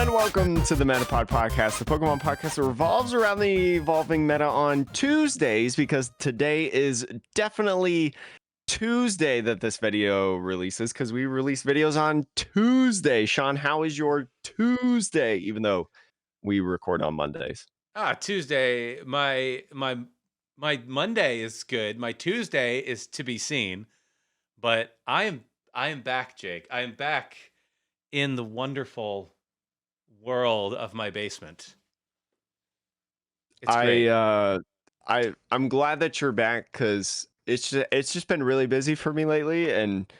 And welcome to the Metapod Podcast, the Pokemon podcast that revolves around the evolving meta on Tuesdays, because today is definitely Tuesday that this video releases, because we release videos on Tuesday. Sean, how is your Tuesday, even though we record on Mondays? Tuesday. My Monday is good. My Tuesday is to be seen. But I am back, Jake. I am back in the wonderful world of my basement. It's great. I'm glad that you're back, because it's just been really busy for me lately. And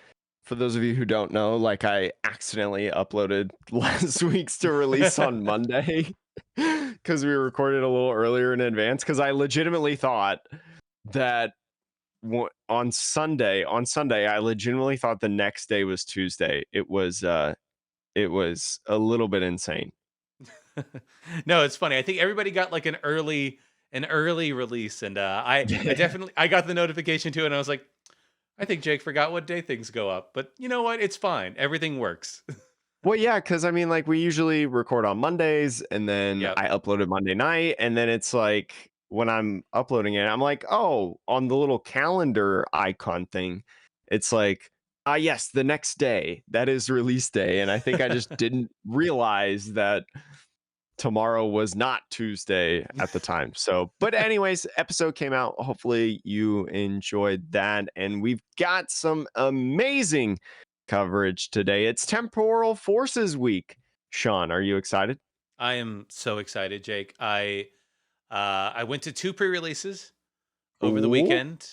for those of you who don't know, like, I accidentally uploaded last week's to release on Monday because we recorded a little earlier in advance, because I legitimately thought that on Sunday I legitimately thought the next day was Tuesday. It was a little bit insane. No, it's funny. I think everybody got like an early release, and I definitely I got the notification too, and I was like, I think Jake forgot what day things go up. But you know what? It's fine. Everything works. Well, yeah, because I mean, like, we usually record on Mondays, and then Yep. I uploaded Monday night, and then it's like when I'm uploading it, I'm like, oh, on the little calendar icon thing, it's like, yes, the next day, that is release day. And I think I just didn't realize that tomorrow was not Tuesday at the time. So, but anyways, episode came out. Hopefully you enjoyed that. And we've got some amazing coverage today. It's Temporal Forces Week. Sean, are you excited? I am so excited, Jake. I went to two pre-releases over the Ooh. weekend.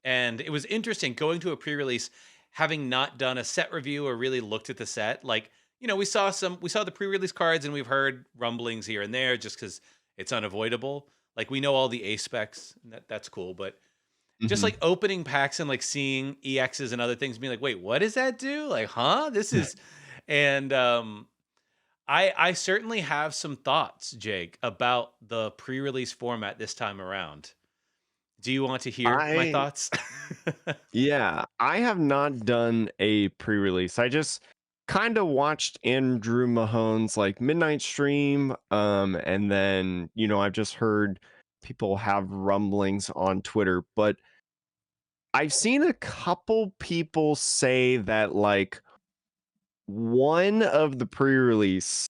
And it was interesting going to a pre-release, having not done a set review or really looked at the set. Like, we saw the pre-release cards, and we've heard rumblings here and there just because it's unavoidable. Like, we know all the A specs, and that's cool. But just Mhm. like opening packs and like seeing EXs and other things, being like, wait, what does that do? Like, huh? This is, and I certainly have some thoughts, Jake, about the pre-release format this time around. Do you want to hear my I thoughts? Yeah, I have not done a pre-release. I just kind of watched Andrew Mahone's like midnight stream, and then I've just heard people have rumblings on Twitter, but I've seen a couple people say that, like, one of the pre-release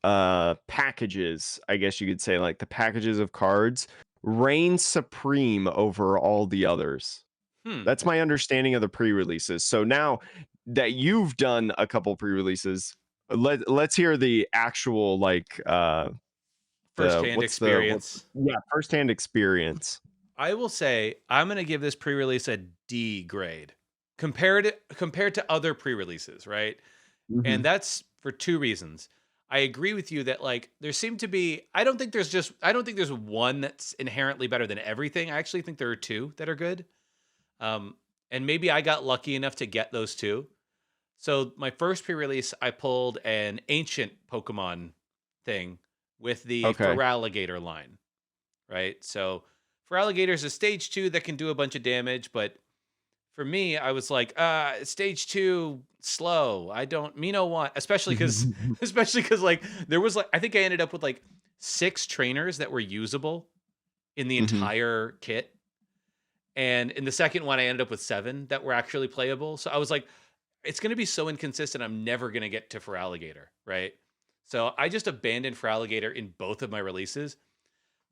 packages, I guess you could say, like the packages of cards, reign supreme over all the others. Hmm. That's my understanding of the pre-releases. So now that you've done a couple pre-releases, let's hear the actual, like, the Firsthand what's the what experience. yeah, firsthand experience. I will say I'm going to give this pre-release a D grade compared to other pre-releases, right? And Mhm. that's for two reasons. I agree with you that like there seemed to be I don't think there's one that's inherently better than everything. I actually think there are two that are good. Um and maybe I got lucky enough to get those two. So my first pre-release, I pulled an ancient Pokemon thing with the Okay. Feraligatr line, right? So Feraligatr is a stage 2 that can do a bunch of damage, but for me, I was like, stage 2 slow. I don't Mino want, especially cuz especially cuz like there was like I think I ended up with like 6 trainers that were usable in the Mhm. entire kit. And in the second one I ended up with 7 that were actually playable. So I was like, it's going to be so inconsistent. I'm never going to get to for alligator, right? So I just abandoned for alligator in both of my releases.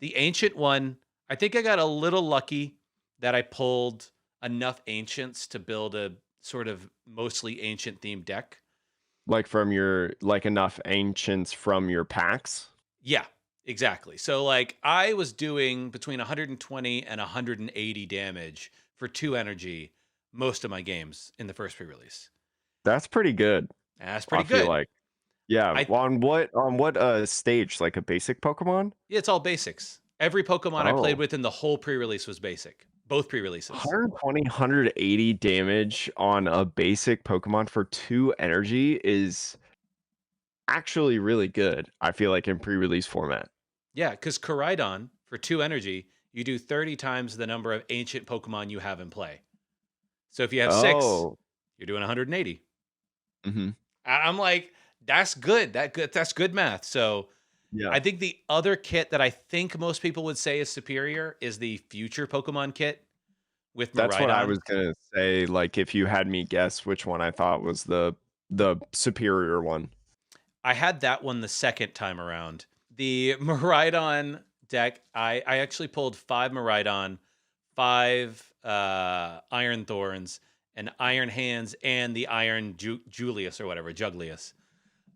The ancient one, I think I got a little lucky that I pulled enough ancients to build a sort of mostly ancient themed deck. Like, from your, like, enough ancients from your packs? Yeah, exactly. So like I was doing between 120 and 180 damage for 2 energy most of my games in the first pre-release. That's pretty good, And that's I pretty feel good. like. Yeah, I on what stage? Like a basic Pokemon? Yeah, it's all basics. Every Pokemon I played Oh. with in the whole pre-release was basic. Both pre-releases. 120, damage on a basic Pokemon for 2 energy is actually really good, I feel like, in pre-release format. Yeah, because Koraidon, for 2 energy, you do 30 times the number of ancient Pokemon you have in play. So if you have 6, Oh. you're doing 180. Mhm. I'm like, That's good. That's good math. So Yeah. I think the other kit that I think most people would say is superior is the future Pokemon kit with That's what I Miraidon. was gonna say, like, if you had me guess which one I thought was the superior one. I had that one the second time around. The Miraidon deck, I actually pulled 5 Miraidon, 5 Iron Thorns, and Iron Hands, and the Iron Julius or whatever, Juglius.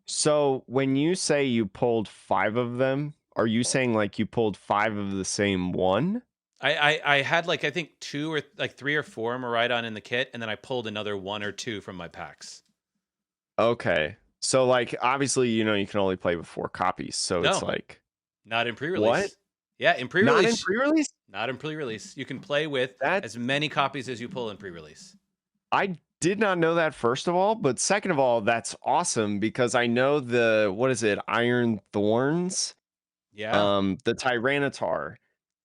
So, when you say you pulled 5 of them, are you saying, like, you pulled 5 of the same one? I had like I think 2 or like 3 or 4 Miraidon in the kit, and then I pulled another 1 or 2 from my packs. Okay. So, like, obviously, you can only play with 4 copies, so it's No, like not in what? pre-release. Yeah, in Not in pre-release, pre-release? not in pre-release. You can play with as That's many copies as you pull in pre-release. I did not know that, first of all, but second of all, that's awesome because I know the what is it? Iron Thorns? Yeah. The Tyranitar.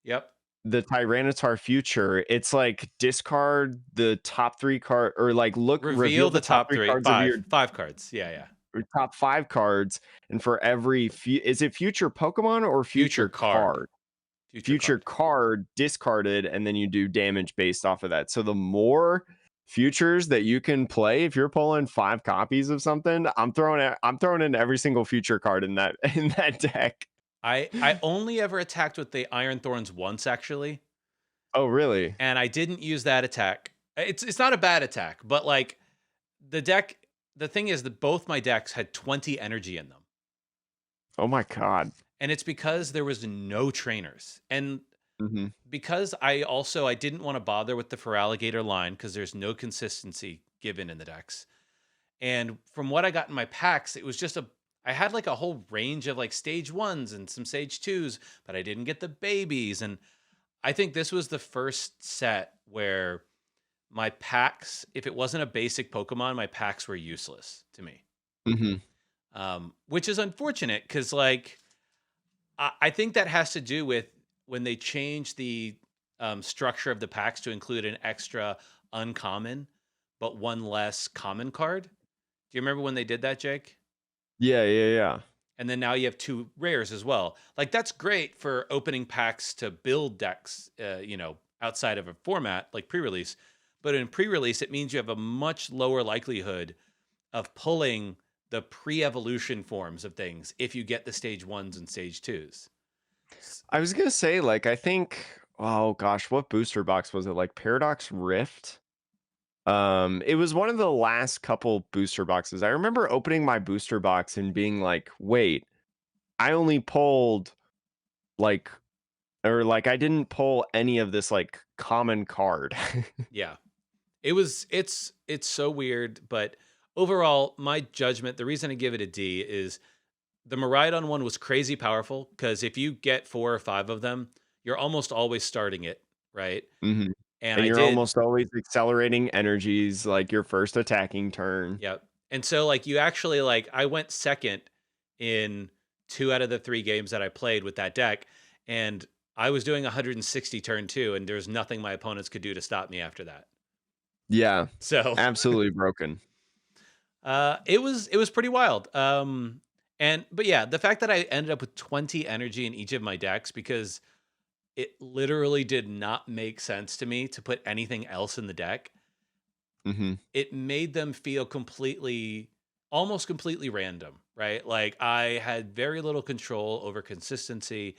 Yep. The Tyranitar future, it's like discard the top 3 card or like reveal Reveal the the top top 3 3, cards of your 5 cards. Yeah, yeah. or top 5 cards, and for every is it future Pokemon or Future future card. card? Future Future card. card discarded, and then you do damage based off of that. So the more futures that you can play, if you're pulling 5 copies of something, I'm throwing in every single future card in that in that deck. I only ever attacked with the Iron Thorns once actually, Oh, really? and I didn't use that attack. It's not a bad attack, but like the deck the thing is that both my decks had 20 energy in them. Oh my god. And it's because there was no trainers. And Mhm. because I didn't want to bother with the Feraligatr line because there's no consistency given in the decks. And from what I got in my packs, it was just a I had like a whole range of like stage ones and some stage twos, but I didn't get the babies. And I think this was the first set where my packs, if it wasn't a basic Pokemon, my packs were useless to me. Mhm. Which is unfortunate because like I think that has to do with when they changed the structure of the packs to include an extra uncommon, but one less common card. Do you remember when they did that, Jake? Yeah, yeah, yeah. And then now you have 2 rares as well. Like that's great for opening packs to build decks, outside of a format like pre-release. But in pre-release, it means you have a much lower likelihood of pulling the pre-evolution forms of things if you get the stage ones and stage twos. S- I was gonna say, like, I think, oh gosh, what booster box was it? Like Paradox Rift? It was one of the last couple booster boxes. I remember opening my booster box and being like, wait, I only pulled like or like I didn't pull any of this like common card. Yeah. It's so weird, but overall, my judgment, the reason I give it a D is the Miraidon one was crazy powerful because if you get 4 or 5 of them, you're almost always starting it, right? Mhm. And And I you're did almost always accelerating energies like your first attacking turn. Yep. And so like you actually like I went second in 2 out of the 3 games that I played with that deck, and I was doing 160 turn 2, and there's nothing my opponents could do to stop me after that. Yeah, So absolutely broken. it was pretty wild. And but yeah, the fact that I ended up with 20 energy in each of my decks because it literally did not make sense to me to put anything else in the deck. Mhm. It made them feel almost completely random, right? Like I had very little control over consistency.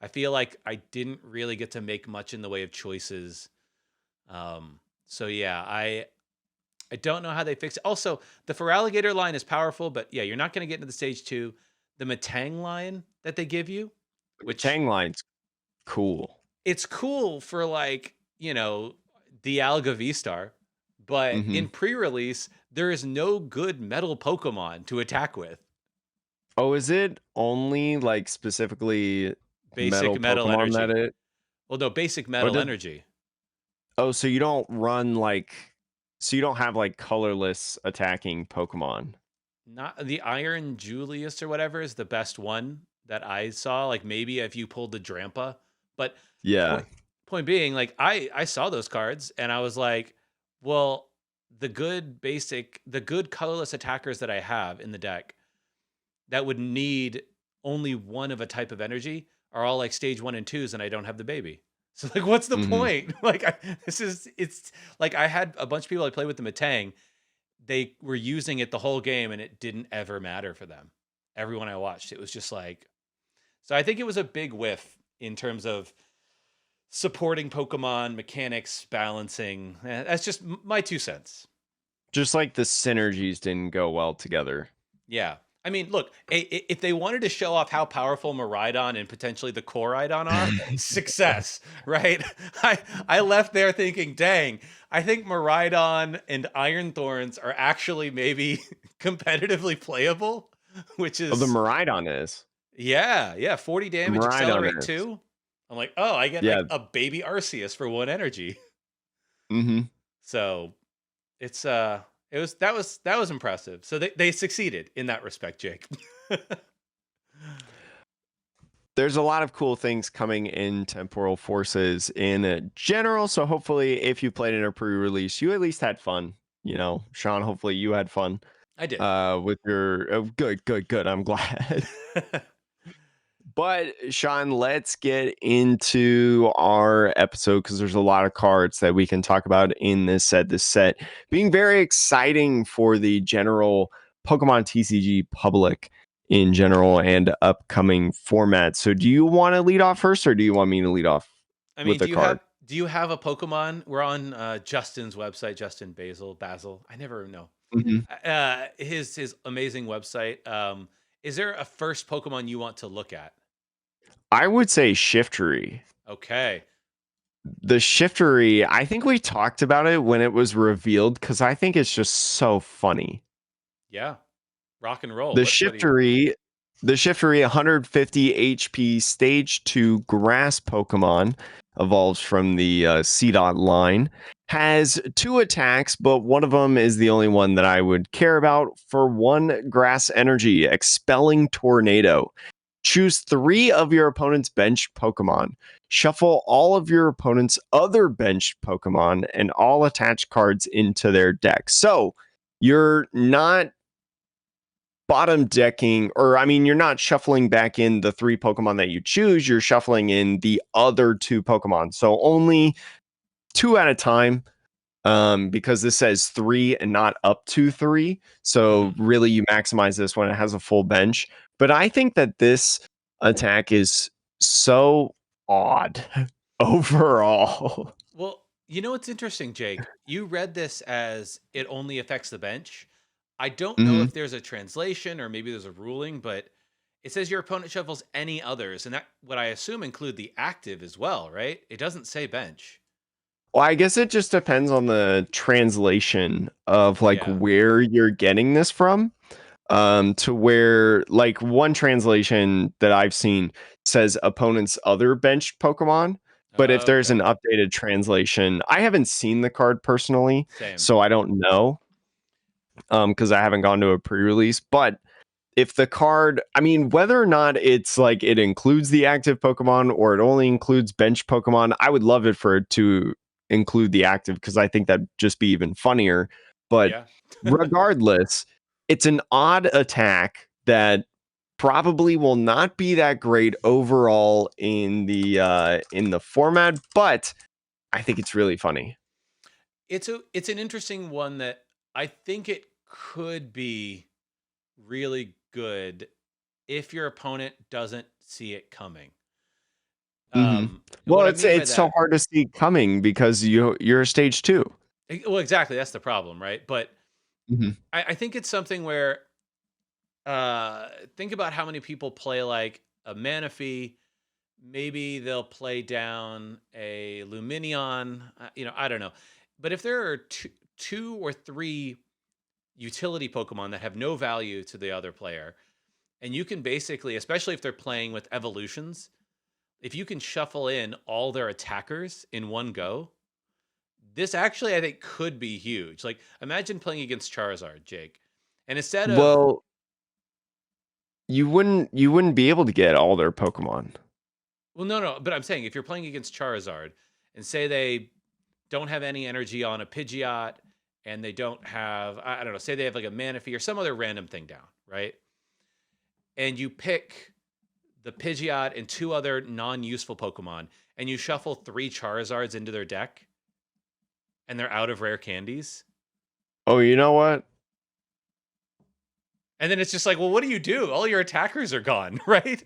I feel like I didn't really get to make much in the way of choices. So yeah, I don't know how they fix it. Also, the Feraligatr line is powerful, but yeah, you're not going to get into the stage 2. The Matang line that they give you, which Tang line's cool. it's cool for like, the Alga V-Star, but in Mhm. pre-release, there is no good metal Pokemon to attack with. Oh, is it only like specifically Basic metal metal Pokemon that energy. it Well, no, basic or metal did energy. oh, so you don't run like so you don't have like colorless attacking Pokemon. Not the Iron Julius or whatever is the best one that I saw. Like maybe if you pulled the Drampa, but Yeah. point point being, like I saw those cards and I was like, well, the good colorless attackers that I have in the deck that would need only one of a type of energy are all like stage 1 and 2s, and I don't have the baby. So like, what's the Mhm. point? Like, it's like I had a bunch of people I played with the Matang. They were using it the whole game, and it didn't ever matter for them. Everyone I watched, it was just like. So I think it was a big whiff in terms of supporting Pokemon mechanics, balancing. That's just my 2 cents. Just like the synergies didn't go well together. Yeah. I mean, look, if they wanted to show off how powerful Miraidon and potentially the Koraidon are, success, right? I left there thinking, dang, I think Miraidon and Iron Thorns are actually maybe competitively playable, which Oh, the is, Miraidon is. yeah, 40 The damage, Miraidon accelerate is. too. I'm like, oh, I get Yeah. like a baby Arceus for 1 energy. Mhm. So it's that was impressive. So they succeeded in that respect, Jake. There's a lot of cool things coming in Temporal Forces in general. So hopefully, if you played in a pre-release, you at least had fun. You know, Sean. Hopefully, you had fun I did. with your. Oh, good, good, good. I'm glad. But Sean, let's get into our episode because there's a lot of cards that we can talk about in this set. This set being very exciting for the general Pokemon TCG public in general and upcoming formats. So, do you want to lead off first, or do you want me to lead off I with mean, the card? do you have a Pokemon? We're on Justin's website, Justin Basil. I never know. Mhm. His amazing website. Is there a first Pokemon you want to look at? I would say Shiftery. Okay. The Shiftery, I think we talked about it when it was revealed because I think it's just so funny. Yeah. Rock and roll. The What do you Shiftery, the Shiftery 150 HP Stage 2 Grass Pokemon evolves from the C-Dot line. Has two attacks, but one of them is the only one that I would care about. For one Grass Energy, Expelling Tornado. Choose three of your opponent's bench Pokemon. Shuffle all of your opponent's other bench Pokemon and all attached cards into their deck. So you're not bottom decking, or I mean, you're not shuffling back in the three Pokemon that you choose, you're shuffling in the other two Pokemon. So only two at a time, because this says three and not up to three. So Mhm. really, you maximize this when it has a full bench. But I think that this attack is so odd overall. Well, you know what's interesting, Jake? You read this as it only affects the bench. I don't know Mhm. if there's a translation or maybe there's a ruling, but it says your opponent shuffles any others, and that what I assume include the active as well, right? It doesn't say bench. Well, I guess it just depends on the translation of like Yeah. where you're getting this from. To where like one translation that I've seen says opponent's other benched Pokemon. But if there's Okay. an updated translation, I haven't seen the card personally, Same. so I don't know. Because I haven't gone to a pre-release. But if the card, I mean, whether or not it's like it includes the active Pokemon or it only includes bench Pokemon, I would love it for it to include the active because I think that'd just be even funnier. But Yeah. regardless, it's an odd attack that probably will not be that great overall in the format, but I think it's really funny. It's an interesting one that I think it could be really good if your opponent doesn't see it coming. Hmm. And Well, what I mean by it's so that, hard to see coming because you're a stage two. well, exactly, that's the problem, right? But Hmm. I think it's something where think about how many people play like a Manaphy. Maybe they'll play down a Luminion. I don't know. But if there are two or three utility Pokemon that have no value to the other player, and you can basically, especially if they're playing with evolutions, if you can shuffle in all their attackers in one go, this actually I think could be huge. Like imagine playing against Charizard, Jake, and instead of Well, you wouldn't be able to get all their Pokemon. well, no, but I'm saying if you're playing against Charizard and say they don't have any energy on a Pidgeot and they don't have I don't know, say they have like a Manaphy or some other random thing down, right? and you pick the Pidgeot and two other non-useful Pokemon, and you shuffle 3 Charizards into their deck, and they're out of rare candies. Oh, you know what? And then it's just like, well, what do you do? All your attackers are gone, right?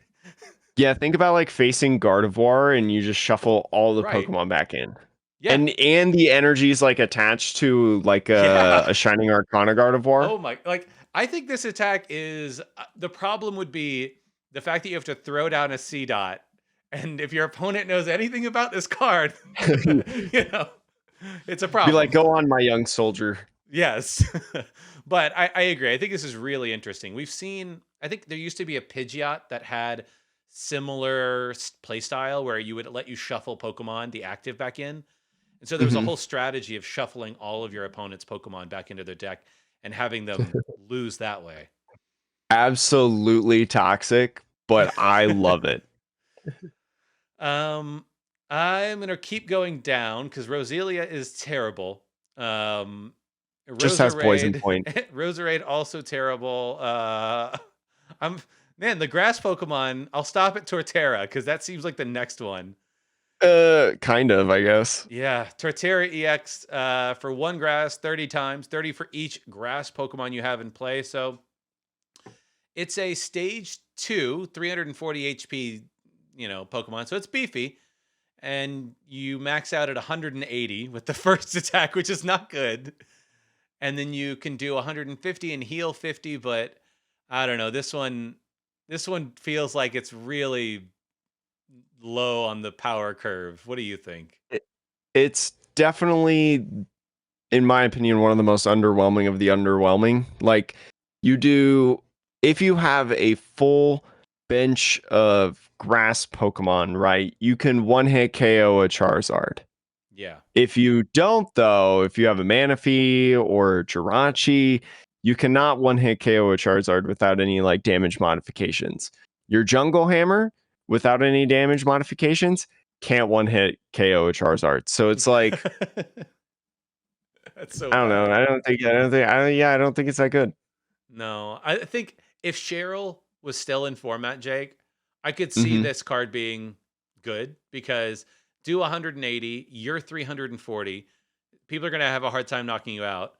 Yeah, think about like facing Gardevoir and you just shuffle all the Right. Pokemon back in. Yeah. And the energy is like attached to like Yeah. a Shining Arcana Gardevoir. Oh my, like I think this attack is the problem would be the fact that you have to throw down a C dot, and if your opponent knows anything about this card, you know, it's a Be like, problem. go on, my young soldier. Yes. But I agree. I think this is really interesting. We've seen, I think there used to be a Pidgeot that had similar play style where you would let you shuffle Pokemon, the active back in. And so there was a Hmm. whole strategy of shuffling all of your opponent's Pokemon back into their deck and having them lose that way. Absolutely toxic, but I love it. um, I'm gonna keep going down because Roselia is terrible. Just has poison Roserade, point. Roserade also terrible. I'm man, the grass Pokemon. I'll stop at Torterra because that seems like the next one. Kind of, I guess. Yeah, Torterra EX for 1 grass, 30 times, 30 for each grass Pokemon you have in play. So it's a stage 2, 340 HP, Pokemon. So it's beefy. And you max out at 180 with the first attack, which is not good. And then you can do 150 and heal 50, but I don't know. This one feels like it's really low on the power curve. What do you think? It, it's definitely, in my opinion, one of the most underwhelming of the underwhelming. Like, you do, if you have a full bench of grass Pokemon, right, you can one hit KO a Charizard. Yeah. If you don't, though, if you have a Manaphy or Jirachi, you cannot one hit KO a Charizard without any like damage modifications. Your Jungle Hammer, without any damage modifications, can't one hit KO a Charizard. So it's like, That's so I don't know. bad. I don't think it's that good. No, I think if Cheryl was still in format, Jake, I could see Hmm. this card being good because do 180, you're 340. People are going to have a hard time knocking you out.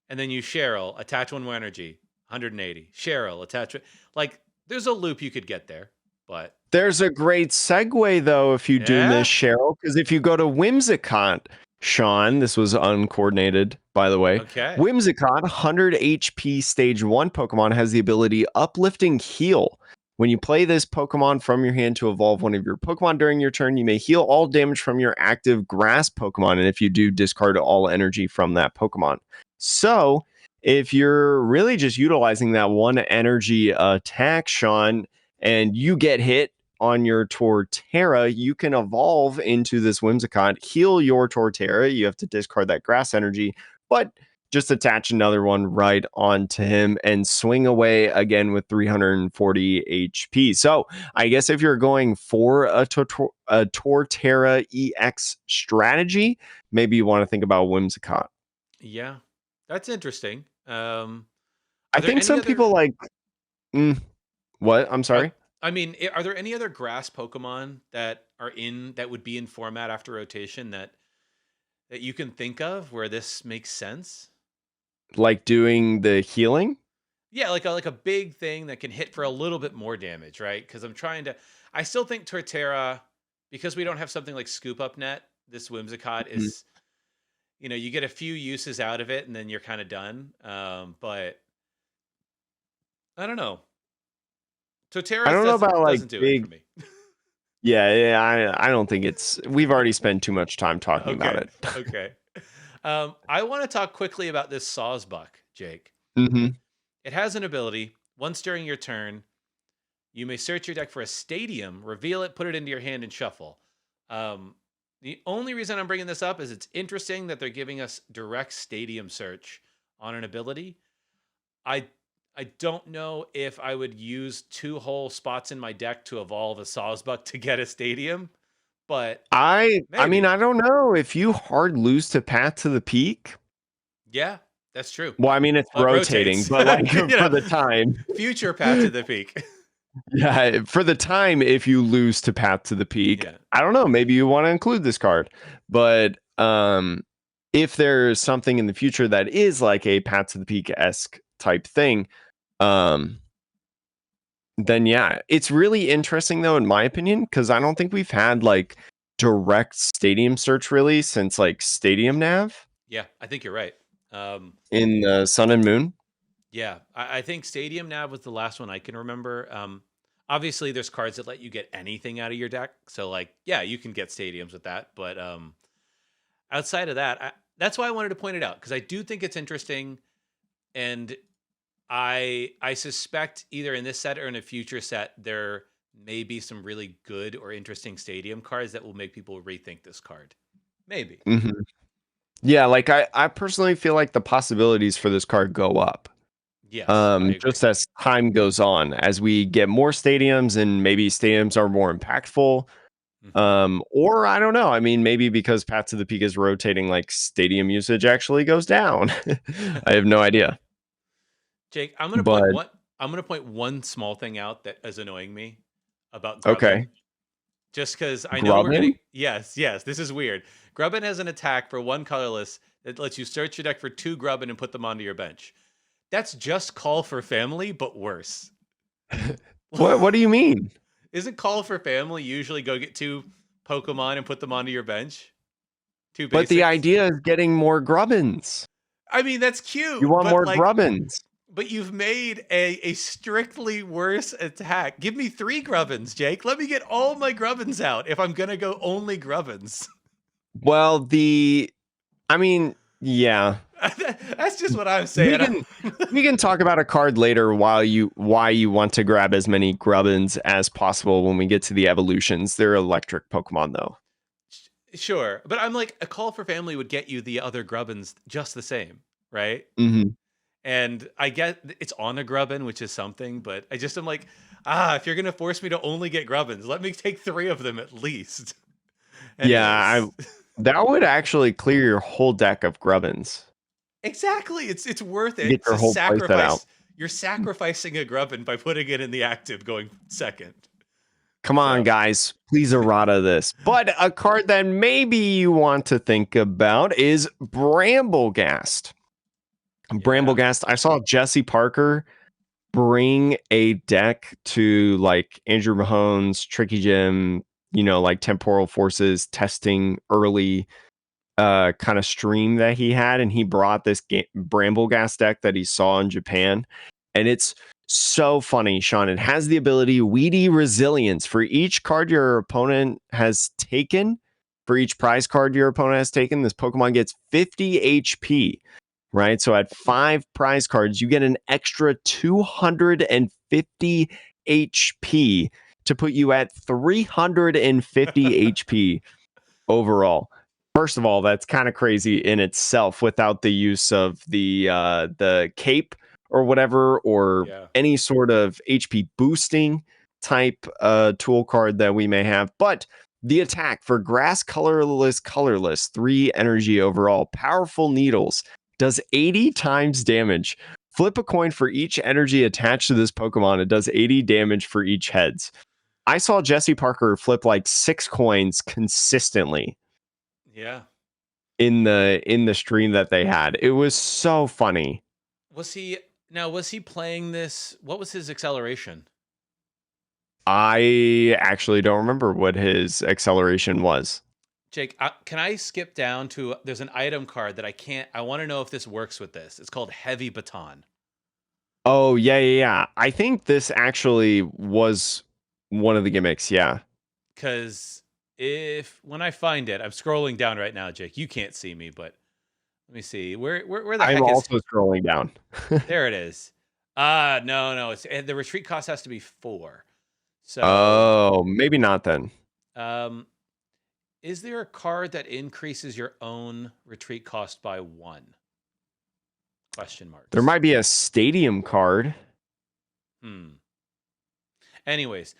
And then you Cheryl, attach 1 more energy, 180. Cheryl, attach. Like, there's a loop you could get there, but There's a great segue though if you do miss yeah. Cheryl, because if you go to Whimsicott, Sean, this was uncoordinated, by the way. Okay. Whimsicott, 100 HP stage 1 Pokemon has the ability Uplifting Heal. When you play this Pokemon from your hand to evolve one of your Pokemon during your turn, you may heal all damage from your active grass Pokemon. And if you do, discard all energy from that Pokemon. So, if you're really just utilizing that one energy attack, Sean, and you get hit on your Torterra, you can evolve into this Whimsicott, heal your Torterra. You have to discard that grass energy, but just attach another one right onto him and swing away again with 340 HP. So I guess if you're going for a Torterra EX strategy, maybe you want to think about Whimsicott. Yeah. That's interesting. Are I there think any some other people like, mm, what? I'm are, sorry. I mean, are there any other grass Pokemon that would be in format after rotation that you can think of where this makes sense? Like doing the healing? Yeah, like a big thing that can hit for a little bit more damage, right? Because I still think Torterra, because we don't have something like Scoop Up Net, this Whimsicott is, you get a few uses out of it and then you're kind of done. But I don't know. I Torterra don't know about like doesn't do it for big. me. Yeah, I don't think it's. We've already spent too much time talking about Okay, it. okay. I want to talk quickly about this Sawsbuck, Jake. Hmm. It has an ability. Once during your turn, you may search your deck for a stadium, reveal it, put it into your hand, and shuffle. Um, the only reason I'm bringing this up is it's interesting that they're giving us direct stadium search on an ability. I I don't know if I would use 2 whole spots in my deck to evolve a Sawsbuck to get a stadium, but I mean, maybe. I don't know if you hard lose to Path to the Peak. Yeah, that's true. Well, I mean, it's It rotating, rotates. but like you for know, the time. future Path to the Peak. Yeah, for the time, if you lose to Path to the Peak, Yeah. I don't know, maybe you want to include this card. But if there's something in the future that is like a Path to the Peak-esque type thing, um, then yeah. It's really interesting though, in my opinion, because I don't think we've had like direct stadium search really since like Stadium Nav Yeah, I think you're right. Um, in Sun and Moon. yeah, I think Stadium Nav was the last one I can remember. Obviously, there's cards that let you get anything out of your deck, so like, yeah, you can get stadiums with that. But outside of that, that's why I wanted to point it out because I do think it's interesting, and I suspect either in this set or in a future set there may be some really good or interesting stadium cards that will make people rethink this card. Maybe. Mhm. Yeah, like I personally feel like the possibilities for this card go up. Yes, I agree. Just as time goes on, as we get more stadiums and maybe stadiums are more impactful. Hmm. Or I don't know. I mean, maybe because Path to the Peak is rotating, like stadium usage actually goes down. I have no idea. Jake, But I'm gonna point one small thing out that is annoying me about okay. Grubbin. Just because I know we're Grubbin? getting yes, this is weird. Grubbin has an attack for one colorless that lets you search your deck for two Grubbin and put them onto your bench. That's just Call for Family, but worse. What do you mean? Isn't Call for Family usually go get two Pokemon and put them onto your bench? Two But the basics? idea is getting more Grubbins. I mean, that's You cute, want more Grubbins. but you've made a strictly worse attack. Give me three Grubbins, Jake. Let me get all my Grubbins out if I'm gonna go only Grubbins. Well, I mean, yeah. That's just what I'm We saying. can we can talk about a card later while you why you want to grab as many Grubbins as possible when we get to the evolutions. They're electric Pokemon though. Sure, but I'm like a Call for Family would get you the other Grubbins just the same, right? Mhm. And I get it's on a Grubbin, which is something, but I just am like, if you're gonna force me to only get Grubbins, let me take three of them at least. Yeah, I Anyways, that would actually clear your whole deck of Grubbins. exactly. It's worth Get it your to whole playset out. sacrifice. You're sacrificing a Grubbin by putting it in the active, going second. Come on, So guys. Please errata this. But a card that maybe you want to think about is Bramblegast. yeah, Bramblegast. I saw Jesse Parker bring a deck to like Andrew Mahone's Tricky Gym, like Temporal Forces testing early kind of stream that he had, and he brought this Brambleghast deck that he saw in Japan, and it's so funny, Sean. It has the ability Weedy Resilience for each card your opponent has taken. For each prize card your opponent has taken, this Pokemon gets 50 HP. Right, so at 5 prize cards, you get an extra 250 HP to put you at 350 HP overall. First of all, that's kind of crazy in itself without the use of the cape or whatever, or yeah, any sort of HP boosting type tool card that we may have. But the attack for grass colorless, 3 energy overall, powerful needles, does 80 times damage. Flip a coin for each energy attached to this Pokemon. It does 80 damage for each heads. I saw Jesse Parker flip like 6 coins consistently yeah. in the stream that they had. It was so funny. Was he playing this? What was his acceleration? I actually don't remember what his acceleration was. Jake, can I skip down to there's an item card that I can't I want to know if this works with this. It's called Heavy Baton. Oh, yeah, yeah, yeah. I think this actually was one of the gimmicks. Yeah. Cuz if when I find it, I'm scrolling down right now, Jake. You can't see me, but let me see. Where the I'm heck is also scrolling down. there it is. No, it's the retreat cost has to be 4. So, Oh, maybe not then. um is there a card that increases your own retreat cost by 1? Question There marks. might be a stadium card. Hmm. Anyways,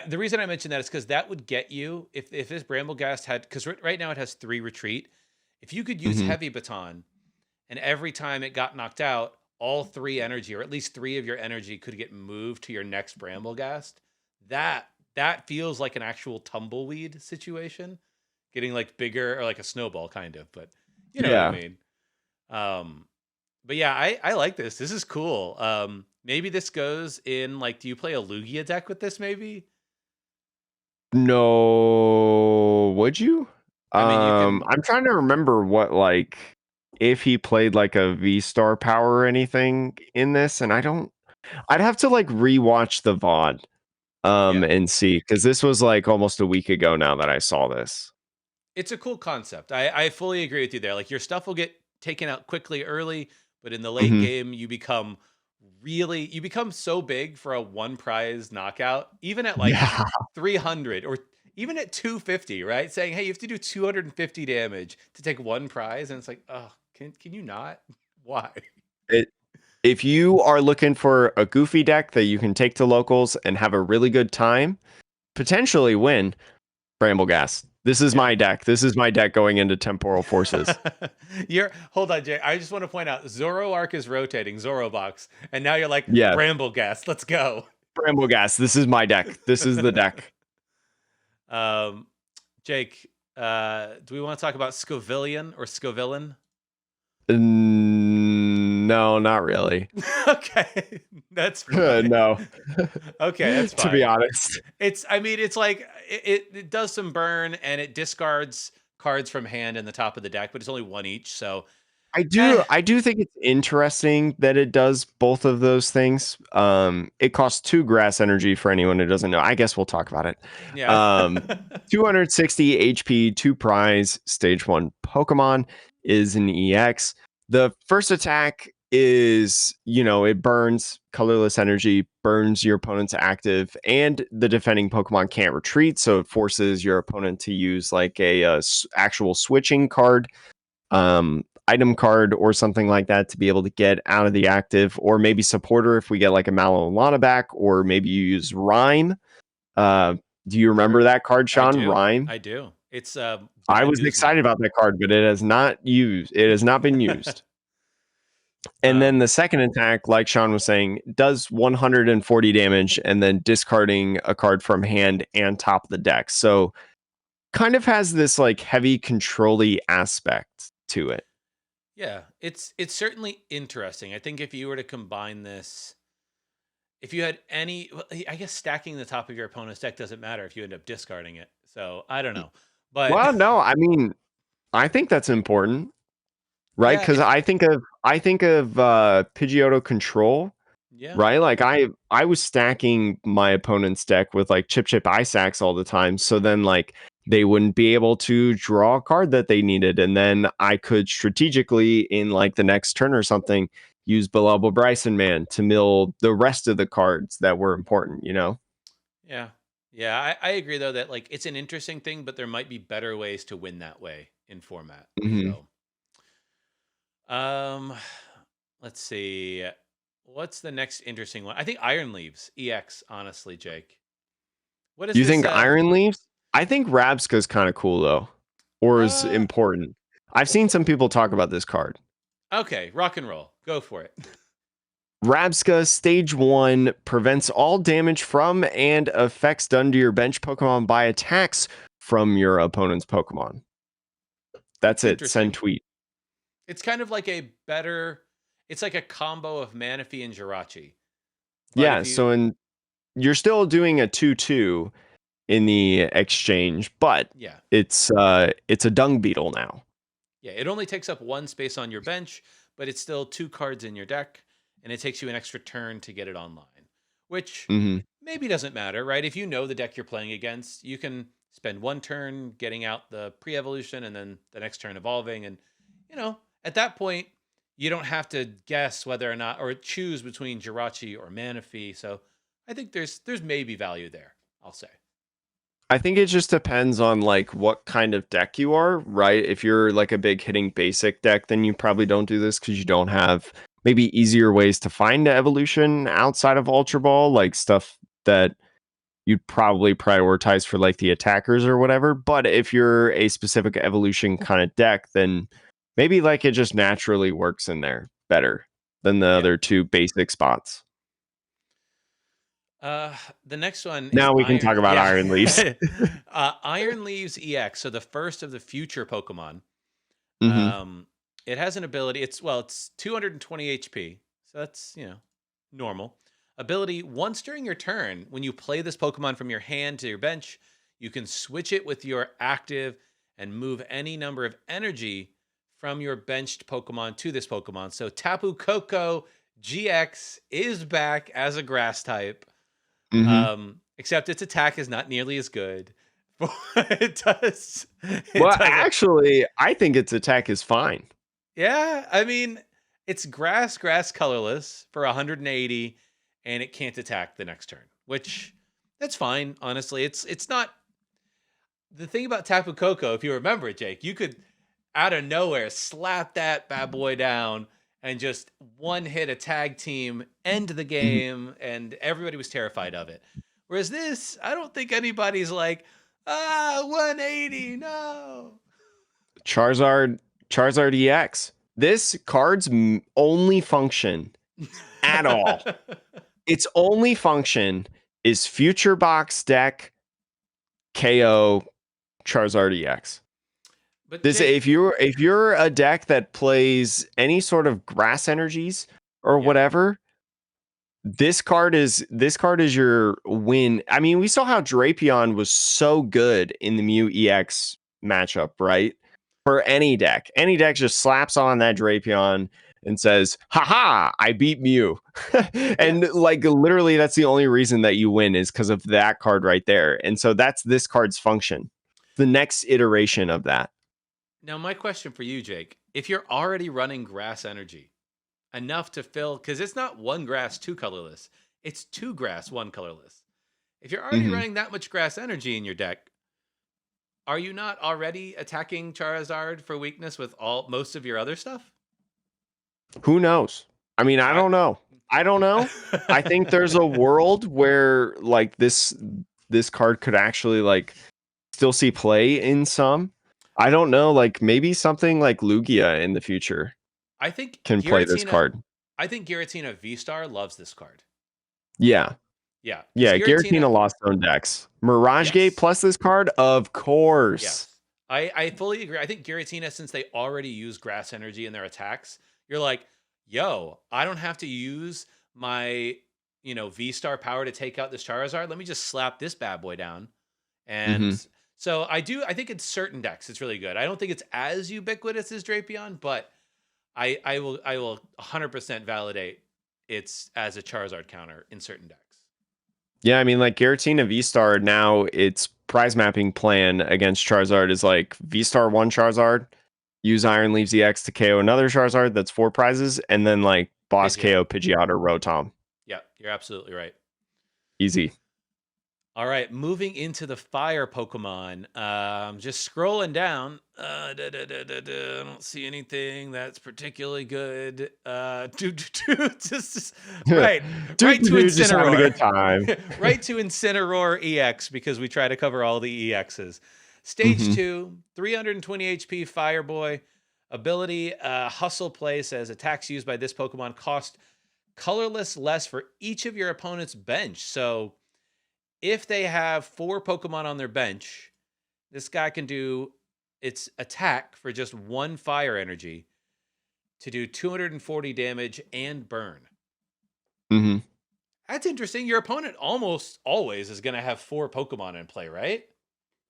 the reason I mentioned that is because that would get you if this Bramblegast had because right now it has 3 retreat. If you could use Hmm. Heavy Baton, and every time it got knocked out, all three energy, or at least three of your energy, could get moved to your next Bramblegast. That feels like an actual tumbleweed situation, getting like bigger, or like a snowball kind of, but you know what I Yeah. mean. Um, but yeah, I like this. This is cool. Maybe this goes in like, do you play a Lugia deck with this? Maybe. No, would you? I mean, you can. I'm trying to remember what like if he played like a V Star power or anything in this, and I don't. I'd have to like rewatch the VOD Yeah, and see because this was like almost a week ago now that I saw this. it's a cool concept. I fully agree with you there. Like your stuff will get taken out quickly early, but in the late Hmm. game, you become so big for a one prize knockout, even at like Yeah, 300 or even at 250, right? Saying, hey, you have to do 250 damage to take one prize. And it's like, oh, can you not? Why? it, if you are looking for a goofy deck that you can take to locals and have a really good time, potentially win Brambleghast. This is Yeah. my deck. This is my deck going into Temporal Forces. You're hold on, Jay. I just want to point out Zoroark is rotating, Zorobox, and now you're like Yeah, Brambleghast. Let's go. Brambleghast. This is my deck. This is the deck. um, Jake, do we want to talk about Scovillian or Scovillain? No, not really. Okay, that's fine. No, Okay, that's to be fine. honest. I mean, it's like it does some burn and it discards cards from hand in the top of the deck, but it's only one each. So, eh, I do think it's interesting that it does both of those things. It costs 2 grass energy for anyone who doesn't know. I guess we'll talk about it. yeah. Um, 260 HP, 2 prize, stage 1 Pokemon is an EX. The first attack is, it burns colorless energy, burns your opponent's active, and the defending Pokemon can't retreat, so it forces your opponent to use like a actual switching card, item card or something like that to be able to get out of the active, or maybe supporter if we get like a Malolana back, or maybe you use Rhyme. Uh, do you remember Sure. that card, I Sean? do. Rhyme. I do. It's I Divine was excited Newsman. about that card, but it has not used. It has not been used. And then um the second attack, like Sean was saying, does 140 damage, and then discarding a card from hand and top of the deck. So kind of has this like heavy control-y aspect to it. yeah, it's certainly interesting. I think if you were to combine this, if you had any well, I guess stacking the top of your opponent's deck doesn't matter if you end up discarding it. So, I don't know. But Well, no, I mean, I think that's important, right? yeah, Because if I think of Pidgeotto control, yeah. right? Like I was stacking my opponent's deck with like chip ice axe all the time, so then like they wouldn't be able to draw a card that they needed, and then I could strategically in like the next turn or something use Bellable Bryson Man to mill the rest of the cards that were important, you know? Yeah. Yeah, I agree though that like it's an interesting thing, but there might be better ways to win that way in format. Hmm. So, um let's see. What's the next interesting one? I think Iron Leaves EX, honestly, Jake. What is You this think Iron Leaves? I think Rabska's kind of cool though, or is uh important. I've seen some people talk about this card. okay, rock and roll. Go for it. Rabska, stage 1, prevents all damage from and effects done to your bench Pokemon by attacks from your opponent's Pokemon. That's That's it. Send interesting. tweet. It's kind of like a better it's like a combo of Manaphy and Jirachi. But Yeah, if you so you're still doing a 2-2 in the exchange, but yeah. it's a dung beetle now. Yeah, it only takes up one space on your bench, but it's still two cards in your deck, and it takes you an extra turn to get it online, which Hmm. maybe doesn't matter, right? If you know the deck you're playing against, you can spend one turn getting out the pre evolution and then the next turn evolving. And, at that point, you don't have to guess whether or not, or choose between Jirachi or Manaphy. So I think there's maybe value there, I'll say. I think it just depends on like what kind of deck you are, right? If you're like a big hitting basic deck, then you probably don't do this because you don't have maybe easier ways to find evolution outside of Ultra Ball, like stuff that you'd probably prioritize for like the attackers or whatever. But if you're a specific evolution kind of deck, then maybe like it just naturally works in there better. than the Yeah. other two basic spots. Uh, the next one is Now we can Iron. talk about Yeah, Iron Leaves. Iron Leaves EX. So the first of the future Pokemon. Hmm. Um, it has an ability. It's 220 HP, so that's normal. Ability once during your turn, when you play this Pokemon from your hand to your bench, you can switch it with your active and move any number of energy from your benched Pokemon to this Pokemon. So Tapu Koko GX is back as a grass type. Hmm. Except its attack is not nearly as good. it does it Well, does a actually, I think its attack is fine. Yeah, I mean, it's grass colorless for 180 and it can't attack the next turn, which that's fine, honestly. It's not the thing about Tapu Koko, if you remember it, Jake, you could out of nowhere slap that bad boy down and just one hit a tag team, end the Mhm. game, and everybody was terrified of it. Whereas this, I don't think anybody's like, 180, no. Charizard, Charizard EX. This card's only function at all. Its only function is future box deck KO Charizard EX. But This Jake, if you're a deck that plays any sort of grass energies or yeah, whatever, this card is your win. I mean, we saw how Drapion was so good in the Mew EX matchup, right? For any deck. Any deck just slaps on that Drapion and says, haha, I beat Mew. yeah. And like literally that's the only reason that you win is because of that card right there. And so that's this card's function. The next iteration of that. Now, my question for you, Jake, if you're already running grass energy enough to fill, because it's not one grass, two colorless, it's two grass, one colorless. If you're already Mhm. running that much grass energy in your deck, are you not already attacking Charizard for weakness with all most of your other stuff? Who knows? I mean, I I don't know. I don't know. I think there's a world where like this card could actually like still see play in some. I don't know, like maybe something like Lugia in the future I think can play this Giratina. card. I think Giratina V Star loves this card. Yeah. Yeah, because Yeah, Giratina. Giratina Lost Zone decks. Mirage Gate Yes, plus this card? Of course. yes, I fully agree. I think Giratina, since they already use grass energy in their attacks, you're like, yo, I don't have to use my V Star power to take out this Charizard. Let me just slap this bad boy down. And Mhm. so I think in certain decks it's really good. I don't think it's as ubiquitous as Drapion, but I will 100% validate it's as a Charizard counter in certain decks. Yeah, I mean, like Giratina V Star now, its prize mapping plan against Charizard is like V Star one Charizard, use Iron Leaves EX to KO another Charizard. That's four prizes, and then like boss Pidgeot. KO Pidgeot or Rotom. Yeah, you're absolutely right. Easy. All right, moving into the fire Pokemon. Just scrolling down. I don't see anything that's particularly good. Right, Dude, right to dude, just having a Incineroar, good time. right to Incineroar EX because we try to cover all the EXs. Stage Hmm. 2, 320 HP Fire Boy. Ability Hustle Play says attacks used by this Pokemon cost colorless less for each of your opponent's bench. So if they have four Pokemon on their bench, this guy can do its attack for just one fire energy to do 240 damage and burn. Hmm. That's interesting. Your opponent almost always is going to have four Pokemon in play, right?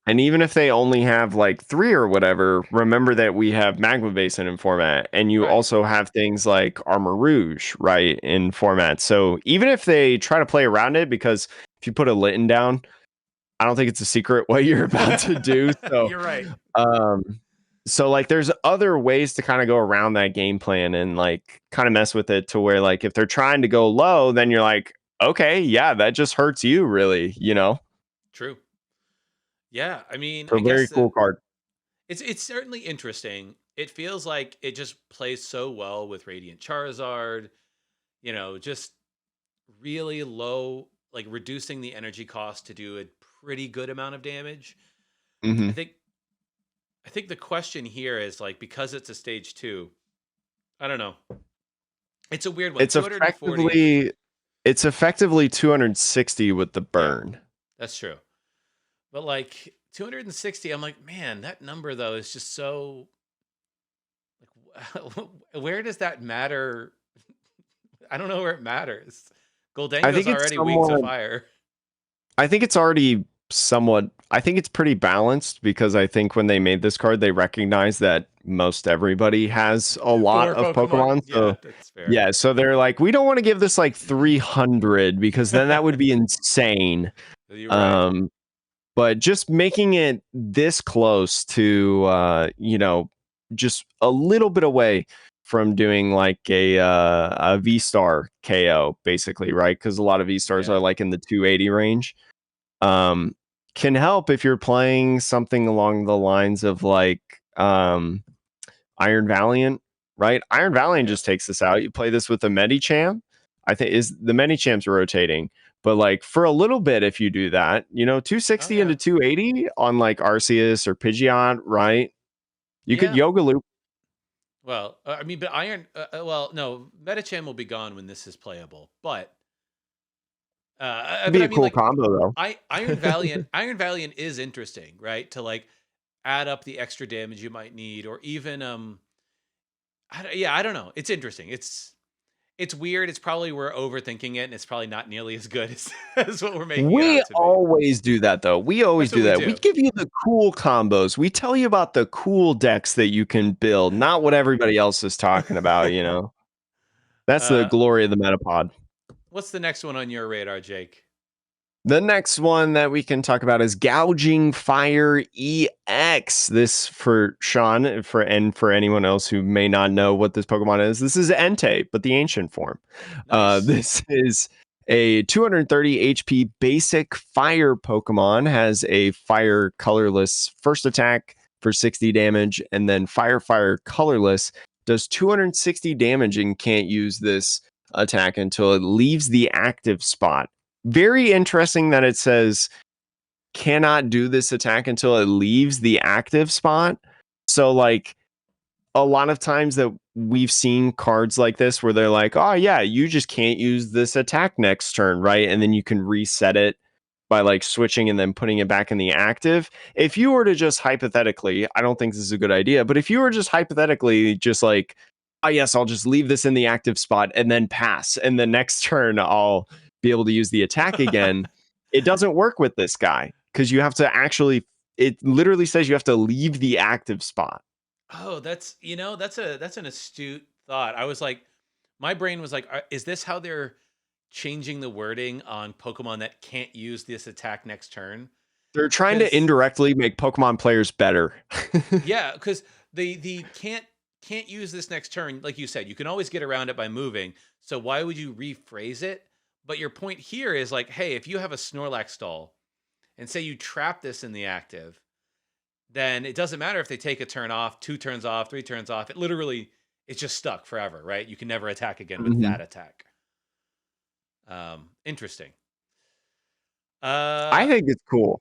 And even if they only have like three or whatever, remember that we have Magma Basin in format, and you Right. also have things like Armor Rouge, right, in format. So even if they try to play around it, because if you put a Litten down, I don't think it's a secret what you're about to do. So, You're right. um, so like there's other ways to kind of go around that game plan and like kind of mess with it to where like if they're trying to go low, then you're like, okay, yeah, that just hurts you really, you know? True. Yeah, I mean, So I very guess cool card. it's certainly interesting. It feels like it just plays so well with Radiant Charizard, just really low, like reducing the energy cost to do a pretty good amount of damage. I Hmm. think I think the question here is like because it's a stage 2, I don't know. It's a weird one. It's 240. effectively it's effectively 260 with the Yeah, burn. that's true. But like 260, I'm like, man, that number though is just so like, where does that matter? I don't know where it matters. I think Goldango's it's already weak to somewhat fire. I think it's already somewhat I think it's pretty balanced because I think when they made this card they recognized that most everybody has a lot Thor of Pokemon. Pokemon. Yeah, So that's fair. yeah, so they're like, we don't want to give this like 300 because then that would be insane. You're right. Um, but just making it this close to just a little bit away from doing like a V Star KO, basically, right? Because a lot of V Stars are Yeah. like in the 280 range. Um, can help if you're playing something along the lines of like Iron Valiant, right? Iron Valiant Yep. just takes this out. You play this with a Medicham. I think is the Medicham's rotating, but like for a little bit, if you do that, Oh 260 yeah. into 280 on like Arceus or Pidgeot, right? You could Yeah. Yoga Loop. Well, I mean, but Iron. Well, no, Metacham will be gone when this is playable. It'd But be I a mean, cool like, combo I Iron Valiant. Iron Valiant is interesting, right? To like add up the extra damage you might need, or even yeah, I don't know. It's interesting. It's weird. It's probably we're overthinking it, and it's probably not nearly as good as, as what we're making it We out to be. always do that though. We always That's what do we that. We do. give you the cool combos. We tell you about the cool decks that you can build, not what everybody else is talking about. That's the uh, glory of the Metapod. what's the next one on your radar, Jake? The next one that we can talk about is Gouging Fire EX. This for Sean, for anyone else who may not know what this Pokemon is. This is Entei, but the ancient form. Nice. This is a 230 HP basic fire Pokemon. Has a fire colorless first attack for 60 damage, and then fire colorless does 260 damage and can't use this attack until it leaves the active spot. Very interesting that it says cannot do this attack until it leaves the active spot. So like a lot of times that we've seen cards like this where they're like, "Oh yeah, you just can't use this attack next turn, right?" And then you can reset it by like switching and then putting it back in the active. If you were to just hypothetically, I don't think this is a good idea, but if you were just hypothetically just like, "Oh yes, I'll just leave this in the active spot and then pass and the next turn I'll be able to use the attack again." It doesn't work with this guy because you have to actually it literally says you have to leave the active spot. Oh, that's an astute thought. I was like, my brain was like, is this how they're changing the wording on Pokemon that can't use this attack next turn? They're trying to Because indirectly make Pokemon players better. yeah, because the can't use this next turn. Like you said, you can always get around it by moving. So why would you rephrase it? But your point here is like, hey, if you have a Snorlax stall and say you trap this in the active, then it doesn't matter if they take a turn off, 2 turns off, 3 turns off. It's just stuck forever, right? You can never attack again with Mhm. that attack. Interesting. Uh I think it's cool.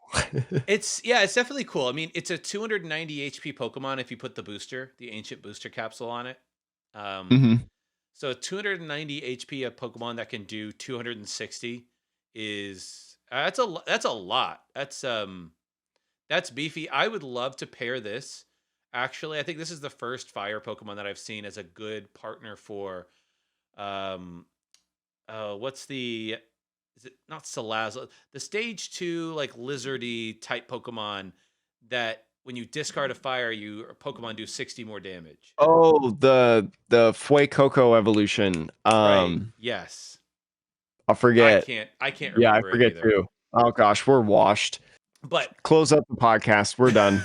it's definitely cool. I mean, it's a 290 HP Pokemon if you put the ancient booster capsule on it. Um Mhm. so 290 HP a Pokemon that can do 260 is that's a lot. That's beefy. I would love to pair this. Actually, I think this is the first fire Pokemon that I've seen as a good partner for um what's the is it not Salazzle? The stage 2 like lizardy type Pokemon that when you discard a fire, your Pokemon do 60 more damage. Oh, the Fuecoco evolution. Right. Yes. I forget. I can't Yeah, I remember it forget either. too. Oh gosh, we're washed. But Close up the podcast. We're done.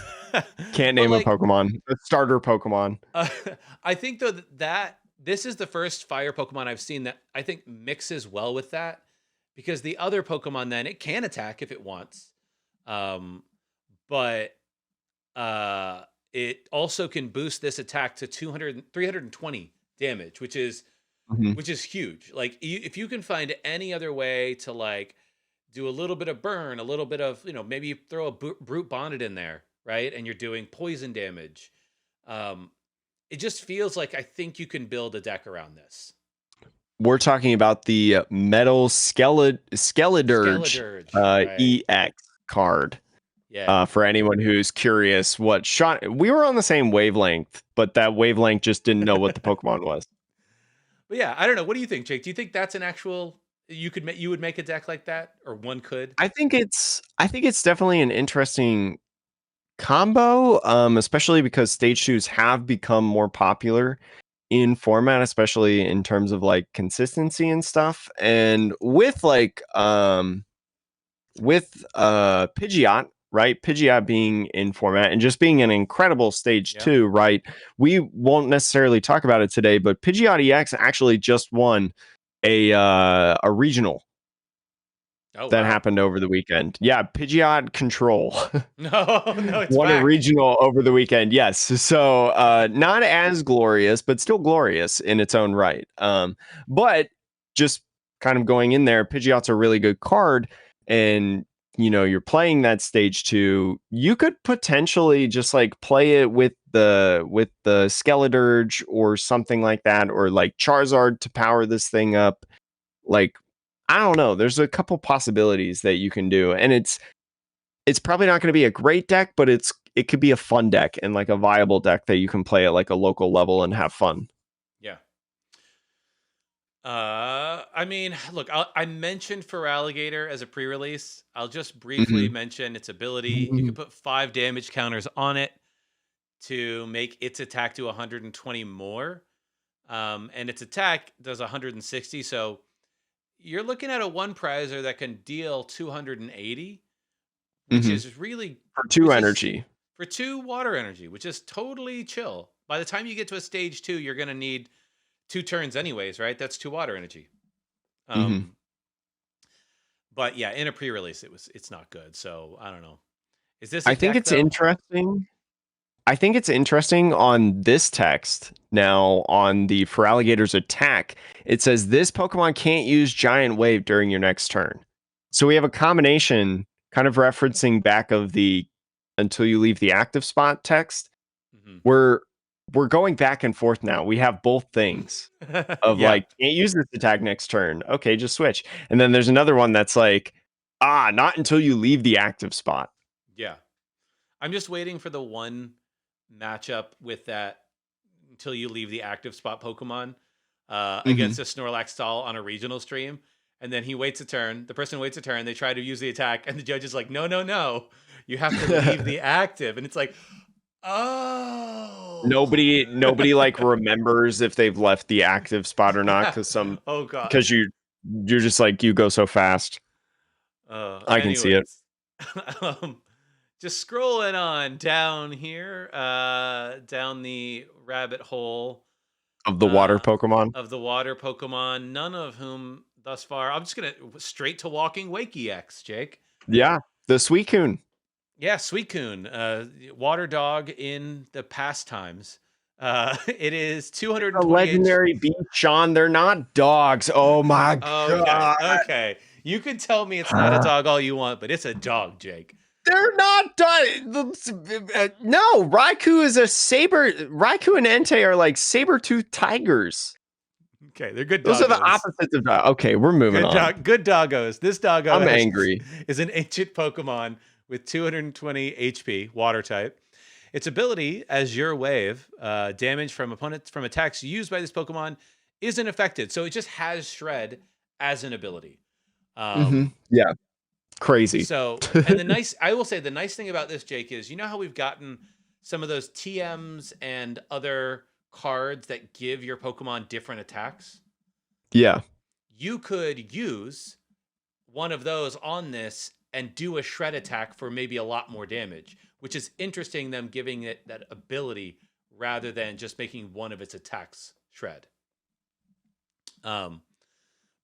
Can't but name a like Pokemon. A starter Pokemon. Uh, I think though that this is the first fire Pokemon I've seen that I think mixes well with that because the other Pokemon then it can attack if it wants, um, but it also can boost this attack to 320 damage, Mhm. which is huge. Like if you can find any other way to like do a little bit of burn, a little bit of maybe you throw a brute bonded in there, right, and you're doing poison damage. Um, it just feels like I think you can build a deck around this. we're talking about the metal Skeledirge Skeledirge, right? EX card. Yeah. For anyone who's curious, what Sean, we were on the same wavelength, but that wavelength just didn't know what the Pokemon was. But yeah, I don't know. What do you think, Jake? Do you think that's an actual you would make a deck like that, or one could? I think it's definitely an interesting combo, especially because stage twos have become more popular in format, especially in terms of like consistency and stuff. And with Pidgeot, right? Pidgeot being in format and just being an incredible stage Yeah. two, right? We won't necessarily talk about it today, but Pidgeot EX actually just won a regional Oh that wow. happened over the weekend. Yeah, Pidgeot Control No, no, it's won a back. regional over the weekend. Yes, so not as glorious, but still glorious in its own right. But just kind of going in there, Pidgeot's a really good card, and you're playing that stage two. You could potentially just like play it with the Skeledirge or something like that, or like Charizard to power this thing up. Like, I don't know. There's a couple possibilities that you can do, and it's probably not going to be a great deck, but it could be a fun deck and like a viable deck that you can play at like a local level and have fun. Yeah. I mean, look, I mentioned for Alligator as a pre-release. I'll just briefly Hmm. mention its ability. You can put 5 damage counters on it to make its attack to 120 more, and its attack does 160. So you're looking at a one prizer that can deal 280, which Hmm. is really, For two which is energy. for 2 water energy, which is totally chill. By the time you get to a stage 2, you're gonna need 2 turns anyways, right? That's 2 water energy. Hmm. Um, but yeah, in a pre-release, it's not good. So I don't know. Is this a I think deck it's though? interesting. I think it's interesting on this text now on the For Alligator's attack. It says this Pokemon can't use Giant Wave during your next turn. So we have a combination kind of referencing back of the until you leave the active spot text. Hmm. We're going back and forth now. We have both things of Yeah, like, can't use this attack next turn. Okay, just switch. And then there's another one that's like, not until you leave the active spot. yeah. I'm just waiting for the one matchup with that until you leave the active spot Pokemon Hmm. against a Snorlax stall on a regional stream. And then he waits a turn. The person waits a turn. They try to use the attack, and the judge is like, "No, no, no! You have to leave the active." And it's like, "Oh, Nobody like remembers if they've left the active spot or not yeah. because some Oh because gosh." you're just like you go so fast. I can see it Anyways, um, just scrolling on down here, down the rabbit hole of the water uh, Pokemon. of the water Pokemon, none of whom thus far. I'm just gonna straight to Walking Wakey X, Jake. Yeah, the Suicune. Yeah, Suicune, water dog in the pastimes. It is A 220 legendary beast, Sean. They're not dogs. Oh my Okay, god. okay. You can tell me it's not a dog all you want, but it's a dog, Jake. They're not done. No, Raikou and Entei are like saber-toothed tigers. Okay, they're good Those are the doggos. opposites of dog. Okay, we're moving on. Good doggos. This doggo I'm has angry. is an ancient Pokemon with 220 HP, water type. Its ability as your wave, damage from opponents from attacks used by this Pokemon isn't affected. So it just has Shred as an ability. Hmm. Um, Yeah, crazy. and I will say the nice thing about this, Jake, is you know how we've gotten some of those TMs and other cards that give your Pokemon different attacks? Yeah. You could use one of those on this and do a shred attack for maybe a lot more damage, which is interesting, them giving it that ability rather than just making one of its attacks shred. Um,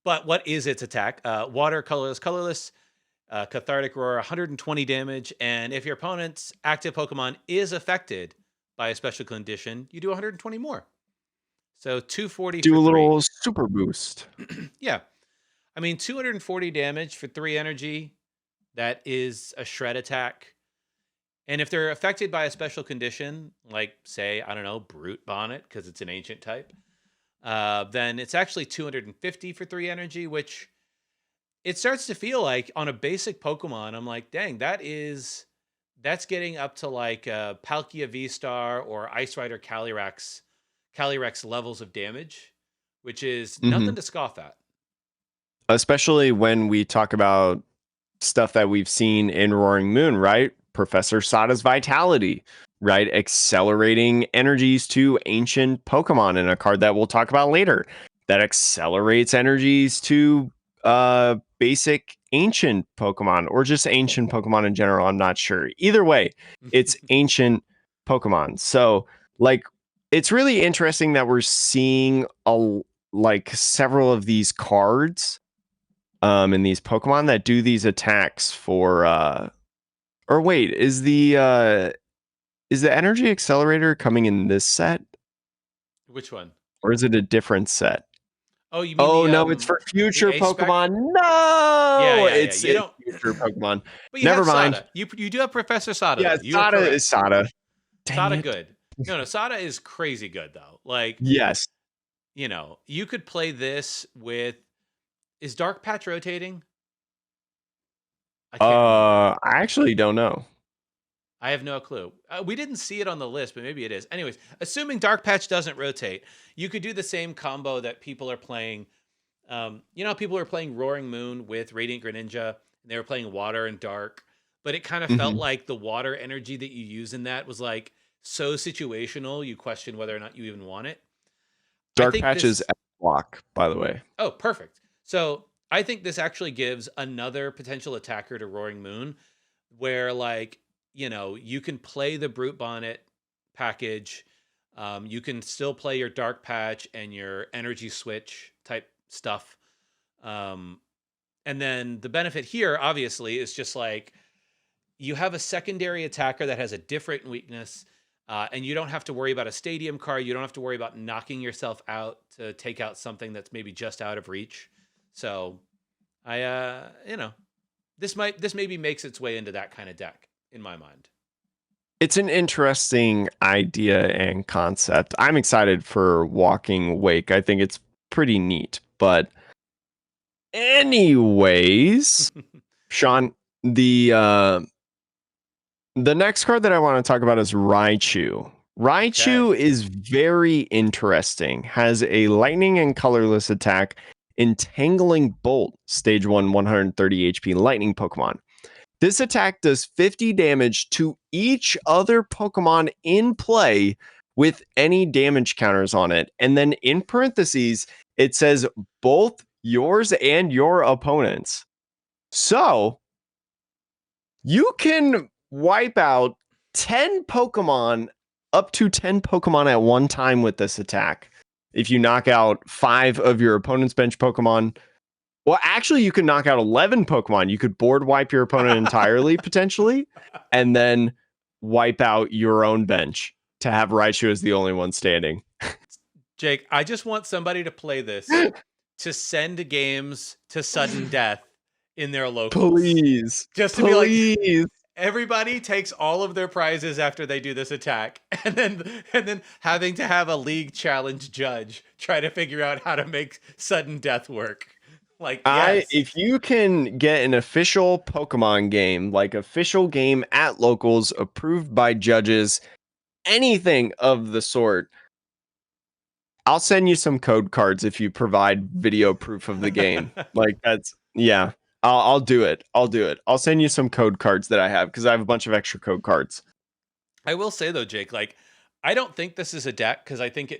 but what is its attack? Water, colorless, cathartic roar, 120 damage, and if your opponent's active Pokemon is affected by a special condition, you do 120 more. So 240 Do for a three. little super boost. Yeah, I mean 240 damage for 3 energy. That is a shred attack. And if they're affected by a special condition, like say, I don't know, Brute Bonnet, because it's an ancient type, Then it's actually 250 for 3 energy, which it starts to feel like on a basic Pokemon, I'm like, dang, that's getting up to like Palkia V Star or Ice Rider Calyrex levels of damage, which is Mhm. nothing to scoff at. Especially when we talk about stuff that we've seen in Roaring Moon, right? Professor Sada's vitality, right? Accelerating energies to ancient Pokemon in a card that we'll talk about later that accelerates energies to basic ancient Pokemon or just ancient Pokemon in general. I'm not sure. Either way, it's ancient Pokemon. So, like, it's really interesting that we're seeing like several of these cards in these Pokemon that do these attacks for or wait, is the energy accelerator coming in this set Which one? or is it a different set? Oh, you mean Oh no, it's for the future A spec? Pokemon. Yeah, No, yeah, yeah. it's You don't, future Pokemon. but you Never have mind. Sada. You do have Professor Sada Yeah, though. You are Sada is correct. Sada. Dang Sada it. good. No, Sada is crazy good though. Like, Yes. you could play this with, is Dark Patch rotating? I can't remember. I actually don't know. I have no clue. We didn't see it on the list, but maybe it is. Anyways, assuming Dark Patch doesn't rotate, you could do the same combo that people are playing. People are playing Roaring Moon with Radiant Greninja, and they were playing Water and Dark, but it kind of felt Mhm. like the water energy that you use in that was like so situational, you question whether or not you even want it. I Dark think Patches this. X block, by the way. Oh, perfect. So I think this actually gives another potential attacker to Roaring Moon, where you can play the Brute Bonnet package. You can still play your Dark Patch and your Energy Switch type stuff. Um, and then the benefit here, obviously, is just like you have a secondary attacker that has a different weakness, and you don't have to worry about a stadium card. You don't have to worry about knocking yourself out to take out something that's maybe just out of reach. So this maybe makes its way into that kind of deck in my mind. It's an interesting idea and concept. I'm excited for Walking Wake. I think it's pretty neat. But anyways, Sean, the next card that I want to talk about is Raichu. Okay. Raichu is very interesting. Has a lightning and colorless attack, Entangling Bolt, stage 1, 130 HP lightning Pokemon. This attack does 50 damage to each other Pokemon in play with any damage counters on it. And then in parentheses, it says both yours and your opponents. So you can wipe out 10 Pokemon, up to 10 Pokemon at one time with this attack. If you knock out 5 of your opponent's bench Pokemon, well, actually, you could knock out 11 Pokemon. You could board wipe your opponent entirely, potentially, and then wipe out your own bench to have Raichu as the only one standing. Jake, I just want somebody to play this to send games to sudden death in their locals. Please, Just to be like, please. everybody takes all of their prizes after they do this attack, and then having to have a league challenge judge try to figure out how to make sudden death work. Like, yes. If you can get an official Pokemon game, like official game at locals, approved by judges, anything of the sort, I'll send you some code cards if you provide video proof of the game. Like that's yeah. I'll do it. I'll do it. I'll send you some code cards that I have because I have a bunch of extra code cards. I will say though, Jake, like I don't think this is a deck because I think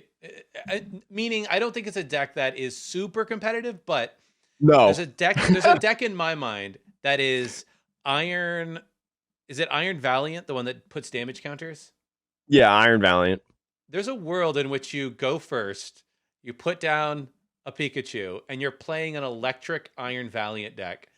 meaning I don't think it's a deck that is super competitive, but No. there's a deck in my mind that is Iron. Is it Iron Valiant, the one that puts damage counters? Yeah, Iron Valiant. There's a world in which you go first, you put down a Pikachu, and you're playing an electric Iron Valiant deck.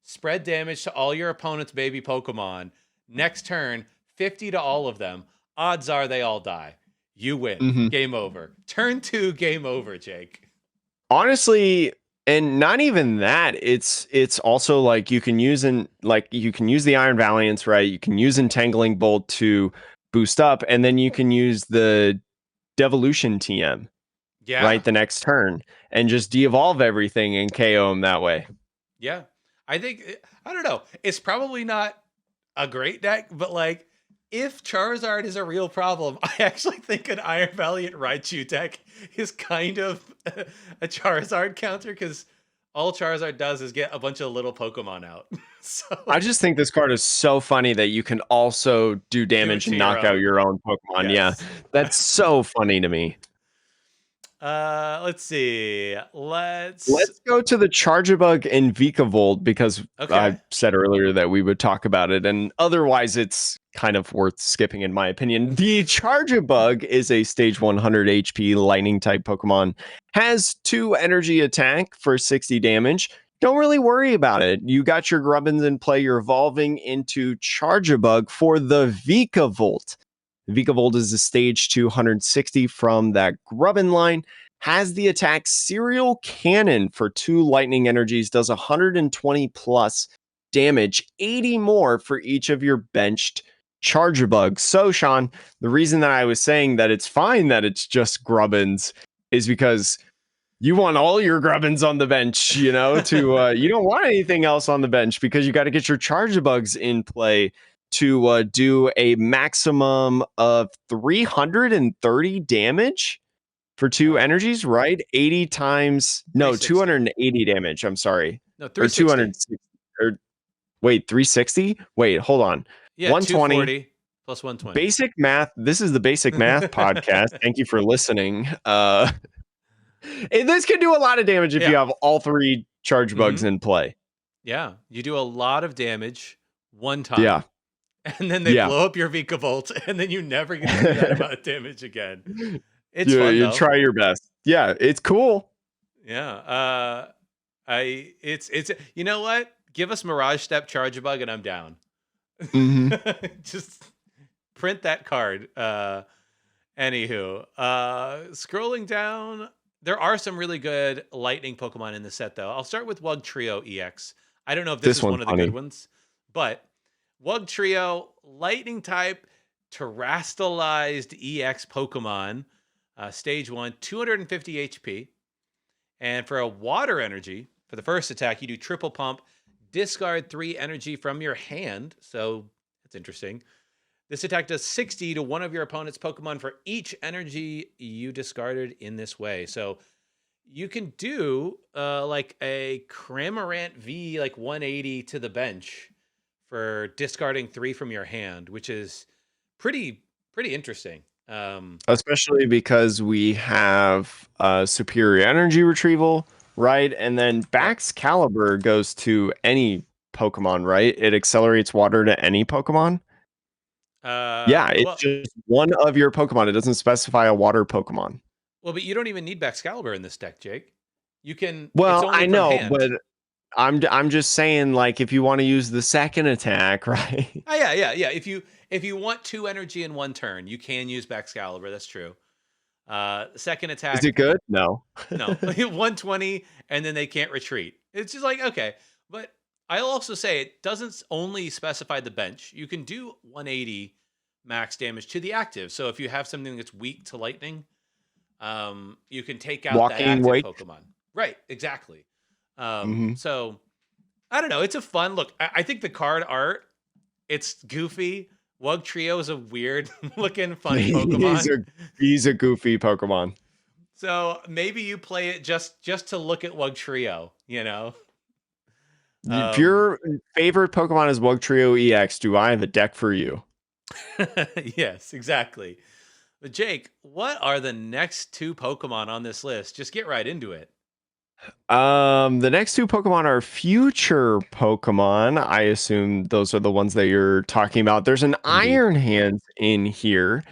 Spread damage to all your opponent's baby Pokemon. Next turn, 50 to all of them. Odds are they all die. You win. Mhm. Game over. Turn 2, game over, Jake. Honestly, and not even that. It's also like you can use the Iron Valiants, right? You can use Entangling Bolt to boost up, and then you can use the Devolution TM. Yeah. right, the next turn, and just de-evolve everything and KO him that way. Yeah. I think I don't know. It's probably not a great deck, but like if Charizard is a real problem, I actually think an Iron Valiant Raichu deck is kind of a Charizard counter because all Charizard does is get a bunch of little Pokemon out. I So just think this card is so funny that you can also do do it damage to and your knock out own. your own Pokemon. Yeah, Yes. that's so funny to me. Let's see. Let's Let's go to the Charjabug in Vikavolt because I okay. said earlier that we would talk about it, and otherwise it's kind of worth skipping in my opinion. The Charjabug is a stage 100 HP lightning type Pokemon, has 2 energy attack for 60 damage. Don't really worry about it. You got your Grubbins in play. You're evolving into Charjabug for the Vikavolt. Vikavolt is a stage 260 from that Grubbin line, has the attack Serial Cannon for 2 lightning energies, does 120 plus damage, 80 more for each of your benched Charjabug. So, Sean, the reason that I was saying that it's fine that it's just Grubbins is because you want all your Grubbins on the bench, you don't want anything else on the bench because you got to get your Charjabugs in play to do a maximum of 330 damage for 2 Uh energies, right? 80 times, no, 360. 280 damage. I'm sorry. No, Or 360. 260. Or wait, 360? Wait, hold on. Yeah, 120. 240 plus 120. Basic math. This is the basic math podcast. Thank you for listening. And this can do a lot of damage if you Yeah. have all 3 charge bugs Mhm. in play. Yeah, you do a lot of damage one Yeah. time, and then they Yeah. blow up your Vikavolt, and then you never get to do that amount of damage again. It's you fun you though. try your best. Yeah, it's cool. Yeah. It's you know what? Give us Mirage Step Chargebug and I'm down. Mhm. Just print that card. Anywho, scrolling down, there are some really good lightning Pokemon in the set, though. I'll start with Wug Trio EX. I don't know if this This is one's one of the good funny. ones, but Wug Trio, lightning type, terastallized EX Pokemon, stage 1, 250 HP. And for a water energy, for the first attack, you do triple pump, discard 3 energy from your hand. So that's interesting. This attack does 60 to one of your opponent's Pokemon for each energy you discarded in this way. So you can do like a Cramorant V, like 180 to the bench for discarding 3 from your hand, which is pretty interesting. Especially because we have superior energy retrieval, right? And then Yep. Bax Caliber goes to any Pokemon, right? It accelerates water to any Pokemon. Yeah, it's Well, just one of your Pokemon. It doesn't specify a water Pokemon. but you don't even need Baxcalibur in this deck, Jake. You can. It's Well, only I from know, hand. but I'm just saying, like, if you want to use the second attack, right? Oh yeah. If you want 2 energy in one turn, you can use Baxcalibur. That's true. Second Is it attack, good? No. no, 120, and then they can't retreat. It's just like okay, but I'll also say it doesn't only specify the bench. You can do 180 max damage to the active. So if you have something that's weak to lightning, you can take out that Walking active Wake. Pokemon. Right, exactly. Hmm. So I don't know. It's a fun look. I think the card art, it's goofy. Wug Trio is a weird looking, funny he's Pokemon. a he's a goofy Pokemon. So maybe you play it just to look at Wug Trio, If Um, your favorite Pokemon is Wugtrio EX, do I have a deck for you? yes, exactly. But Jake, what are the next 2 Pokemon on this list? Just get right into it. The next 2 Pokemon are future Pokemon. I assume those are the ones that you're talking about. There's an Indeed. Iron Hands in here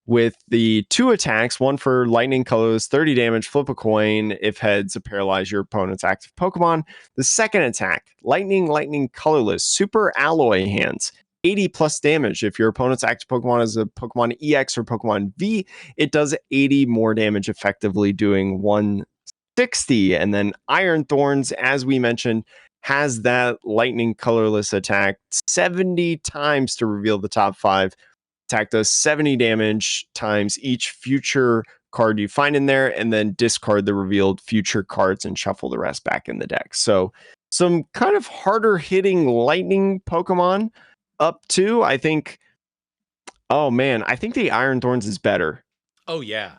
with the 2 attacks, one for lightning colors, 30 damage, flip a coin. If heads, paralyze your opponent's active Pokemon. The second attack, lightning colorless, super alloy hands. 80 plus damage. If your opponent's active Pokemon is a Pokemon EX or Pokemon V, it does 80 more damage, effectively doing 160. And then Iron Thorns, as we mentioned, has that lightning colorless attack 70 times to reveal the top 5. Attack does 70 damage times each future card you find in there, and then discard the revealed future cards and shuffle the rest back in the deck. So some kind of harder hitting lightning Pokemon up to, I think. Oh man, I think the Iron Thorns is better. Oh yeah.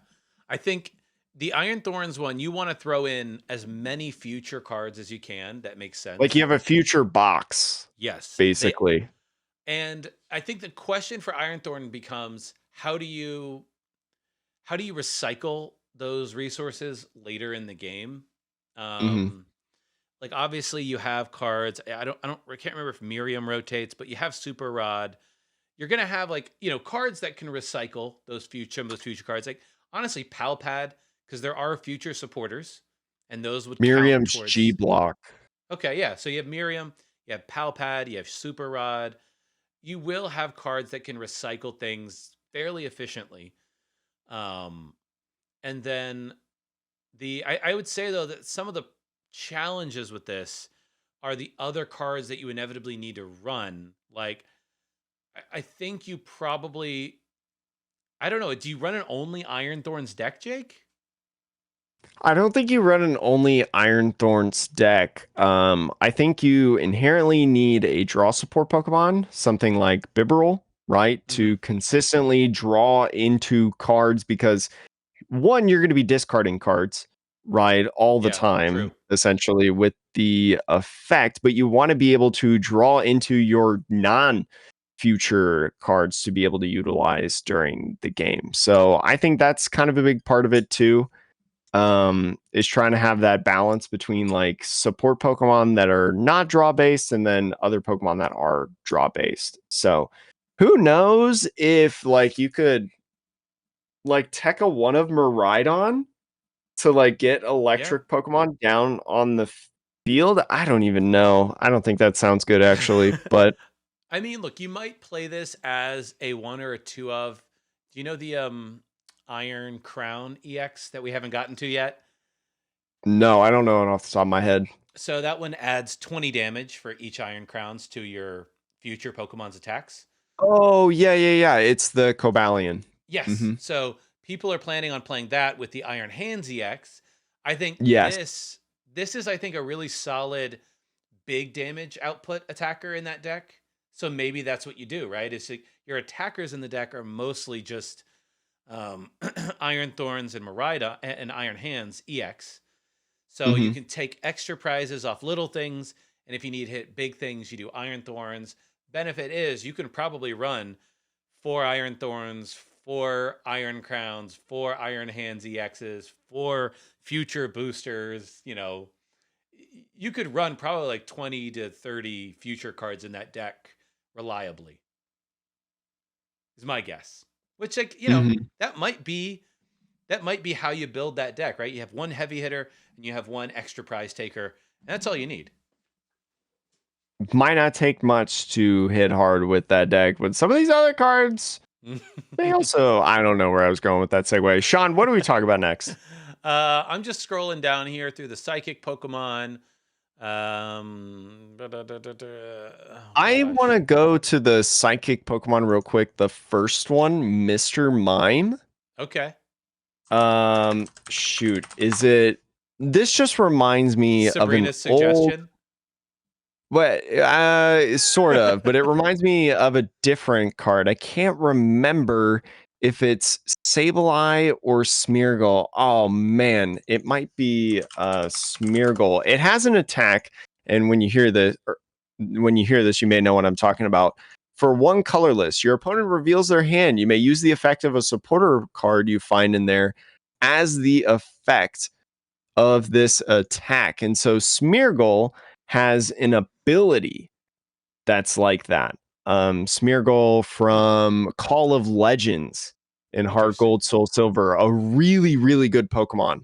I think the Iron Thorns one, you want to throw in as many future cards as you can. That makes Like you sense. have a future box, Yes. They basically. and I think the question for Iron Thorn becomes how do you recycle those resources later in the game? Hmm. Um like obviously you have cards. I can't remember if Miriam rotates, but you have Super Rod. You're gonna have like cards that can recycle some of those future cards. Like honestly, Palpad, because there are future supporters, and those would count Miriam's G towards. block. Okay, yeah. So you have Miriam, you have Palpad, you have Super Rod. You will have cards that can recycle things fairly efficiently. Um, and then I would say though that some of the challenges with this are the other cards that you inevitably need to run. Like I think you probably I don't know. Do you run an only Iron Thorns deck, Jake? I don't think you run an only Iron Thorns deck. I think you inherently need a draw support Pokemon, something like Bibarel, right? Hmm. To consistently draw into cards because one, you're going to be discarding cards, right? All the Yeah, time, true. essentially, with the effect, but you want to be able to draw into your non future cards to be able to utilize during the game. So I think that's kind of a big part of it too, is trying to have that balance between like support Pokemon that are not draw based and then other Pokemon that are draw based. So who knows if like you could like tech a one of Miraidon to like get Yeah. electric Pokemon down on the field. I don't even know. I don't think that sounds good actually, but I mean, look, you might play this as a one or a two of. Do you know the Iron Crown EX that we haven't gotten to yet? no, I don't know it off the top of my head. So that one adds 20 damage for each Iron Crowns to your future Pokemon's attacks. Oh, yeah, yeah, yeah. It's the Cobalion. Yes. Hmm. So people are planning on playing that with the Iron Hands EX. I think Yes. this is I think a really solid big damage output attacker in that deck. So maybe that's what you do, right? Is like your attackers in the deck are mostly just um, Iron Thorns and Marida and Iron Hands EX. So you Hmm. can take extra prizes off little things, and if you need to hit big things, you do Iron Thorns. Benefit is you can probably run 4 Iron Thorns, 4 Iron Crowns, 4 Iron Hands EXs, 4 future boosters. You could run probably like 20 to 30 future cards in that deck reliably, is my guess. Which like, Hmm. that might be how you build that deck, right? You have one heavy hitter and you have one extra prize taker, and that's all you need. Might not take much to hit hard with that deck, but some of these other cards, they also, I don't know where I was going with that segue. Sean, what do we talk about next? I'm just scrolling down here through the psychic Pokemon. Oh I want gosh. to go to the psychic Pokemon real quick. The first one, Mr. Mime. Okay. Shoot, is it? This just reminds me of an Sabrina's old, suggestion. well, sort of, but it reminds me of a different card. I can't remember if it's Sableye or Smeargle. Oh man, it might be Smeargle. It has an attack, and when you hear this, you may know what I'm talking about. For one colorless, your opponent reveals their hand. You may use the effect of a supporter card you find in there as the effect of this attack. And so Smeargle has an ability that's like that. Smeargle Hmm. from Call of Legends in Heart Interesting. Gold, Soul Silver, a really, really good Pokemon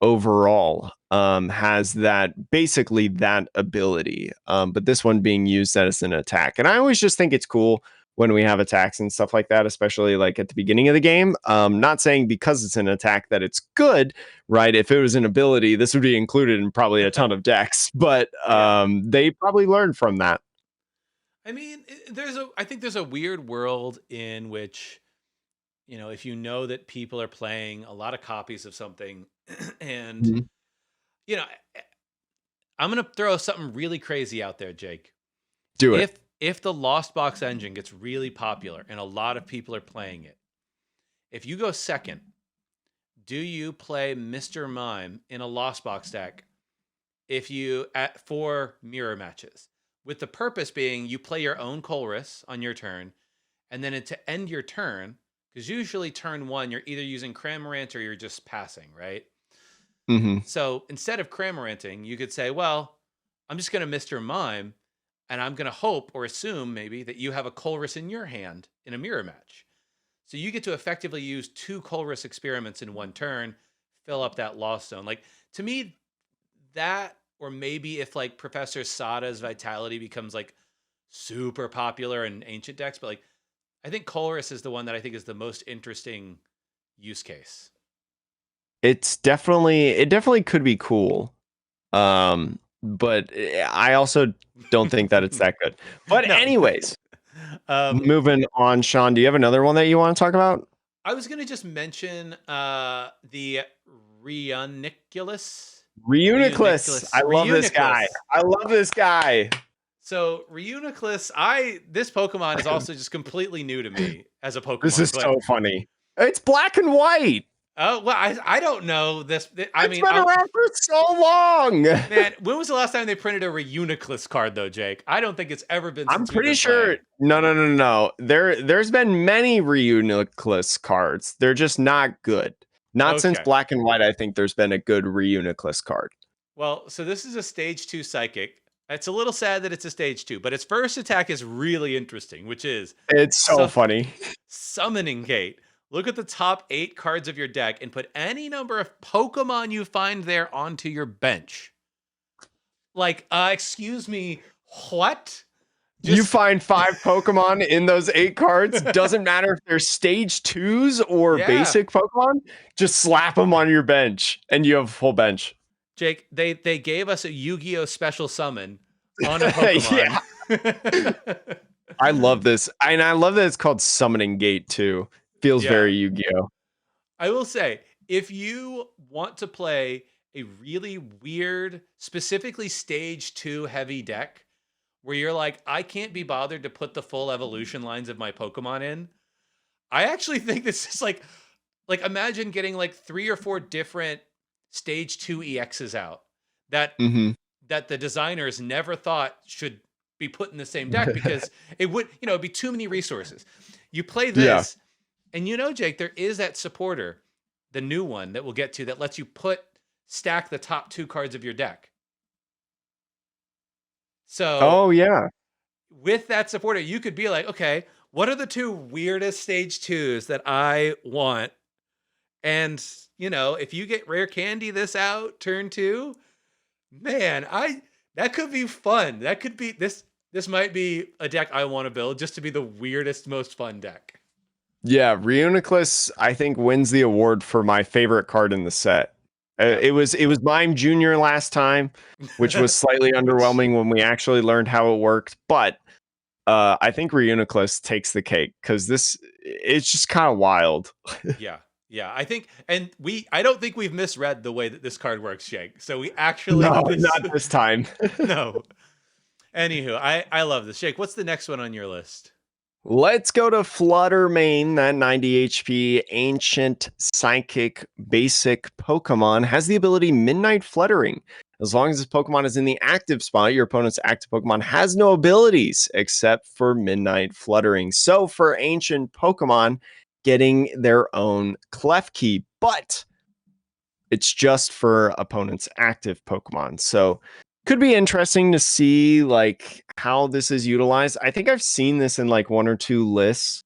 overall, has that basically that ability. But this one being used as an attack. And I always just think it's cool when we have attacks and stuff like that, especially like at the beginning of the game. Not saying because it's an attack that it's good, right? If it was an ability, this would be included in probably a ton of decks, but Yeah. they probably learned from that. I mean, I think there's a weird world in which if you know that people are playing a lot of copies of something, and Mhm. you know, I'm gonna throw something really crazy out there, Jake. Do it. If the Lost Box engine gets really popular and a lot of people are playing it, if you go second, do you play Mr. Mime in a Lost Box deck if you at 4 mirror matches? With the purpose being you play your own Colress on your turn, and then to end your turn, because usually turn one, you're either using Cramorant or you're just passing, right? Mhm. So instead of Cramoranting, you could say, well, I'm just going to Mr. Mime, and I'm going to hope or assume maybe that you have a Colress in your hand in a mirror match. So you get to effectively use 2 Colress experiments in one turn, fill up that lost zone. Like, to me, that, or maybe if like Professor Sada's Vitality becomes like super popular in ancient decks, but like I think Colress is the one that I think is the most interesting use case. It definitely could be cool. But I also don't think that it's that good. But No. anyways, um, moving on, Sean, do you have another one that you want to talk about? I was gonna just mention the Reuniclus. Reuniclus. I Reuniclus. love this guy. Reuniclus. I love this guy. So Reuniclus, this Pokemon is also just completely new to me as a This Pokemon. is But so funny. It's black and white. oh well, I don't know this. I It's mean, been around for so long. man, when was the last time they printed a Reuniclus card though, Jake? I don't think it's ever been I'm since we've pretty been sure. playing. No, no, no, no, no. There's been many Reuniclus cards. They're just not good. Not since Okay. Black and White. I think there's been a good Reuniclus card. Well, so this is a stage 2 psychic. It's a little sad that it's a stage 2, but its first attack is really interesting, which is It's so su- funny. Summoning Gate. Look at the top 8 cards of your deck and put any number of Pokemon you find there onto your bench. Like, excuse me, what? You Just find 5 Pokemon in those 8 cards. Doesn't matter if they're stage 2s or yeah. basic Pokemon. Just slap them on your bench, and you have a full bench. Jake, they gave us a Yu-Gi-Oh special summon on a Yeah, Pokemon. I love this, and I love that it's called Summoning Gate too. Feels Yeah. very Yu-Gi-Oh. I will say, if you want to play a really weird, specifically stage 2 heavy deck, where you're like, I can't be bothered to put the full evolution lines of my Pokemon in, I actually think this is like imagine getting like 3 or 4 different stage 2 EXs out that Hmm. that the designers never thought should be put in the same deck because it would, it'd be too many resources. You play Yeah. this, and Jake, there is that supporter, the new one that we'll get to, that lets you stack the top 2 cards of your deck. So Oh yeah. with that supporter, you could be like, okay, what are the 2 weirdest stage 2s that I want? And if you get rare candy this out turn 2, man, I that could be fun. That could be this might be a deck I want to build just to be the weirdest, most fun deck. Yeah, Reuniclus, I think, wins the award for my favorite card in the set. Yeah. It was Mime Junior last time, which was slightly Which underwhelming when we actually learned how it worked. But I think Reuniclus takes the cake because it's just kind of wild. yeah. Yeah, I think, and I don't think we've misread the way that this card works, Jake. So we actually No, not this time. no. Anywho, I love this. Jake, what's the next one on your list? Let's go to Flutter Mane. That 90 HP ancient psychic basic Pokemon has the ability Midnight Fluttering. As long as this Pokemon is in the active spot, your opponent's active Pokemon has no abilities except for Midnight Fluttering. So for ancient Pokemon, getting their own Klefki, but it's just for opponent's active Pokemon. So could be interesting to see like how this is utilized. I think I've seen this in like 1 or 2 lists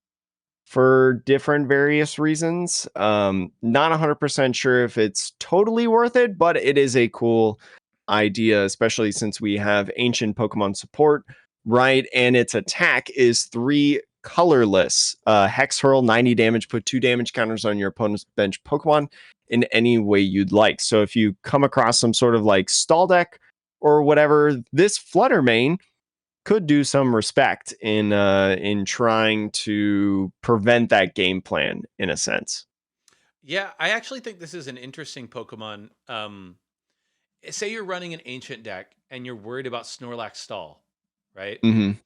for different various reasons. Not 100% sure if it's totally worth it, but it is a cool idea, especially since we have ancient Pokemon support, right? And its attack is 3 colorless. Hex Hurl, 90 damage, put 2 damage counters on your opponent's bench Pokemon in any way you'd like. So if you come across some sort of like stall deck or whatever, this Flutter Mane could do some respect in trying to prevent that game plan in a sense. Yeah, I actually think this is an interesting Pokemon. Say you're running an ancient deck and you're worried about Snorlax stall, right? Mhm.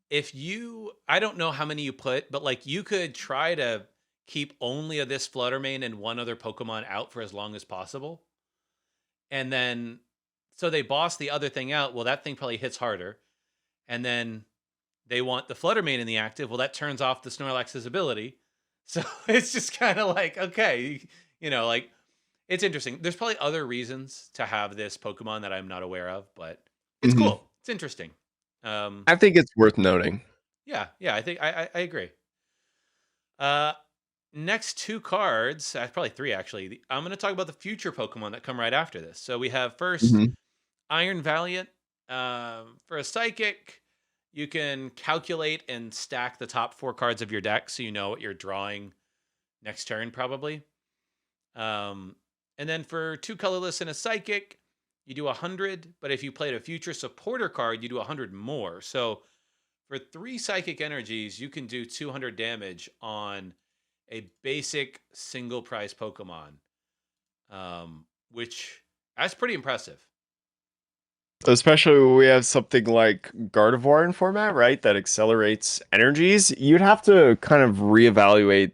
If you, I don't know how many you put, but like you could try to keep only of this Fluttermane and one other Pokemon out for as long as possible. And then, so they boss the other thing out. Well, that thing probably hits harder. And then they want the Fluttermane in the active. Well, that turns off the Snorlax's ability. So it's just kind of like, okay, like it's interesting. There's probably other reasons to have this Pokemon that I'm not aware of, but it's Mhm. cool. It's interesting. Um, I think it's worth noting. yeah, yeah, I think I agree. Uh, next two cards, probably three actually. I'm going to talk about the future Pokemon that come right after this. So we have first Mhm. Iron Valiant. For a Psychic, you can calculate and stack the top four cards of your deck, so you know what you're drawing next turn probably. Um, and then for two colorless and a Psychic, you do 100. But if you played a future supporter card, you do 100 more. So for three Psychic energies, you can do 200 damage on a basic single prize Pokemon, which that's pretty impressive. Especially when we have something like Gardevoir in format, right? That accelerates energies. You'd have to kind of reevaluate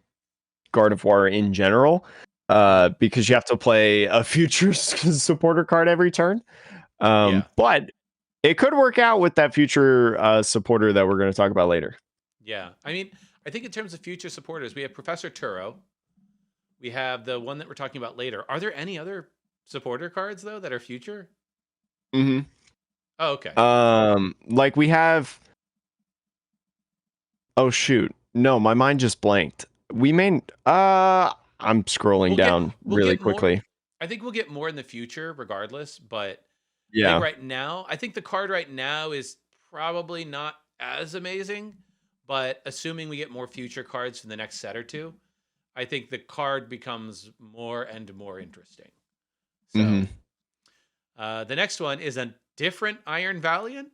Gardevoir in general, Mhm. because you have to play a future supporter card every turn. Yeah, But it could work out with that future supporter that we're going to talk about later. yeah. I mean, I think in terms of future supporters, we have Professor Turo. We have the one that we're talking about later. Are there any other supporter cards though that are future? Hmm. Oh, okay. Like we have. Oh shoot! No, my mind just blanked. We may. I'm scrolling down We'll really get more. quickly. I think we'll get more in the future, regardless. But I think Yeah. right now, I think the card right now is probably not as amazing. But assuming we get more future cards for the next set or two, I think the card becomes more and more interesting. Hmm. So the next one is a different Iron Valiant,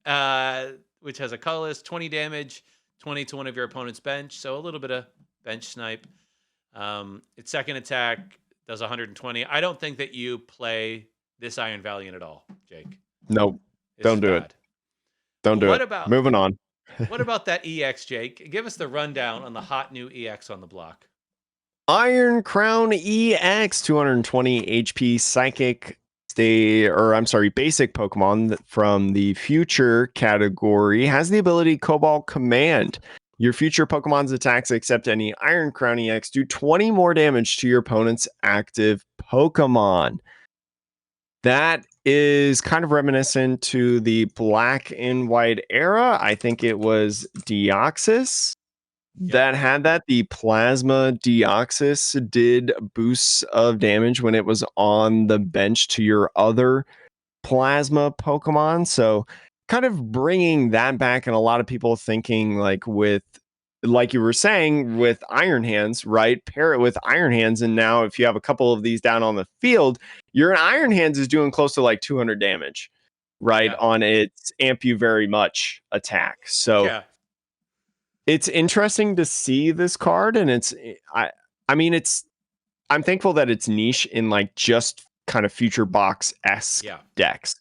um, which has a colorless 20 damage, 20 to one of your opponent's bench. So a little bit of bench snipe. Its second attack does 120. I don't think that you play this Iron Valiant at all, Jake. Nope. This is Don't do it. bad. Don't But do it. Moving on. what about that EX, Jake? Give us the rundown on the hot new EX on the block. Iron Crown EX 220 HP psychic basic Pokemon from the future category has the ability Cobalt Command. Your future Pokemon's attacks except any Iron Crown EX do 20 more damage to your opponent's active Pokemon. That is kind of reminiscent to the black and white era. I think it was Deoxys Yep. that had that. The plasma Deoxys did boosts of damage when it was on the bench to your other plasma Pokemon. So kind of bringing that back, and a lot of people thinking like you were saying with Iron Hands, right? Pair it with Iron Hands, and now if you have a couple of these down on the field, your Iron Hands is doing close to like 200 damage, right? Yeah. On its amp you very much attack. So Yeah. it's interesting to see this card, and I mean it's I'm thankful that it's niche in like just kind of future box esque Yeah. decks.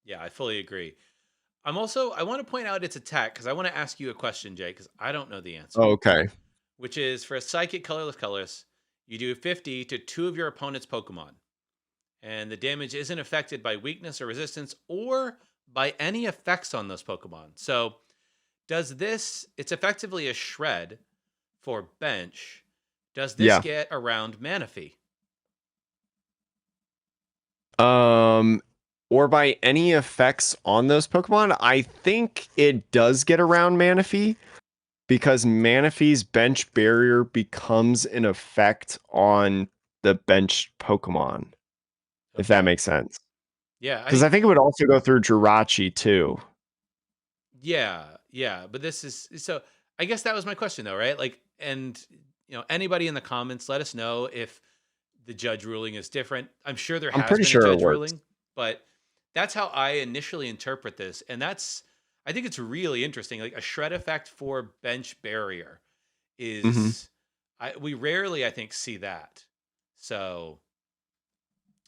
Yeah. I fully agree. I want to point out its attack because I want to ask you a question, Jake, because I don't know the answer. Okay. Which is for a psychic colorless, you do 50 to two of your opponent's Pokemon. And the damage isn't affected by weakness or resistance or by any effects on those Pokemon. So, it's effectively a shred for bench. Does this Yeah. get around Manaphy? Um, or by any effects on those Pokemon, I think it does get around Manaphy because Manaphy's bench barrier becomes an effect on the bench Pokemon, if that Okay. makes sense. Yeah, Because I think it would also go through Jirachi too. yeah, but this is so I guess that was my question though, right? Like and anybody in the comments let us know if the judge ruling is different. I'm sure there I'm has pretty been a sure it judge works. ruling, but that's how I initially interpret this, and that's I think it's really interesting. Like a shred effect for bench barrier Mhm. is we rarely I think see that. So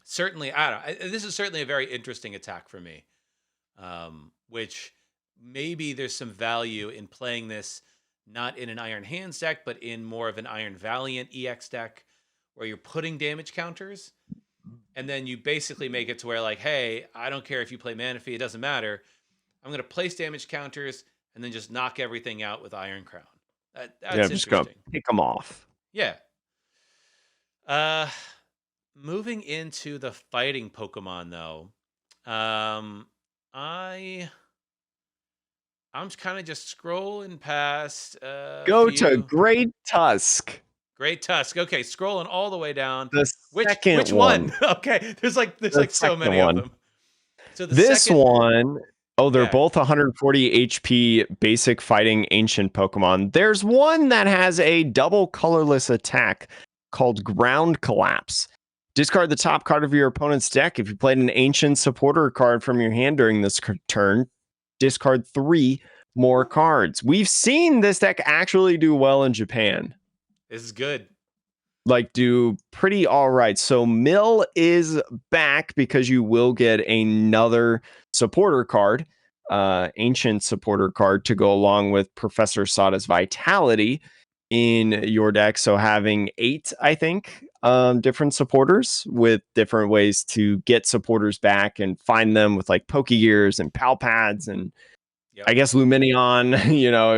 certainly I don't. This is certainly a very interesting attack for me. Which maybe there's some value in playing this not in an Iron Hands deck, but in more of an Iron Valiant EX deck where you're putting damage counters. And then you basically make it to where, like, hey, I don't care if you play Manaphy, it doesn't matter. I'm going to place damage counters and then just knock everything out with Iron Crown. Yeah, That's I'm just gonna interesting. pick them off. Yeah. Uh, moving into the fighting Pokemon, though, um, I I'm kind of just scrolling past a Go to few. Great Tusk, Great Tusk. Okay, scrolling all the way down. the second Which one? one. Okay, there's The like so second many of one. them. So the This second, one, oh, they're yeah, both 140 HP basic fighting ancient Pokemon. There's one that has a double colorless attack called Ground Collapse. Discard the top card of your opponent's deck. If you played an ancient supporter card from your hand during this turn, discard 3 more cards. We've seen this deck actually do well in Japan, this is good. like do pretty all right. So Mill is back because you will get another supporter card, ancient supporter card to go along with Professor Sada's Vitality in your deck. So having 8, I think, different supporters with different ways to get supporters back and find them with like Pokegears and Pal Pads and Yep. I guess Luminion,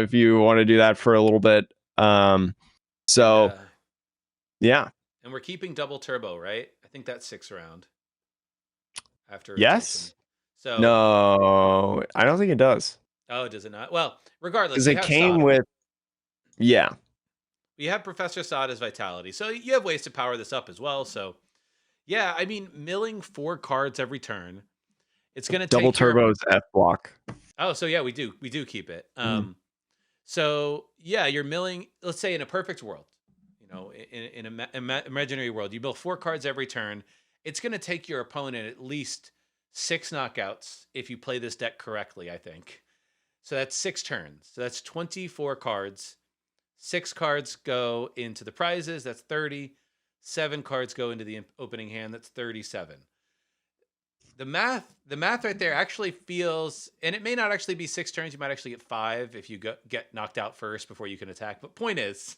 if you want to do that for a little bit. And So yeah. and we're keeping double turbo, right? I think that's 6 round after rotation. Yes. So, No, I don't think it does oh, does it not? Well, regardless, because we it have came Sada. with yeah. We have Professor Sada's Vitality. So you have ways to power this up as well. So, yeah, I mean, milling 4 cards every turn. It's going to Double take your Turbo's F block. Oh, so yeah, we do keep it. Mhm. So yeah, you're milling. Let's say in a perfect world, in an imaginary world, you mill 4 cards every turn. It's going to take your opponent at least 6 knockouts if you play this deck correctly. I think so. That's 6 turns. So that's 24 cards. 6 cards go into the prizes. That's 30. 7 cards go into the opening hand. That's 37. The math right there actually feels, and it may not actually be 6 turns. You might actually get 5 if you get knocked out first before you can attack. But point is,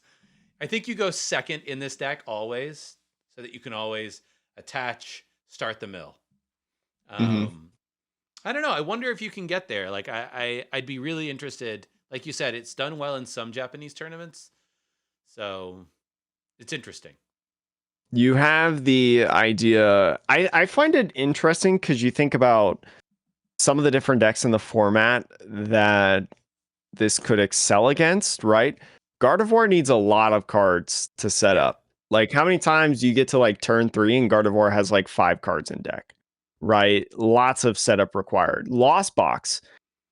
I think you go second in this deck always, so that you can always attach, start the mill. Mhm. um I don't know, I wonder if you can get there. Like I'd be really interested. Like you said, it's done well in some Japanese tournaments, so it's interesting. You have the idea. I find it interesting because you think about some of the different decks in the format that this could excel against, right? Gardevoir needs a lot of cards to set Yeah. up. Like, how many times do you get to like turn 3 and Gardevoir has like 5 cards in deck, right? Lots of setup required. Lost Box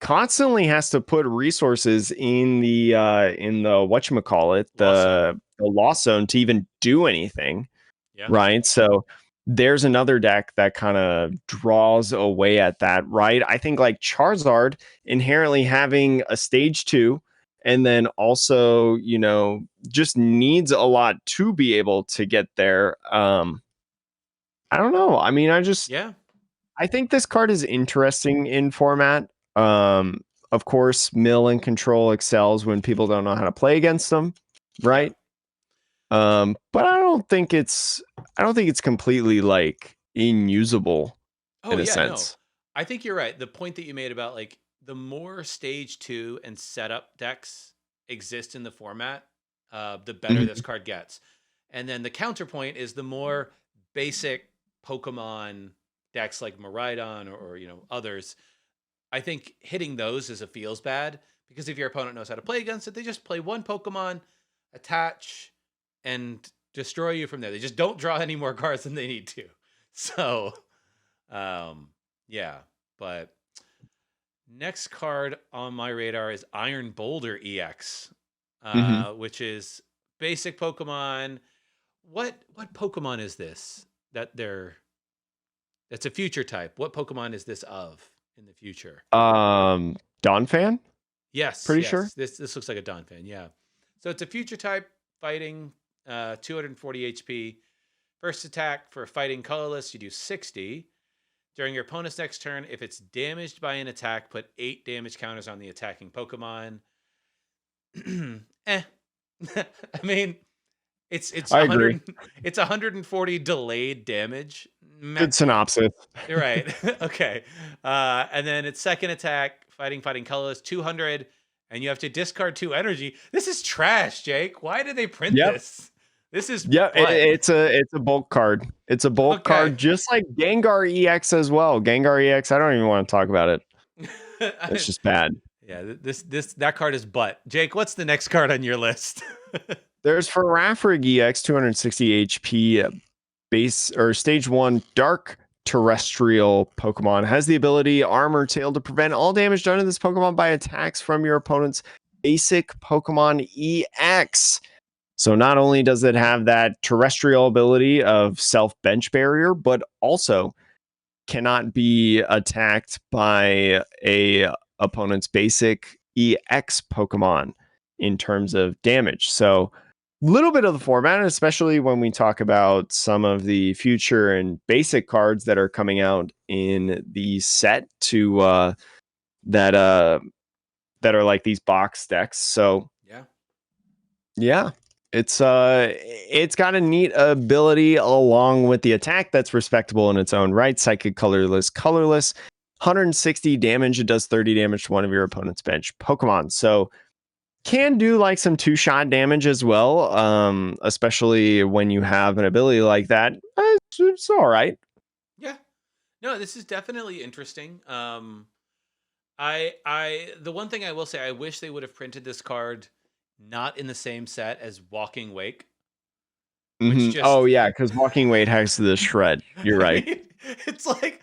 constantly has to put resources in the whatchamacallit, Lost Zone. the lost zone to even do anything, Yeah. right? So there's another deck that kind of draws away at that, right? I think like Charizard inherently having a stage 2 and then also, just needs a lot to be able to get there. I don't know. I mean, Yeah. I think this card is interesting in format. Um, of course, Mill and Control excels when people don't know how to play against them, Yeah. right? But I don't think it's completely like unusable Oh in a yeah, no. sense. I think you're right. The point that you made about like the more stage 2 and setup decks exist in the format, the better this Mhm. card gets. And then the counterpoint is the more basic Pokemon decks like Miraidon or others. I think hitting those is a feels bad because if your opponent knows how to play against it, they just play one Pokemon, attach, and destroy you from there. They just don't draw any more cards than they need to. So um, yeah, but next card on my radar is Iron Boulder EX, Mhm. which is basic Pokemon. What Pokemon is this that It's a future type. What Pokemon is this of in the future? Dawn fan, Yes, pretty sure. yes. This looks like a Donphan. Yeah. So it's a future type fighting, 240 HP. First attack for fighting colorless, you do 60. During your opponent's next turn, if it's damaged by an attack, put 8 damage counters on the attacking Pokemon. Eh. I mean, it's I agree. 100 it's 140 delayed damage. Meh. Good synopsis. You're right. Okay. And then its second attack, fighting colorless, 200, and you have to discard 2 energy. This is trash, Jake. Why did they print Yep. this? This is Yeah, butt. it's a bulk card. It's a bulk Okay. card, just like Gengar EX as well. Gengar EX, I don't even want to talk about it. It's just bad. Yeah, that card is butt. Jake, what's the next card on your list? There's Farafrig EX, 260 HP, base or stage 1 dark terrestrial Pokemon. Has the ability Armor Tail to prevent all damage done to this Pokemon by attacks from your opponent's basic Pokemon EX. So not only does it have that terrestrial ability of self bench barrier, but also cannot be attacked by a opponent's basic EX Pokemon in terms of damage. So little bit of the format, especially when we talk about some of the future and basic cards that are coming out in the set to that that are like these box decks. So Yeah. yeah, it's got a neat ability along with the attack that's respectable in its own right. Psychic colorless, 160 damage. It does 30 damage to one of your opponent's bench Pokemon. So can do like some 2-shot damage as well, especially when you have an ability like that. It's all right. Yeah. No, this is definitely interesting. I the one thing I will say, I wish they would have printed this card not in the same set as Walking Wake, which Oh just yeah, because Walking Weight has the shred. You're I right. mean, it's like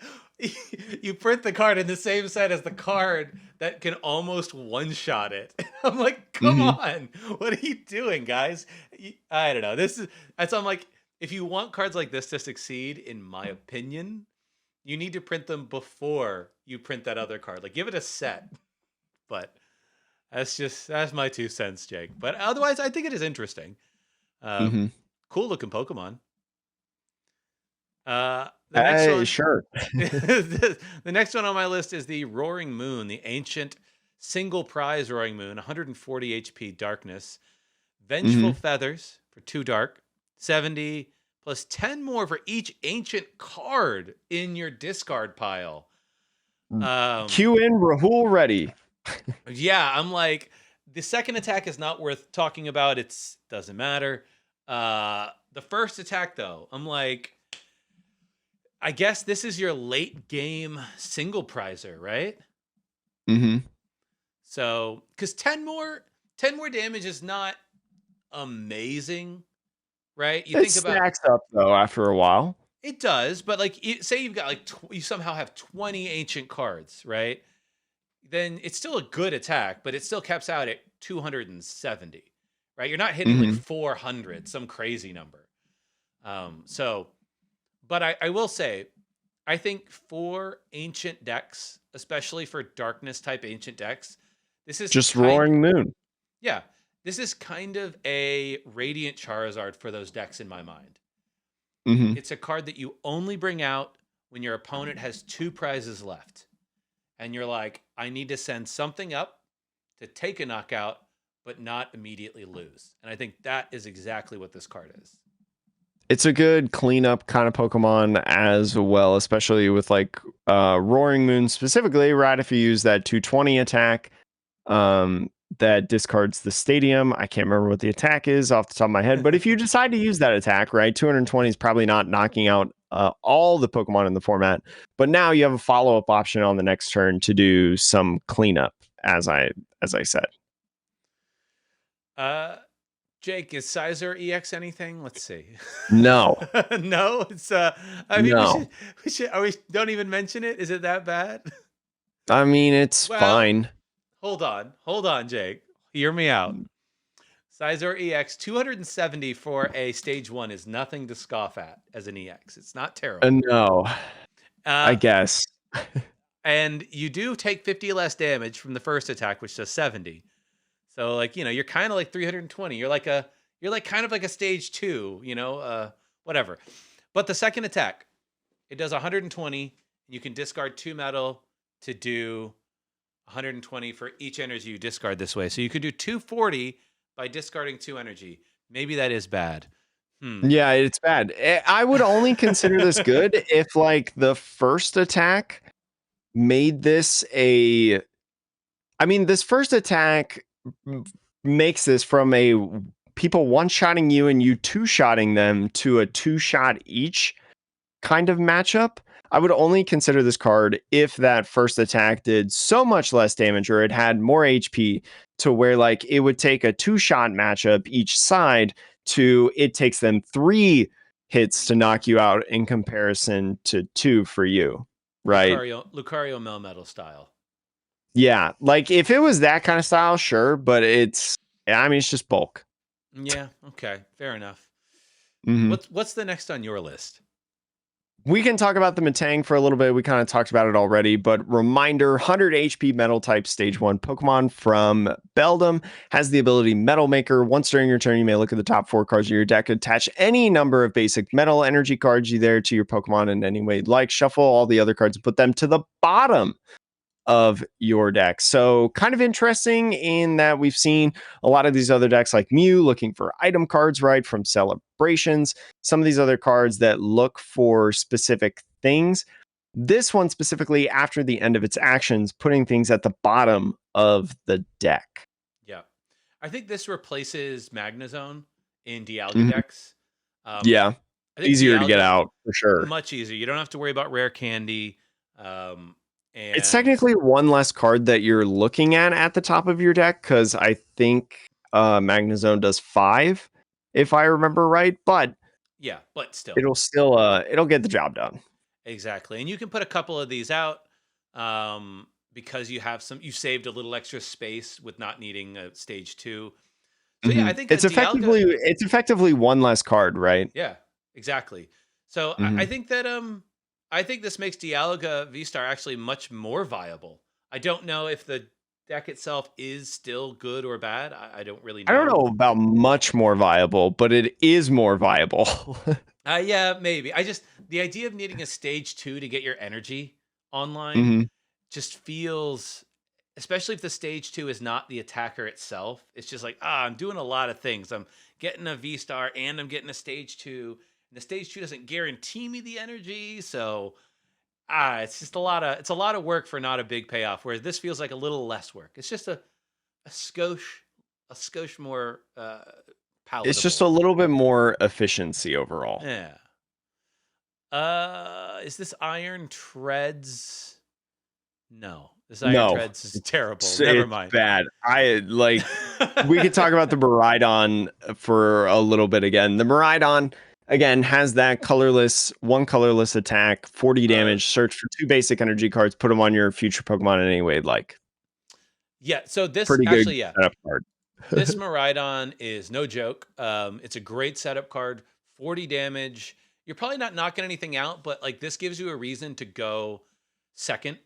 you print the card in the same set as the card that can almost one-shot it. I'm like, come hmm on, what are you doing, guys? I don't know. This is that's I'm like, if you want cards like this to succeed, in my opinion, you need to print them before you print that other card. Like, give it a set. But that's my 2 cents, Jake. But otherwise, I think it is interesting. hmm Cool looking Pokemon. The next one, Sure. the next one on my list is the Roaring Moon, the ancient single prize Roaring Moon, 140 HP darkness, Vengeful hmm Feathers for 2 dark, 70 plus 10 more for each ancient card in your discard pile. Q in Rahul ready. Yeah, I'm like, the second attack is not worth talking about. It's doesn't matter. The first attack though, I'm like, I guess this is your late game single prizer, right? hmm So, because 10 more damage is not amazing, right? You It think about stacks up though after a while. it does, but like, say you've got like you somehow have 20 ancient cards, right? Then it's still a good attack, but it still caps out at 270, right? You're not hitting like hmm 400, some crazy number. So, but I will say, I think for ancient decks, especially for darkness type ancient decks, this is Just Roaring Moon. yeah, this is kind of a Radiant Charizard for those decks in my mind. hmm It's a card that you only bring out when your opponent has 2 prizes left. And you're like, I need to send something up to take a knockout, but not immediately lose. And I think that is exactly what this card is. It's a good cleanup kind of Pokemon as well, especially with like Roaring Moon specifically, right? If you use that 220 attack, that discards the stadium. I can't remember what the attack is off the top of my head, but if you decide to use that attack, right, 220 is probably not knocking out all the Pokemon in the format, but now you have a follow-up option on the next turn to do some cleanup, as I said. Uh, Jake, is Sizer EX anything? Let's see. No, No, it's I mean no. we should are we don't even mention it. Is it that bad? I mean, it's Well, fine. hold on, Jake. Hear me out. Sizor EX 270 for a stage 1 is nothing to scoff at as an EX. It's not terrible. No. I Uh, guess. and you do take 50 less damage from the first attack, which does 70. So like, you're kind of like 320. You're like kind of like a stage 2, whatever. But the second attack, it does 120. You can discard 2 metal to do 120 for each energy you discard this way. So you could do 240 by discarding 2 energy. Maybe that is bad. Hmm. Yeah, it's bad. I would only consider this good if like the first attack made this a I mean, this first attack m- makes this from a people one-shotting you and you two-shotting them to a two-shot each kind of matchup. I would only consider this card if that first attack did so much less damage or it had more HP to where like it would take a two-shot matchup each side to it takes them 3 hits to knock you out in comparison to 2 for you, right? Lucario Melmetal style. Yeah, like if it was that kind of style, sure, but I mean it's just bulk. Yeah, okay. Fair enough. Mhm. What's the next on your list? We can talk about the Matang for a little bit. We kind of talked about it already, but reminder 100 HP Metal type stage 1 Pokemon from Beldum has the ability Metal Maker. Once during your turn, you may look at the top 4 cards of your deck, attach any number of basic metal energy cards you there to your Pokemon in any way you'd like, shuffle all the other cards and put them to the bottom of your deck. So, kind of interesting in that we've seen a lot of these other decks like Mew looking for item cards, right, from celebrations. Some of these other cards that look for specific things. This one specifically, after the end of its actions, putting things at the bottom of the deck. Yeah. I think this replaces Magnezone in Dialga Mhm. decks. Um, Yeah, I think easier to get Dialga out for sure. much easier. You don't have to worry about rare candy. Um, It's and technically one less card that you're looking at the top of your deck because I think Magnezone does 5, if I remember right. But yeah, but still. it'll still it'll get the job done. Exactly. And you can put a couple of these out because you saved a little extra space with not needing a stage 2. So yeah, I think It's that Dialga. effectively one less card, right? Yeah, exactly. So I hmm think that I think this makes Dialga V Star actually much more viable. I don't know if the deck itself is still good or bad. I don't really I don't know. know about much more viable, but it is more viable. Yeah, maybe. The idea of needing a stage 2 to get your energy online hmm just feels, especially if the stage 2 is not the attacker itself. It's just like, I'm doing a lot of things. I'm getting a V star and I'm getting a stage 2. And the stage 2 doesn't guarantee me the energy, so it's just a lot of work for not a big payoff. Whereas this feels like a little less work. It's just a skosh a skosh more It's just palatable. a little bit more efficiency overall. Yeah. Is this Iron Treads? No, this Iron No, Treads is terrible. Never it's mind. bad. I like we could talk about the Miraidon for a little bit again. The Miraidon again has that one colorless attack, 40 uh, damage, search for 2 basic energy cards, put them on your future Pokemon in any way you'd like. yeah. So this Pretty good actually, yeah, setup card. this Miraidon is no joke. It's a great setup card. 40 damage. You're probably not knocking anything out, but like this gives you a reason to go second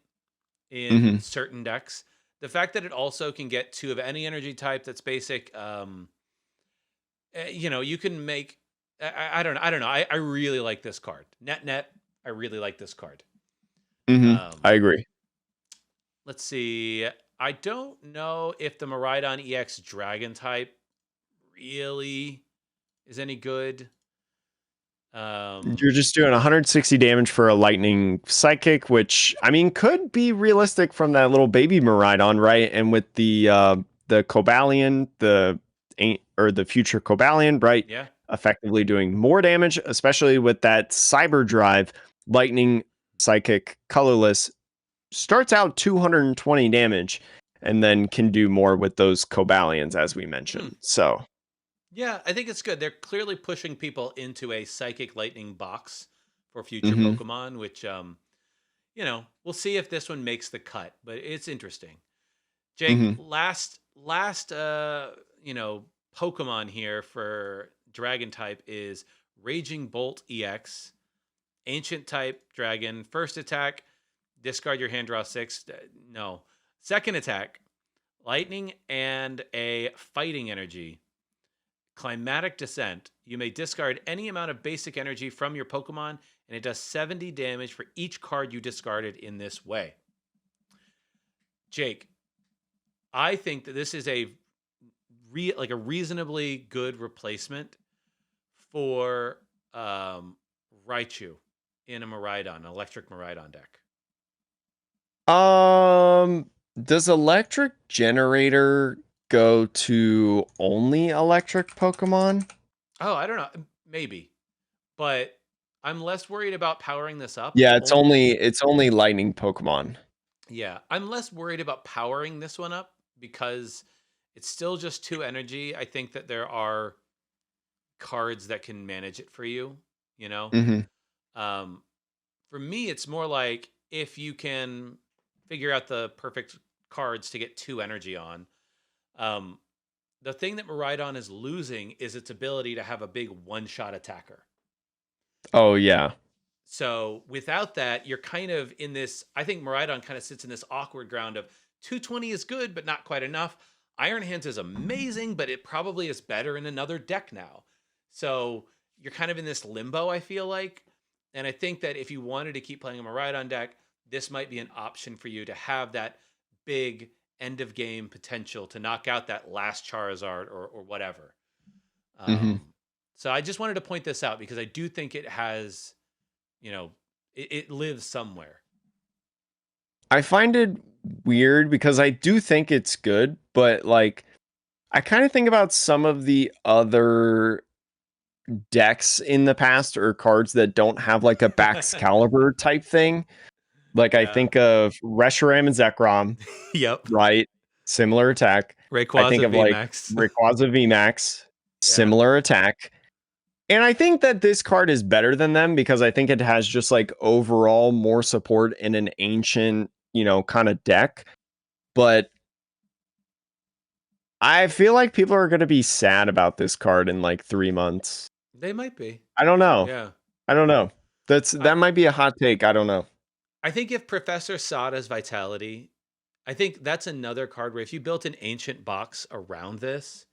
in hmm certain decks. The fact that it also can get 2 of any energy type that's basic, you can make. I don't know. I really like this card. Net. I really like this card. I Um, agree. let's see. I don't know if the Miraidon EX Dragon type really is any good. You're Um, just doing 160 damage for a lightning psychic, which I mean could be realistic from that little baby Miraidon, right? And with the Cobalion, the future Cobalion, right? yeah. Effectively doing more damage, especially with that cyber drive, lightning psychic colorless starts out 220 damage and then can do more with those Cobalions as we Hmm. mentioned. So, Yeah, I think it's good. They're clearly pushing people into a psychic lightning box for future mhm, Pokemon, which we'll see if this one makes the cut, but it's interesting. Jake, mhm. last Pokemon here for Dragon type is Raging Bolt EX. Ancient type dragon. First attack, discard your hand, draw 6. No. Second attack, lightning and a fighting energy. Climatic Descent. You may discard any amount of basic energy from your Pokemon, and it does 70 damage for each card you discarded in this way. Jake, I think that this is a like a reasonably good replacement for Raichu in a Miraidon, an electric Miraidon deck. Does electric generator go to only electric Pokemon? Oh, I don't know. Maybe. But I'm less worried about powering this up. Yeah, it's only lightning Pokemon. Yeah, I'm less worried about powering this one up because it's still just 2 energy. I think that there are cards that can manage it for you, you know? Mhm. Um, for me, it's more like if you can figure out the perfect cards to get 2 energy on. Um, the thing that Miraidon is losing is its ability to have a big one-shot attacker. Oh, yeah. So without that, you're kind of in this. I think Miraidon kind of sits in this awkward ground of 220 is good, but not quite enough. Iron Hands is amazing, but it probably is better in another deck now. So you're kind of in this limbo, I feel like. And I think that if you wanted to keep playing a Miraidon deck, this might be an option for you to have that big end of game potential to knock out that last Charizard or whatever. Mhm. Um, so I just wanted to point this out because I do think it has, you know, it lives somewhere. I find it weird because I do think it's good, but, like, I kinda think about some of the other decks in the past or cards that don't have, like, a Baxcalibur type thing. Like, I Yeah. think of Reshiram and Zekrom, Yep. right? Similar attack. I think Rayquaza of, like, VMAX. Rayquaza VMAX, Yeah. similar attack. And I think that this card is better than them because I think it has just, like, overall more support in an ancient, kinda deck. But I feel like people are gonna be sad about this card in, like, 3 months. They might be. I don't know. Yeah. I don't know. I That might be a hot take, I don't know. I think if Professor Sada's Vitality, I think that's another card where if you built an ancient box around this,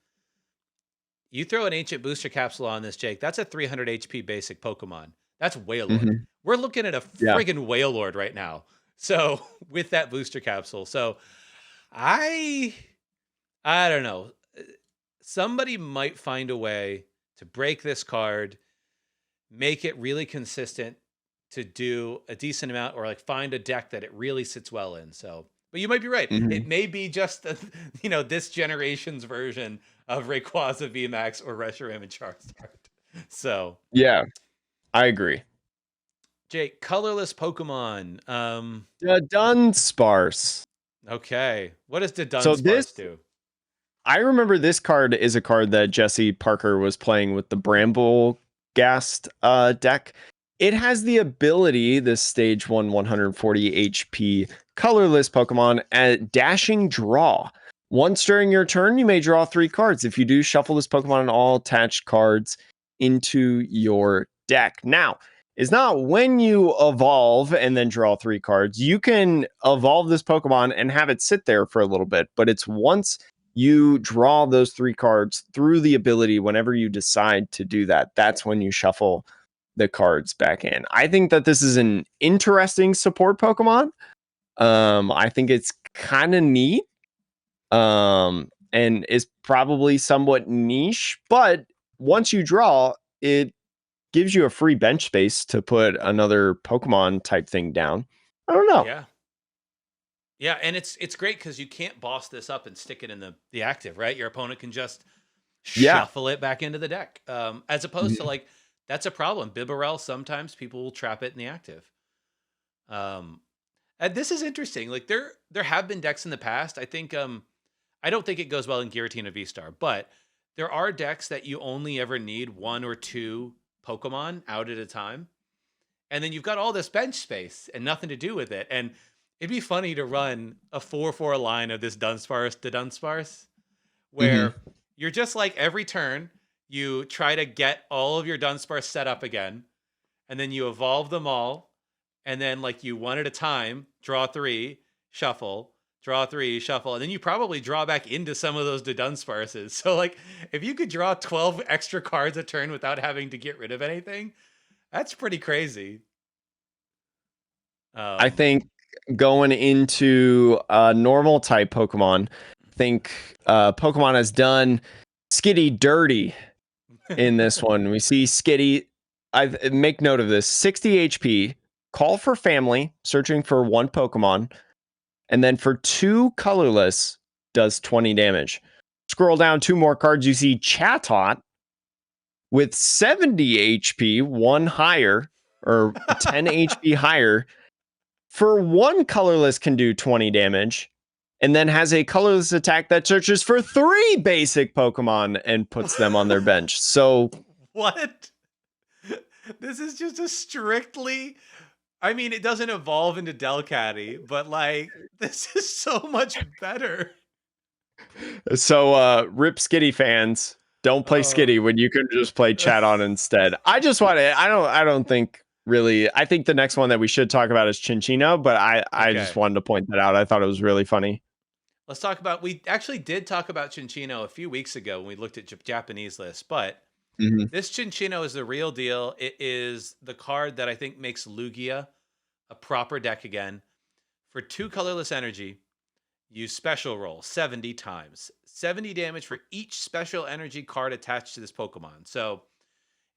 you throw an ancient booster capsule on this, Jake, that's a 300 HP basic Pokemon. That's Wailord. Mhm. We're looking at a Yeah. friggin' Wailord right now. So with that booster capsule. So I I don't know. Somebody might find a way to break this card, make it really consistent to do a decent amount, or like find a deck that it really sits well in. So, but you might be right. It Mhm. may be just this generation's version of Rayquaza VMAX or Reshiram and Charizard. So, Yeah, I agree. Jake, colorless Pokemon. The Dunsparce. Okay. What does the So Dunsparce this do? I remember this card is a card that Jesse Parker was playing with the Bramble Gast deck. It has the ability, this stage 140 HP colorless Pokemon, at Dashing Draw. Once during your turn, you may draw 3 cards. If you do, shuffle this Pokemon and all attached cards into your deck. Now, it's not when you evolve and then draw 3 cards. You can evolve this Pokemon and have it sit there for a little bit, but it's once you draw those 3 cards through the ability whenever you decide to do that. That's when you shuffle the cards back in. I think that this is an interesting support Pokemon. I think it's kind of neat. And is probably somewhat niche, but once you draw, it gives you a free bench space to put another Pokemon type thing down. I don't know. Yeah. Yeah, and it's great because you can't boss this up and stick it in the active, right? Your opponent can just Yeah. shuffle it back into the deck. As opposed to Mhm. like that's a problem. Bibarel, sometimes people will trap it in the active. Um, and this is interesting. Like there have been decks in the past. I think I don't think it goes well in Giratina V Star, but there are decks that you only ever need 1 or 2 Pokemon out at a time. And then you've got all this bench space and nothing to do with it. And it'd be funny to run a 4/4 line of this Dunsparce to Dunsparce, Mhm. where you're just like every turn, you try to get all of your Dunsparce set up again. and then you evolve them all, and then like you one at a time, draw three, shuffle, draw three, shuffle, and then you probably draw back into some of those Dudunsparces. So like if you could draw 12 extra cards a turn without having to get rid of anything, that's pretty crazy. I Um think going into normal type Pokemon, I think Pokemon has done Skitty dirty in this one. We see Skitty. I make note of this: 60 HP. Call for family, searching for one Pokemon, and then for two colorless, does 20 damage. Scroll down two more cards. You see Chatot with 70 HP, one higher or 10 HP higher. For one colorless can do 20 damage, and then has a colorless attack that searches for three basic Pokemon and puts them on their bench. So what? This is just a strictly, I mean, it doesn't evolve into Delcatty, but like this is so much better. Rip Skitty fans, don't play Oh, Skitty when you can just play Chatot instead. I just want to I don't think really. I think the next one that we should talk about is Chinchino, but I just okay. wanted to point that out. I thought it was really funny. Let's talk about. We actually did talk about Chinchino a few weeks ago when we looked at Japanese lists, but Mhm. this Chinchino is the real deal. It is the card that I think makes Lugia a proper deck again. For two colorless energy, use special roll 70 times. 70 damage for each special energy card attached to this Pokemon. So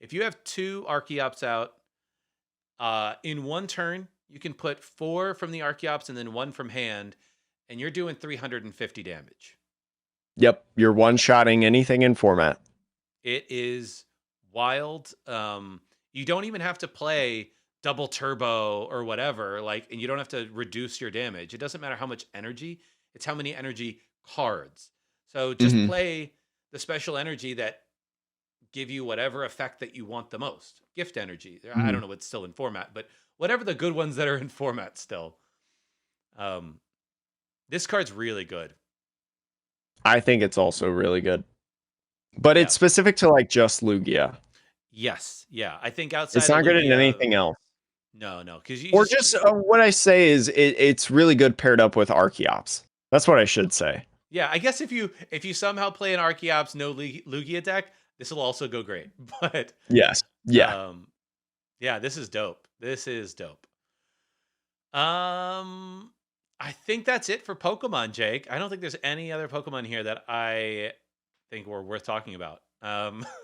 if you have two Archeops out, in one turn, you can put four from the Archeops and then one from hand, and you're doing 350 damage. Yep, you're one-shotting anything in format. It is wild. You don't even have to play double turbo or whatever, like, and you don't have to reduce your damage. It doesn't matter how much energy, it's how many energy cards. So just Mhm. play the special energy that give you whatever effect that you want the most. Gift energy. I don't Mhm. know what's still in format, but whatever the good ones that are in format still. Um, this card's really good. I think it's also really good. But Yeah. it's specific to like just Lugia. Yes. Yeah. I think It's outside of not good in Lugia, anything else. no, no, because you Or just just what I say is it's really good paired up with Archeops. That's what I should say. yeah. I guess if you somehow play an Archeops no Lugia deck, this will also go great. But Yes. Yeah. um, yeah, this is dope. This is dope. Um, I think that's it for Pokemon, Jake. I don't think there's any other Pokemon here that I think were worth talking about.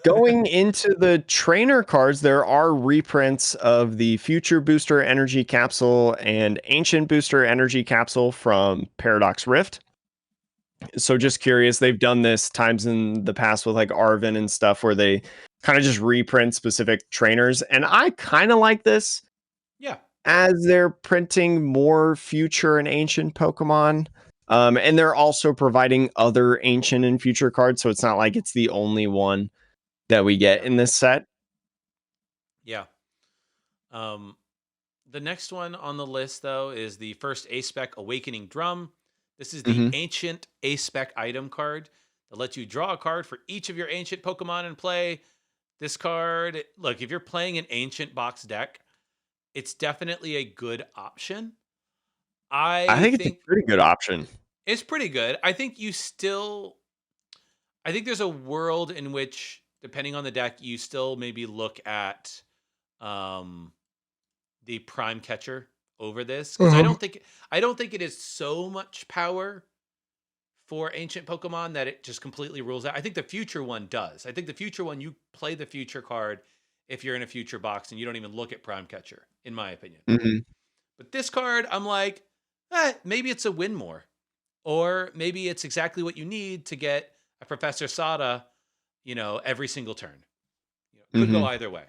Going into the trainer cards, there are reprints of the Future Booster Energy Capsule and Ancient Booster Energy Capsule from Paradox Rift. So Yep. just curious, they've done this times in the past with like Arvin and stuff where they kind of just reprint specific trainers. And I kind of like this Yeah. as they're printing more future and ancient Pokemon. And they're also providing other ancient and future cards. So it's not like it's the only one that we get Yeah. in this set. Yeah. Um, the next one on the list, though, is the first A Spec Awakening Drum. This is the Hmm. ancient A Spec item card that lets you draw a card for each of your ancient Pokemon and play. This card, look, if you're playing an ancient box deck, it's definitely a good option. I I think it's a think pretty good option. it's pretty good. I think you still, I think there's a world in which, depending on the deck, you still maybe look at um, the Prime Catcher over this because Uh-huh. I don't think it is so much power for ancient Pokemon that it just completely rules out. I think the future one does. I think the future one you play the future card if you're in a future box and you don't even look at Prime Catcher, in my opinion. Hmm. But this card, I'm like, maybe it's a win more, or maybe it's exactly what you need to get a Professor Sada, every single turn. Could go Hmm. either way.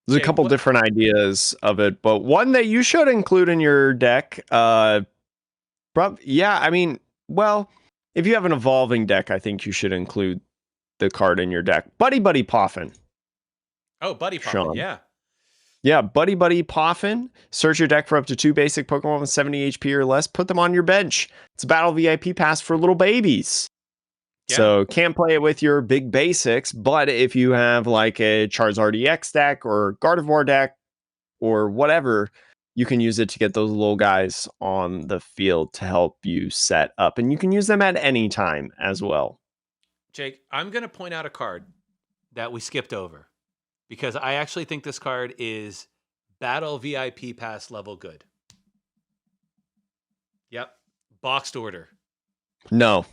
There's a Jake, couple what? different ideas of it, but one that you should include in your deck. Yeah, I mean, well, if you have an evolving deck, I think you should include the card in your deck. Buddy Buddy Poffin, Oh, Buddy Poppin, Sean. yeah. Yeah, Buddy Buddy Poffin. Search your deck for up to two basic Pokemon with 70 HP or less. Put them on your bench. It's a battle VIP pass for little babies. Yeah. So can't play it with your big basics, but if you have like a Charizard EX deck or Gardevoir deck or whatever, you can use it to get those little guys on the field to help you set up. And you can use them at any time as well. Jake, I'm going to point out a card that we skipped over because I actually think this card is Battle VIP Pass level good. Yep. Boxed order. No.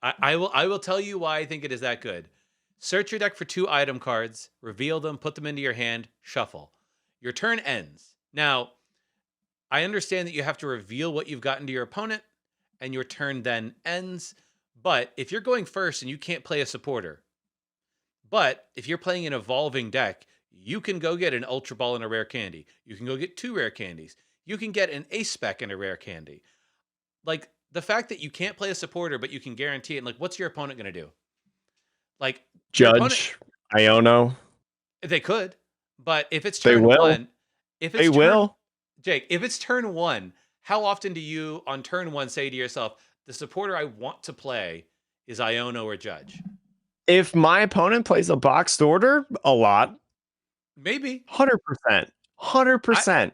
I will tell you why I think it is that good. Search your deck for 2 item cards, reveal them, put them into your hand, shuffle. Your turn ends. Now, I understand that you have to reveal what you've gotten to your opponent, and your turn then ends. But if you're going first and you can't play a supporter, but if you're playing an evolving deck, you can go get an Ultra Ball and a rare candy. You can go get 2 rare candies. You can get an Ace Spec and a rare candy. Like, the fact that you can't play a supporter, but you can guarantee it, and like, what's your opponent going to do? Like, your opponent, Judge, Iono, they could, but if it's they turn will. one, if They it's turn, will. Jake, if it's turn one, how often do you on turn one say to yourself, the supporter I want to play is Iono or Judge? If my opponent plays a boxed order, a lot. Maybe. 100%. I 100%.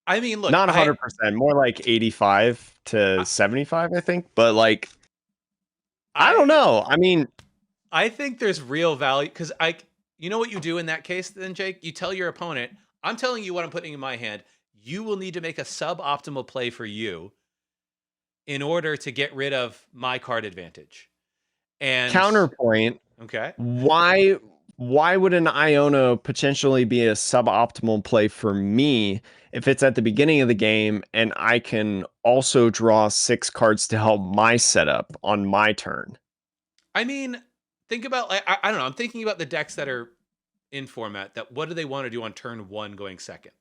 I mean, look, Not 100%, more like 85 to I 75, I think. But like, I don't I know. I mean, I think there's real value because you know what you do in that case, then Jake, you tell your opponent, I'm telling you what I'm putting in my hand. You will need to make a suboptimal play for you in order to get rid of my card advantage. And counterpoint, okay, why why would an Iono potentially be a suboptimal play for me if it's at the beginning of the game and I can also draw 6 cards to help my setup on my turn? I mean, think about like I don't know. I'm thinking about the decks that are in format. That what do they want to do on turn one, going second?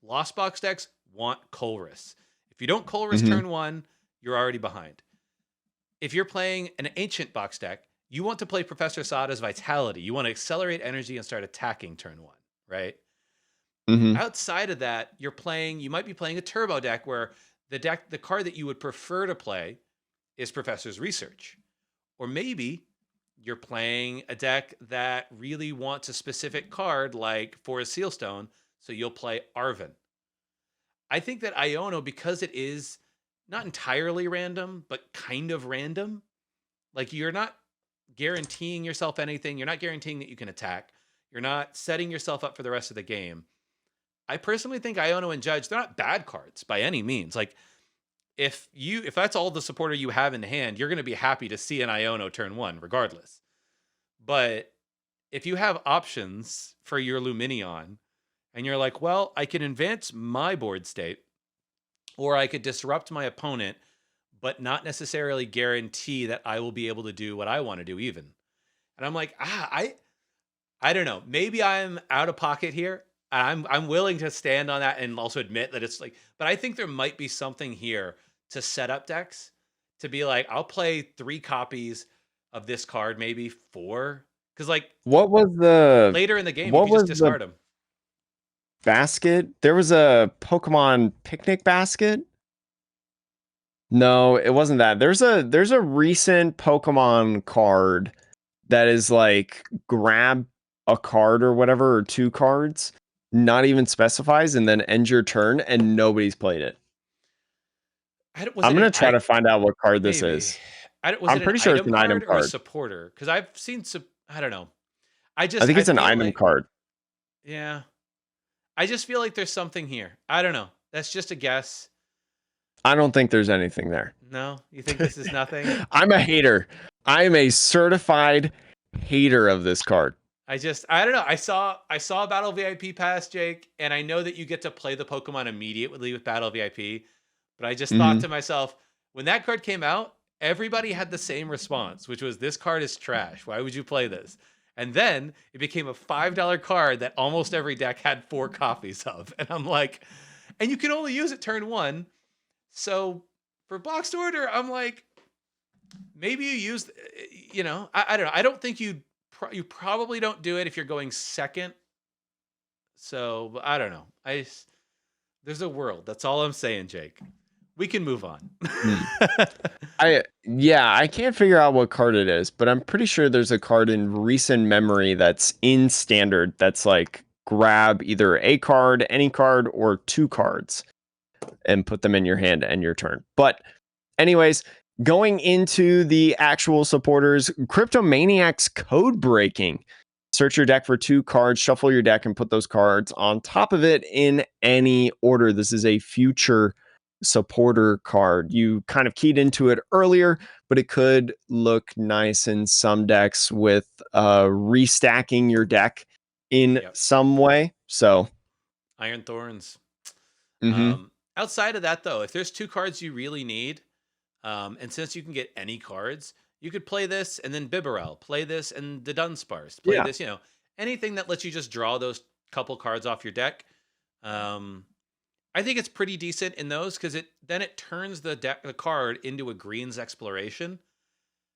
Lost box decks want Colress. If you don't Colress Mhm. turn one, you're already behind. If you're playing an ancient box deck, you want to play Professor Sada's Vitality. You want to accelerate energy and start attacking turn one, right? Mhm. Outside of that, you might be playing a turbo deck where the card that you would prefer to play is Professor's Research. Or maybe you're playing a deck that really wants a specific card like Forest Sealstone, so you'll play Arvin. I think that Iono, because it is not entirely random, but kind of random, like you're not guaranteeing yourself anything. You're not guaranteeing that you can attack. You're not setting yourself up for the rest of the game. I personally think Iono and Judge, they're not bad cards by any means. Like if that's all the supporter you have in hand, you're going to be happy to see an Iono turn one, regardless. But if you have options for your Luminion, and you're like, well, I can advance my board state, or I could disrupt my opponent, but not necessarily guarantee that I will be able to do what I want to do, even. And I'm like, I don't know. Maybe I'm out of pocket here. I'm willing to stand on that and also admit that it's like, but I think there might be something here to set up decks to be like, I'll play 3 copies of this card, maybe 4, because like What was the later in the game you what could just was the discard them. basket? There was a Pokemon picnic basket? No, it wasn't that. There's a recent Pokemon card that is like grab a card or whatever or 2 cards, not even specifies, and then end your turn and nobody's played it. Was I'm it an gonna try to find out what card this maybe? is. Was I'm it an pretty sure it's item an item card or a card. supporter? Because I've seen some. I don't know. I think I it's an feel item like card. yeah. I just feel like there's something here. I don't know. That's just a guess. I don't think there's anything there. No, you think this is nothing? I'm a hater. I'm a certified hater of this card. I don't know. I saw Battle VIP Pass, Jake, and I know that you get to play the Pokemon immediately with Battle VIP, but I just thought Mhm. to myself, when that card came out, everybody had the same response, which was this card is trash. Why would you play this? And then it became a $5 card that almost every deck had 4 copies of. And I'm like, and you can only use it turn 1. So for boxed order, I'm like, maybe you use, I don't know. I don't think you probably don't do it if you're going second. So I don't know. There's a world. That's all I'm saying, Jake. We can move on. Hmm. I can't figure out what card it is, but I'm pretty sure there's a card in recent memory that's in standard that's like grab either a card, any card, or two cards and put them in your hand and your turn. But anyways, going into the actual supporters, Cryptomaniac's code breaking. Search your deck for two cards, shuffle your deck, and put those cards on top of it in any order. This is a future supporter card. You kind of keyed into it earlier, but it could look nice in some decks with restacking your deck in Yep. some way. So, Iron Thorns. mhm. Outside of that, though, if there's two cards you really need, and since you can get any cards, you could play this and then Bibarel, play this and the Dunsparce, play Yeah. this, anything that lets you just draw those couple cards off your deck. Um, I think it's pretty decent in those because it turns the card into a greens exploration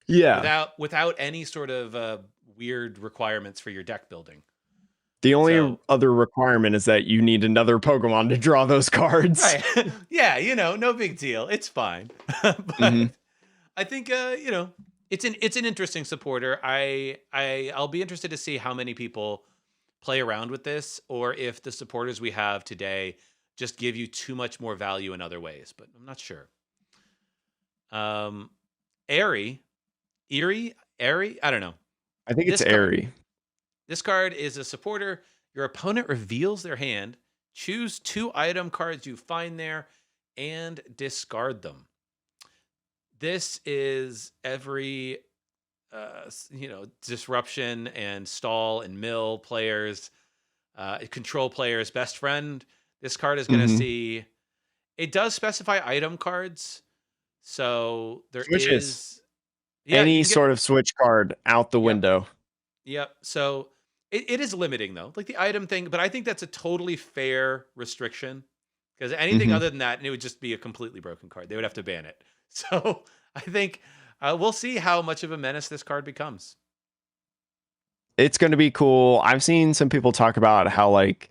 Yeah. without any sort of weird requirements for your deck building. The only So other requirement is that you need another Pokemon to draw those cards. right, yeah, no big deal. It's fine, but Mhm. I think it's an interesting supporter. I'll be interested to see how many people play around with this, or if the supporters we have today just give you too much more value in other ways. But I'm not sure. Um, Airy, Airy. I don't know. I think it's This card. airy. This card is a supporter. Your opponent reveals their hand. Choose two item cards you find there, and discard them. This is every disruption and stall and mill players, control players best friend. This card is going to Mhm. see, it does specify item cards, so there Switches. is, yeah, you Any can get, sort of switch card out the yep, window. yep. So it is limiting though, like the item thing, but I think that's a totally fair restriction, because anything Mhm. other than that, and it would just be a completely broken card. They would have to ban it. So I think we'll see how much of a menace this card becomes. It's going to be cool. I've seen some people talk about how like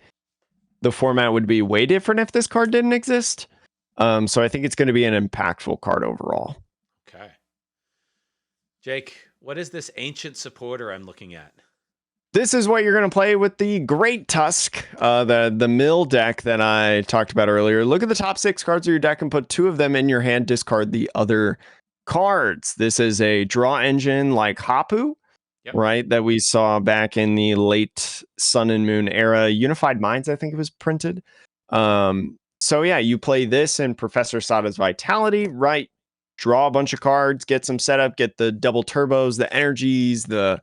the format would be way different if this card didn't exist. So I think it's going to be an impactful card overall. Okay. Jake, what is this ancient supporter I'm looking at? This is what you're going to play with the Great Tusk, the mill deck that I talked about earlier. Look at the top 6 cards of your deck and put 2 of them in your hand. Discard the other cards. This is a draw engine like Hapu, Yep. right? That we saw back in the late Sun and Moon era. Unified Minds, I think it was printed. So yeah, you play this in Professor Sada's Vitality, right? Draw a bunch of cards, get some setup, get the double turbos, the energies, the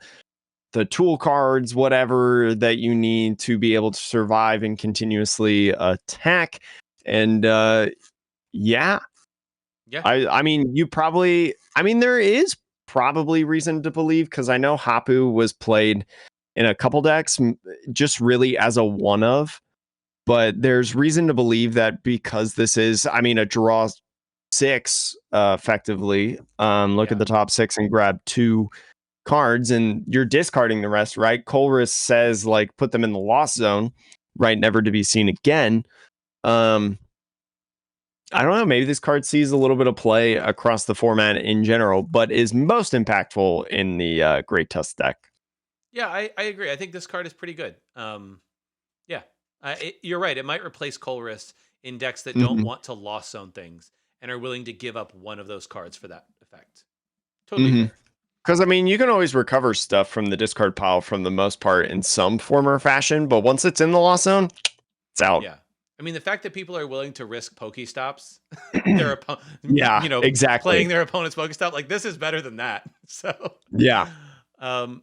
tool cards, whatever that you need to be able to survive and continuously attack. And yeah, Yeah. I mean, there is probably reason to believe, because I know Hapu was played in a couple decks just really as a one of, but there's reason to believe that because this is, I mean, a draw 6 effectively. Look at Yeah. the top 6 and grab 2 cards and you're discarding the rest, right? Colress says like put them in the lost zone, right? Never to be seen again. Um, I don't know. Maybe this card sees a little bit of play across the format in general, but is most impactful in the Great Tusk deck. Yeah, I agree. I think this card is pretty good. Yeah, you're right. It might replace Colress in decks that don't Mm-hmm. want to lost zone things and are willing to give up one of those cards for that effect. Totally Mm-hmm. fair. Because I mean, you can always recover stuff from the discard pile from the most part in some form or fashion, but once it's in the lost zone, it's out. Yeah. I mean, the fact that people are willing to risk Pokestops, their opponent, Yeah, exactly. playing their opponent's Pokestop, like this is better than that. So, Yeah. um,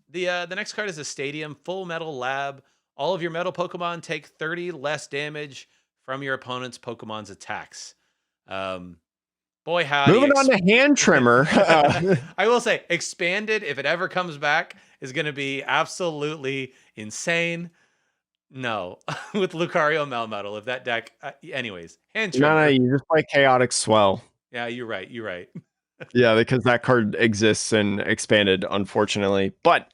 the next card is a Stadium Full Metal Lab. All of your metal Pokemon take 30 less damage from your opponent's Pokemon's attacks. Um, Boy, howdy. Moving on to hand trimmer. I will say, expanded, if it ever comes back, is going to be absolutely insane. No, with Lucario Melmetal, if that deck. Anyways, hand No, trimmer. you just play Chaotic Swell. Yeah, you're right. You're right. Yeah, because that card exists and expanded, unfortunately. But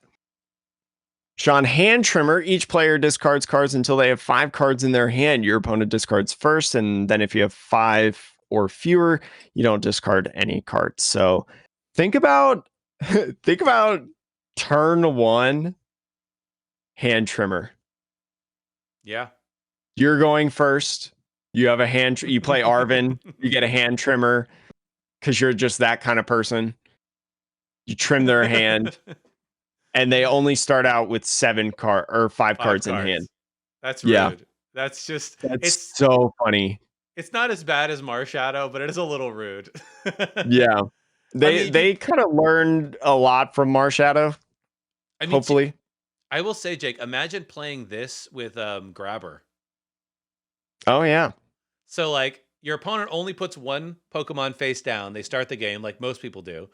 Sean, hand trimmer, each player discards cards until they have 5 cards in their hand. Your opponent discards first, and then if you have 5 or fewer, you don't discard any cards. So think about think about turn one hand trimmer. Yeah. You're going first. You have a hand. You play Arvin. You get a hand trimmer because you're just that kind of person. You trim their hand, and they only start out with 5 5 cards in hand. cards. That's Yeah, rude. That's just that's so funny. it's not as bad as Marshadow, but it is a little rude. Yeah, I they mean, you they kind of learned a lot from Marshadow. I mean, Hopefully, I will say, Jake, imagine playing this with Grabber. oh yeah. So like your opponent only puts one Pokemon face down. They start the game like most people do.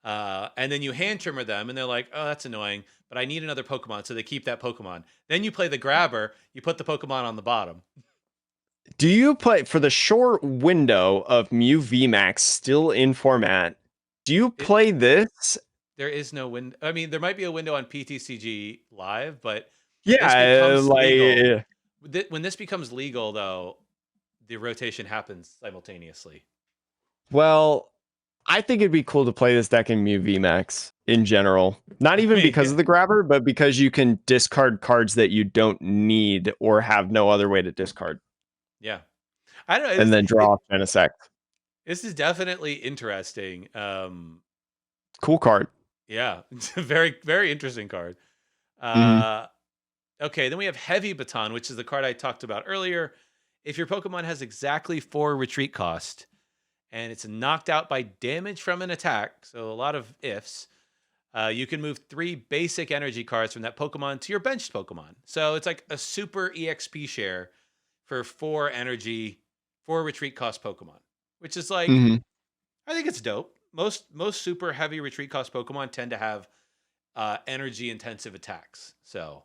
And then you hand trimmer them, and they're like, "Oh, that's annoying, but I need another Pokemon," so they keep that Pokemon. Then you play the grabber. You put the Pokemon on the bottom. Do you play for the short window of Mew VMAX still in format? Do you It play this? There is no window. I mean, there might be a window on PTCG Live, but this Yeah, becomes legal. like When this becomes legal, though, the rotation happens simultaneously. well, I think it'd be cool to play this deck in Mew VMAX in general. Not I even mean, because of the grabber, but because you can discard cards that you don't need or have no other way to discard, yeah. I don't know. and then draw off Genesect. This is definitely interesting. Cool card. Yeah, it's a very, very interesting card. Hmm. Uh, okay, then we have Heavy Baton, which is the card I talked about earlier. If your Pokemon has exactly 4 retreat cost and it's knocked out by damage from an attack, so a lot of ifs, you can move 3 basic energy cards from that Pokemon to your benched Pokemon. So it's like a super EXP share for 4 energy, 4 retreat cost Pokemon, which is like, Hmm. I think it's dope. Most super heavy retreat cost Pokemon tend to have energy intensive attacks. So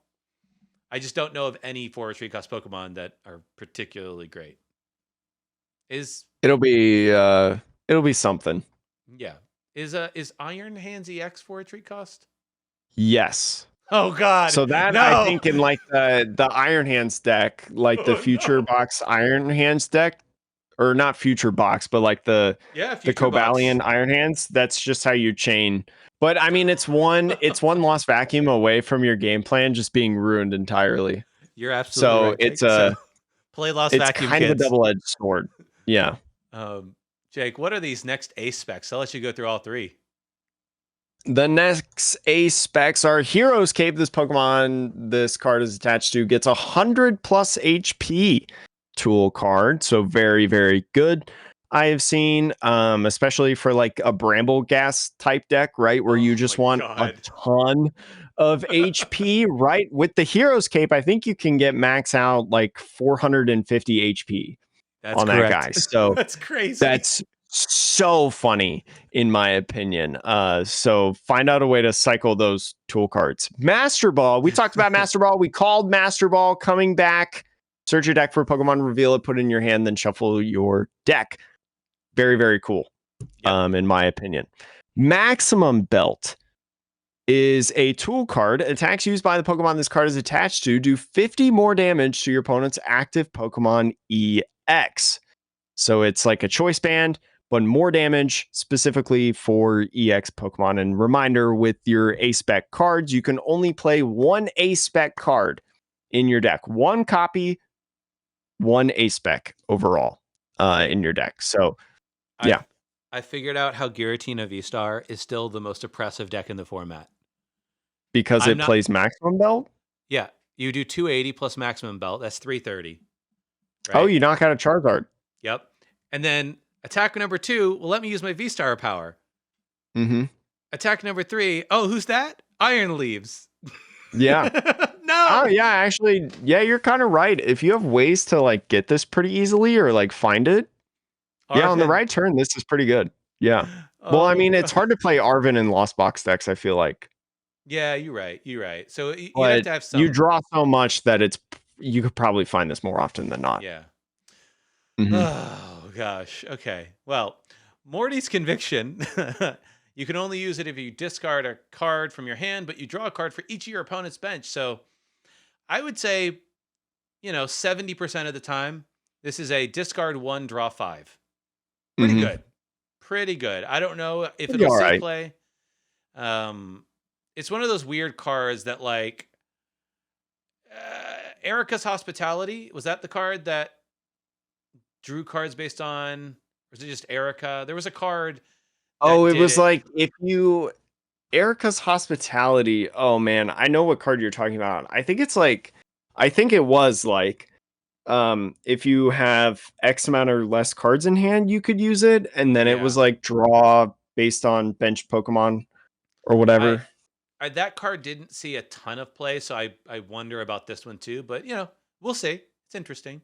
I just don't know of any 4 retreat cost Pokemon that are particularly great. Is It'll be something. Yeah. Is Iron Hands EX 4 retreat cost? Yes. Oh God, So that I no! think in like the Iron Hands deck, like the Oh Future no! Box Iron Hands deck, or not Future Box, but like Yeah, the Future Box. Cobalion Iron Hands, that's just how you chain. But I mean, it's one lost vacuum away from your game plan just being ruined entirely. You're absolutely So right, Jake. So play Lost it's Vacuum, kind of a kids. double-edged sword. Yeah. Um, Jake, what are these next ace specs? I'll let you go through all 3. The next ace specs are Hero's Cape. This Pokemon this card is attached to gets 100 plus HP tool card. So very, very good. I have seen, especially for like a Bramble Gas type deck, right? Where you Oh just my want a God. ton of HP, right? With the Hero's Cape, I think you can get max out like 450 HP That's on that guy. correct. So That's crazy. that's so funny, in my opinion. So find out a way to cycle those tool cards. Master Ball. We talked about Master Ball. We called Master Ball coming back. Search your deck for a Pokemon, reveal it, put it in your hand, then shuffle your deck. Very, very cool. Yep. In my opinion. Maximum Belt is a tool card. Attacks used by the Pokemon this card is attached to do 50 more damage to your opponent's active Pokemon EX. So it's like a choice band, but more damage specifically for EX Pokemon. And reminder, with your A-Spec cards, you can only play one A-Spec card in your deck. One copy, one A-Spec overall Jake, in your deck. So yeah, I've I figured out how Giratina V-Star is still the most oppressive deck in the format. because I'm it not plays Maximum Belt. Yeah, you do 280 plus maximum belt. That's 330, Oh, right? you knock out a Charizard. Yep. And then attack number 2 will let me use my V-Star power. Mm-hmm. Attack number 3, oh, who's that? Iron Leaves. Yeah. Oh, No! yeah. Actually, yeah, you're kind of right. If you have ways to like get this pretty easily or like find it, yeah, on the Arvin. right turn, this is pretty good. Yeah. Well, I Oh. mean, it's hard to play Arvin in Lost Box decks, I feel like. Yeah, you're right. You're right. So you'd have But to have you some. draw so much that you could probably find this more often than not. Yeah. Hmm. Oh gosh. Okay. Well, Morty's conviction. You can only use it if you discard a card from your hand, but you draw a card for each of your opponent's bench. So I would say, 70% of the time, this is a discard 1, draw 5. Pretty Mhm. good. Pretty good. I don't know if It'll be it'll see alright. play. Um, it's one of those weird cards that like Erica's Hospitality, was that the card that drew cards based on, or was it just Erica? There was a card Oh, that it did was it. like if you Erica's Hospitality. Oh man, I know what card you're talking about. I think it's like I think it was like if you have X amount or less cards in hand, you could use it, and then it was Yeah. like draw based on bench Pokemon or I, whatever. that card didn't see a ton of play, so I wonder about this one too, but we'll see. It's interesting.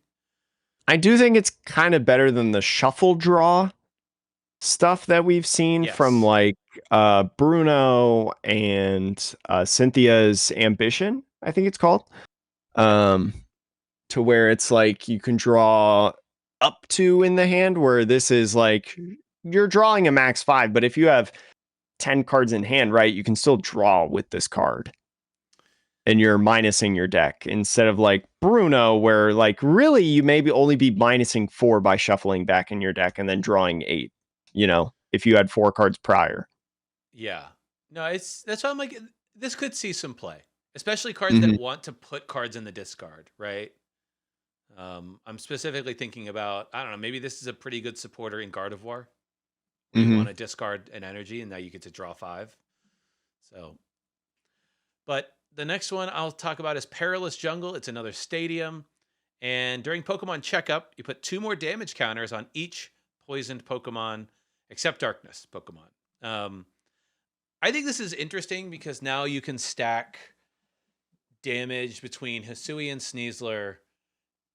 I do think it's kind of better than the shuffle draw stuff that we've seen from Yes. like Bruno and Cynthia's Ambition, I think it's called. Yep. Um to where it's like you can draw up to in the hand, where this is like you're drawing a max 5, but if you have 10 cards in hand, right, you can still draw with this card and you're minusing your deck instead of like Bruno, where like really you maybe only be minusing 4 by shuffling back in your deck and then drawing 8, if you had 4 cards prior. Yeah. No, that's why I'm like, this could see some play, especially cards that Hmm. want to put cards in the discard, right? I'm specifically thinking about, I don't know, maybe this is a pretty good supporter in Gardevoir, where you Hmm. want to discard an energy and now you get to draw 5. So, but the next one I'll talk about is Perilous Jungle. It's another stadium. And during Pokemon Checkup, you put 2 more damage counters on each poisoned Pokemon, except Darkness Pokemon. Um, I think this is interesting because now you can stack damage between Hisui and Sneasler,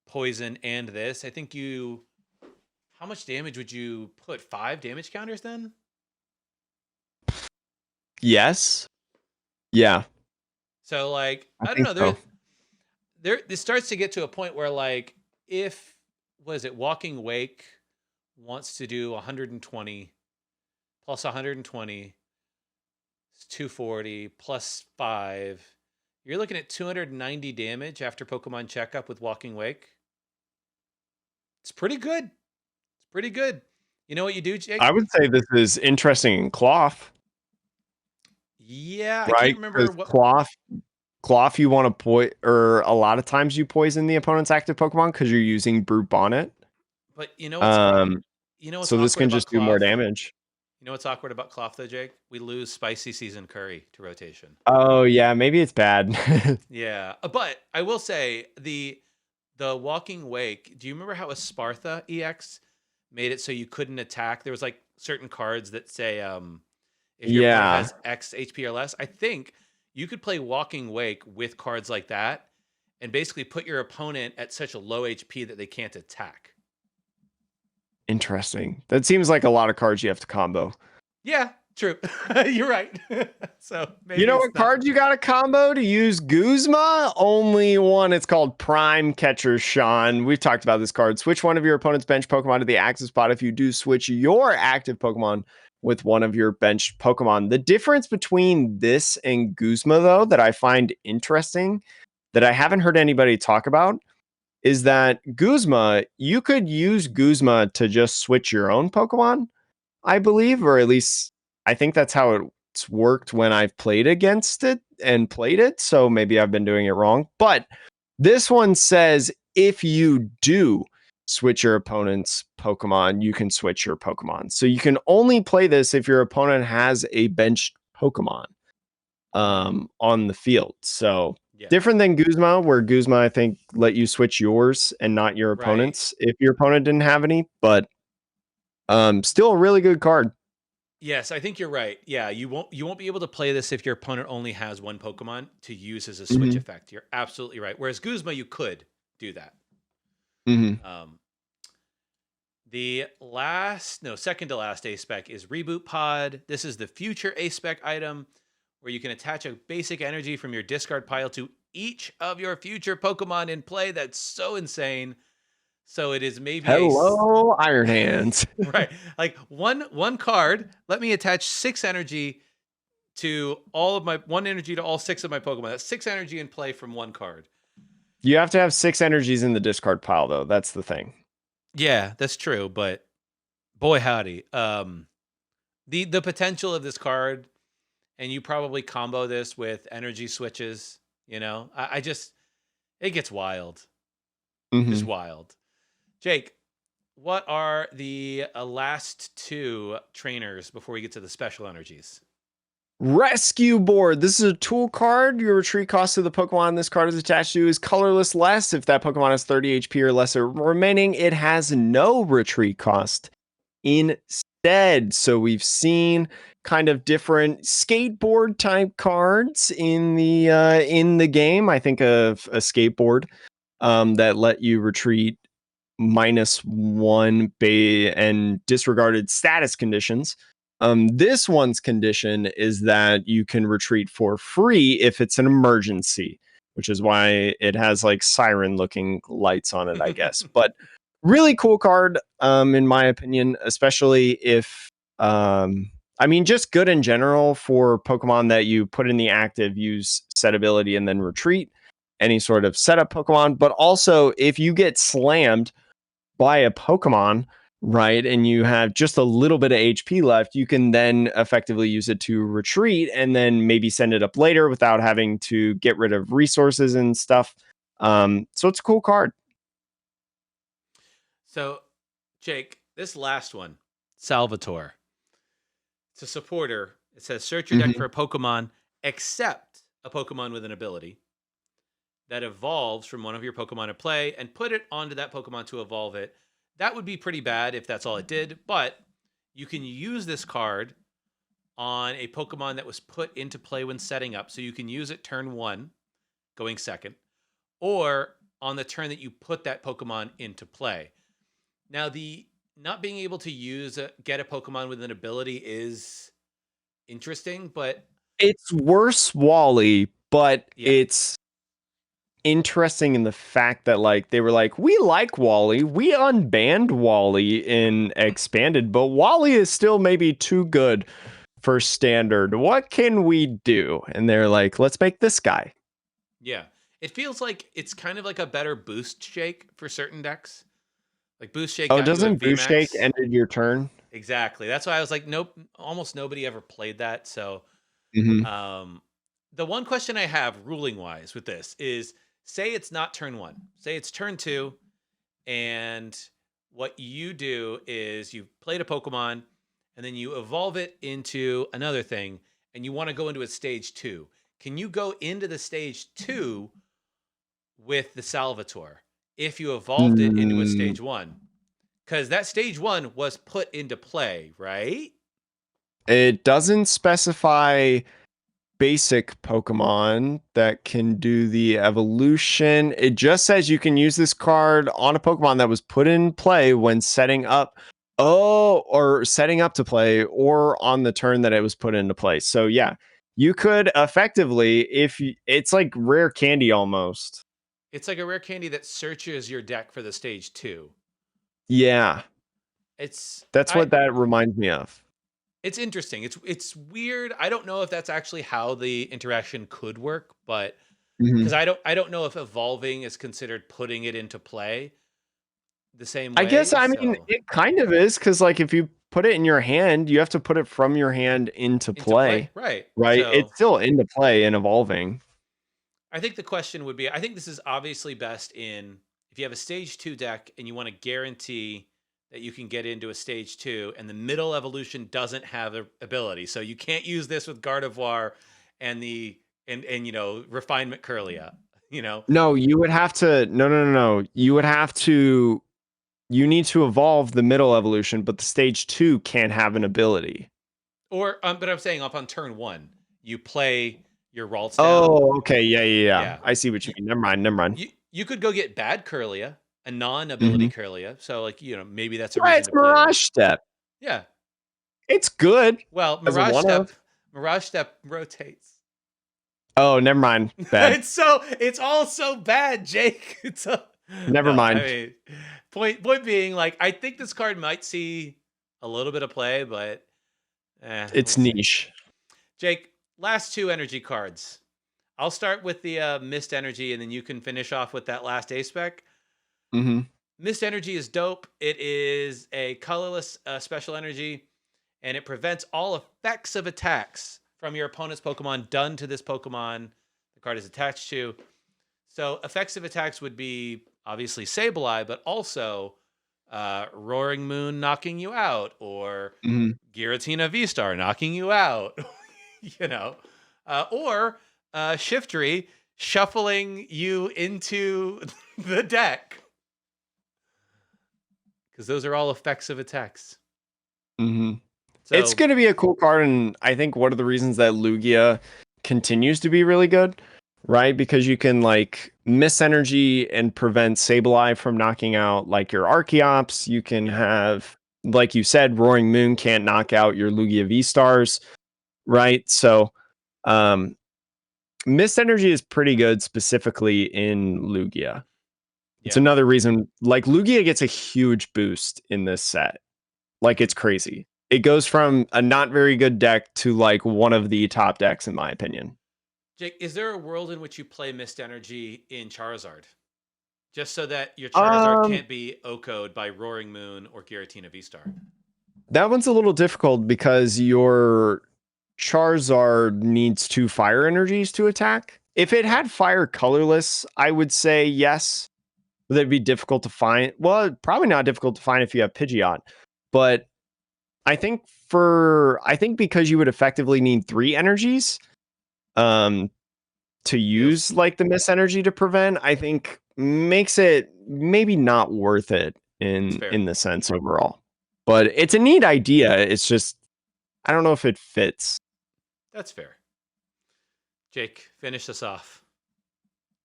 poison, and this. I think you. How much damage would you put? 5 damage counters then? Yes. Yeah, So like I I don't think know. so. This starts to get to a point where like if was it Walking Wake wants to do 120 plus 120 is 240 plus 5. You're looking at 290 damage after Pokemon Checkup with Walking Wake. It's pretty good. It's pretty good. You know what you do, I Jake? would say this is interesting in cloth, Yeah, I can't right? remember Because what, cloth, you want to or a lot of times you poison the opponent's active Pokemon because you're using Brute Bonnet. but Um, what's so this awkward can about just do more Cloth? damage. You know what's awkward about Cloth though, Jake? We lose Spicy Season Curry to rotation. Oh yeah, maybe it's bad. Yeah, but I will say the Walking Wake. Do you remember how a Spartha EX made it so you couldn't attack? There was like certain cards that say if your opponent Yeah, has X HP or less. I think you could play Walking Wake with cards like that and basically put your opponent at such a low HP that they can't attack. interesting. That seems like a lot of cards you have to combo. Yeah, true. You're right. So You maybe know it's what not. card you got to combo to use Guzma? Only one. It's called Prime Catcher Sean. We've talked about this card. Switch one of your opponent's bench Pokemon to the active spot. If you do, switch your active Pokemon with one of your bench Pokemon. The difference between this and Guzma, though, that I find interesting, that I haven't heard anybody talk about, is that Guzma, you could use Guzma to just switch your own Pokemon, I believe, or at least I think that's how it's worked when I've played against it and played it. So maybe I've been doing it wrong. But this one says if you do switch your opponent's Pokemon, you can switch your Pokemon. So you can only play this if your opponent has a benched Pokemon Hmm. on the field. So Yes. different than Guzma, where Guzma, I think, let you switch yours and not your Right. opponent's if your opponent didn't have any. But still a really good card. Yes, I think you're right. Yeah, you won't be able to play this if your opponent only has one Pokemon to use as a switch Hmm. effect. You're absolutely right. Whereas Guzma, you could do that. Hmm. Um, the last, no, second to last A spec is Reboot Pod. This is the future A spec item where you can attach a basic energy from your discard pile to each of your future Pokemon in play. That's so insane. So it is maybe Hello, Iron Hands. right, like one card. Let me attach 6 energy to all of my one energy to all 6 of my Pokemon. That's 6 energy in play from one card. You have to have 6 energies in the discard pile, though. That's the thing. Yeah, that's true, but Boy howdy. The potential of this card, and you probably combo this with energy switches. I just it gets wild, just Mhm. wild. Jake, what are the last two trainers before we get to the special energies? Rescue Board. This is a tool card. Your retreat cost of the Pokemon this card is attached to is colorless less. If that Pokemon has 30 HP or lesser remaining, it has no retreat cost instead. So we've seen kind of different skateboard type cards in the game. I think of a skateboard that let you retreat -1 and disregarded status conditions. This one's condition is that you can retreat for free if it's an emergency, which is why it has like siren looking lights on it, I guess. But really cool card, in my opinion, especially if, I mean, just good in general for Pokemon that you put in the active, use set ability, and then retreat any sort of setup Pokemon. But also, if you get slammed by a Pokemon, right, and you have just a little bit of HP left, you can then effectively use it to retreat and then maybe send it up later without having to get rid of resources and stuff. So it's a cool card. So, Jake, this last one, Salvatore. It's a supporter. It says search your deck for Mhm. a Pokemon except a Pokemon with an ability that evolves from one of your Pokemon at play and put it onto that Pokemon to evolve it. That would be pretty bad if that's all it did, but you can use this card on a Pokemon that was put into play when setting up. So you can use it turn one, going second, or on the turn that you put that Pokemon into play. Now, the not being able to get a Pokemon with an ability is interesting, but It's worse Wally, but yeah, it's interesting in the fact that like they were like, we like Wally, we unbanned Wally in expanded, but Wally is still maybe too good for standard. What can we do? And they're like, let's make this guy. yeah. It feels like it's kind of like a better boost shake for certain decks. Like boost shake Oh, got you a doesn't Boost Shake VMAX. ended your turn? Exactly. That's why I was like, nope, almost nobody ever played that. So Hmm. um the one question I have ruling wise with this is say it's not turn one. Say it's turn two, and what you do is you played a Pokemon and then you evolve it into another thing and you want to go into a stage two. Can you go into the stage two with the Salvatore if you evolved it into a Mm, stage one? Because that stage one was put into play, right? it doesn't specify basic Pokemon that can do the evolution. It just says you can use this card on a Pokemon that was put in play when setting up. Oh, or setting up to play, or on the turn that it was put into play. So yeah, you could effectively, it's like rare candy almost. It's like a rare candy that searches your deck for the stage two. Yeah, It's that's I what that reminds me of. it's interesting. It's weird. I don't know if that's actually how the interaction could work, but because Mhm. I don't know if evolving is considered putting it into play the same I guess, way. I mean, So it kind of is because, like, if you put it in your hand, you have to put it from your hand into into play, play, right? right? It's So still into play and evolving. I think the question would be I think this is obviously best in if you have a stage two deck and you want to guarantee that you can get into a stage two and the middle evolution doesn't have a ability. So you can't use this with Gardevoir and and refinement Curlia, you know. No, you would have to. No, no, no, no. You would have to. You need to evolve the middle evolution, but the stage two can't have an ability. Or but I'm saying up on turn one, you play your Ralts down. Oh, okay. Yeah, yeah, yeah. Yeah. I see what you You mean. Never mind. Never mind. you could go get bad Curlia, a non-ability Hmm. Curlia. So like, maybe that's a Right, reason it's to play that. Mirage Step. Yeah. It's good Well, as a Mirage one of. Step Mirage Step rotates. Oh, never mind. Bad. It's all so bad, Jake. Never No, I mind. mean point being like I think this card might see a little bit of play, but we'll It's see. niche. Jake, last two energy cards. I'll start with the mist energy and then you can finish off with that last A spec. Hmm. Mist Energy is dope. It is a colorless special energy, and it prevents all effects of attacks from your opponent's Pokemon done to this Pokemon the card is attached to. So effects of attacks would be obviously Sableye, but also Roaring Moon knocking you out, or Mhm. Giratina V-Star knocking you out, you know, or Shiftry shuffling you into the deck, because those are all effects of attacks. Mhm. It's So gonna be a cool card, and I think one of the reasons that Lugia continues to be really good, right? Because you can like miss energy and prevent Sableye from knocking out like your Archeops. You can yeah, have, like you said, Roaring Moon can't knock out your Lugia V Stars, right? So um Mist Energy is pretty good specifically in Lugia. It's yeah, another reason like Lugia gets a huge boost in this set. Like mhm. it's crazy. It goes from a not very good deck to like one of the top decks in my opinion. Jake, is there a world in which you play Mist Energy in Charizard, just so that your Charizard Um can't be OHKO'd by Roaring Moon or Giratina V-Star? that one's a little difficult because your Charizard needs 2 fire energies to attack. If it Yeah, had fire colorless, I would say yes. But that'd be difficult to find. Well, probably not difficult to find if you have Pidgeot. But I think because you would effectively need 3 energies, um, to feels use like the miss energy to prevent, I think makes it maybe not worth it it's fair. in the sense overall. But it's a neat idea. It's just I don't know if it fits. That's fair. Jake, finish us off.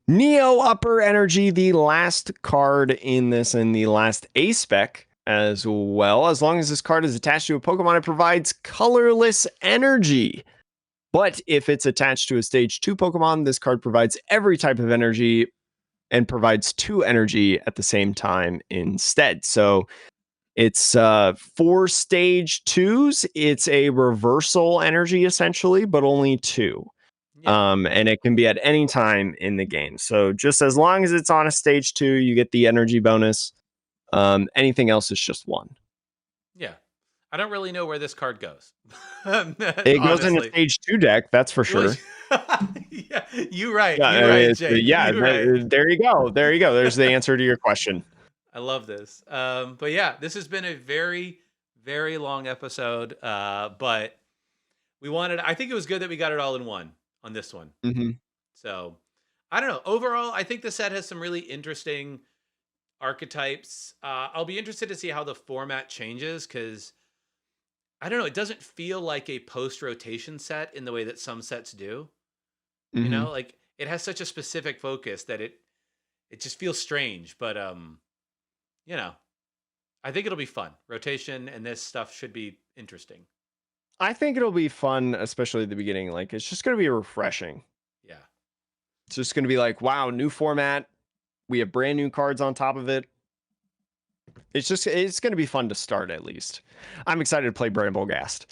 Neo Upper Energy, the last card in this and the last A spec as well. As long as this card is attached to a Pokemon, it provides colorless energy. But if it's attached to a stage 2 Pokemon, this card provides every type of energy and provides 2 energy at the same time instead. So it's 4 stage 2s. It's a reversal energy essentially, but only 2. Yeah, And it can be at any time in the game. So just as long as it's on a stage 2, you get the energy bonus. Anything else is just 1. yeah. I don't really know where this card goes. It goes in a Honestly. stage 2 deck, that's for Well, sure. yeah, you right. Yeah, I You mean, right, Jake. yeah, You right. there you go. There you go. There's the answer to your question. I love this. But yeah, this has been a very, very long episode. But I think it was good that we got it all in one on this one. Mhm. So I don't know. Overall, I think the set has some really interesting archetypes. I'll be interested to see how the format changes, because I don't know. It doesn't feel like a post rotation set in the way that some sets do. You know, Mhm. like it has such a specific focus that it just feels strange. But you know, I think it'll be fun. Rotation and this stuff should be interesting. I think it'll be fun, especially at the beginning. Like, it's just going to be refreshing. Yeah. It's just going to be like, wow, new format. We have brand new cards on top of it. It's going to be fun to start at least. I'm excited to play Bramblegast.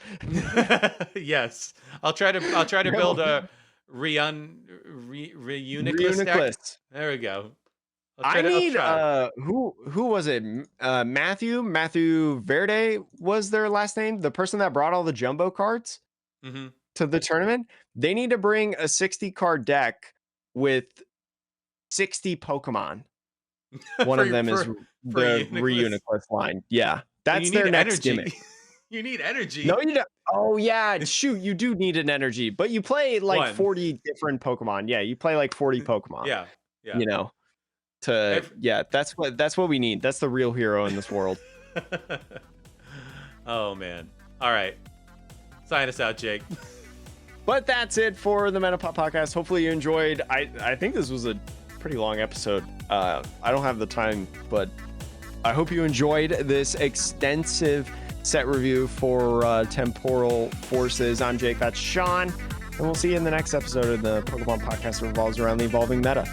Yes. I'll try to build Bramble- a Reuniclus deck. Reuniclus. There we go. I I'll need try. who was it? Matthew Verde was their last name. The person that brought all the jumbo cards Mhm. to the tournament. They need to bring a 60 card deck with 60 Pokemon. One of for them is for for the Reuniclus. Reuniclus line. Yeah, Well, you that's need their next energy. gimmick. You need No, energy. you don't. Oh yeah, shoot, you do need an energy, but you play like One. 40 different Pokemon. Yeah, you play like 40 Pokemon. Yeah. Yeah. You know, to Ev- yeah, that's what we need. That's the real hero in this world. Oh man. All right. Sign us out, Jake. But that's it for the Metapop podcast. Hopefully you enjoyed. I think this was a pretty long episode. I don't have the time, but I hope you enjoyed this extensive set review for Temporal Forces. I'm Jake, that's Sean, and we'll see you in the next episode of the Pokemon podcast that revolves around the evolving meta.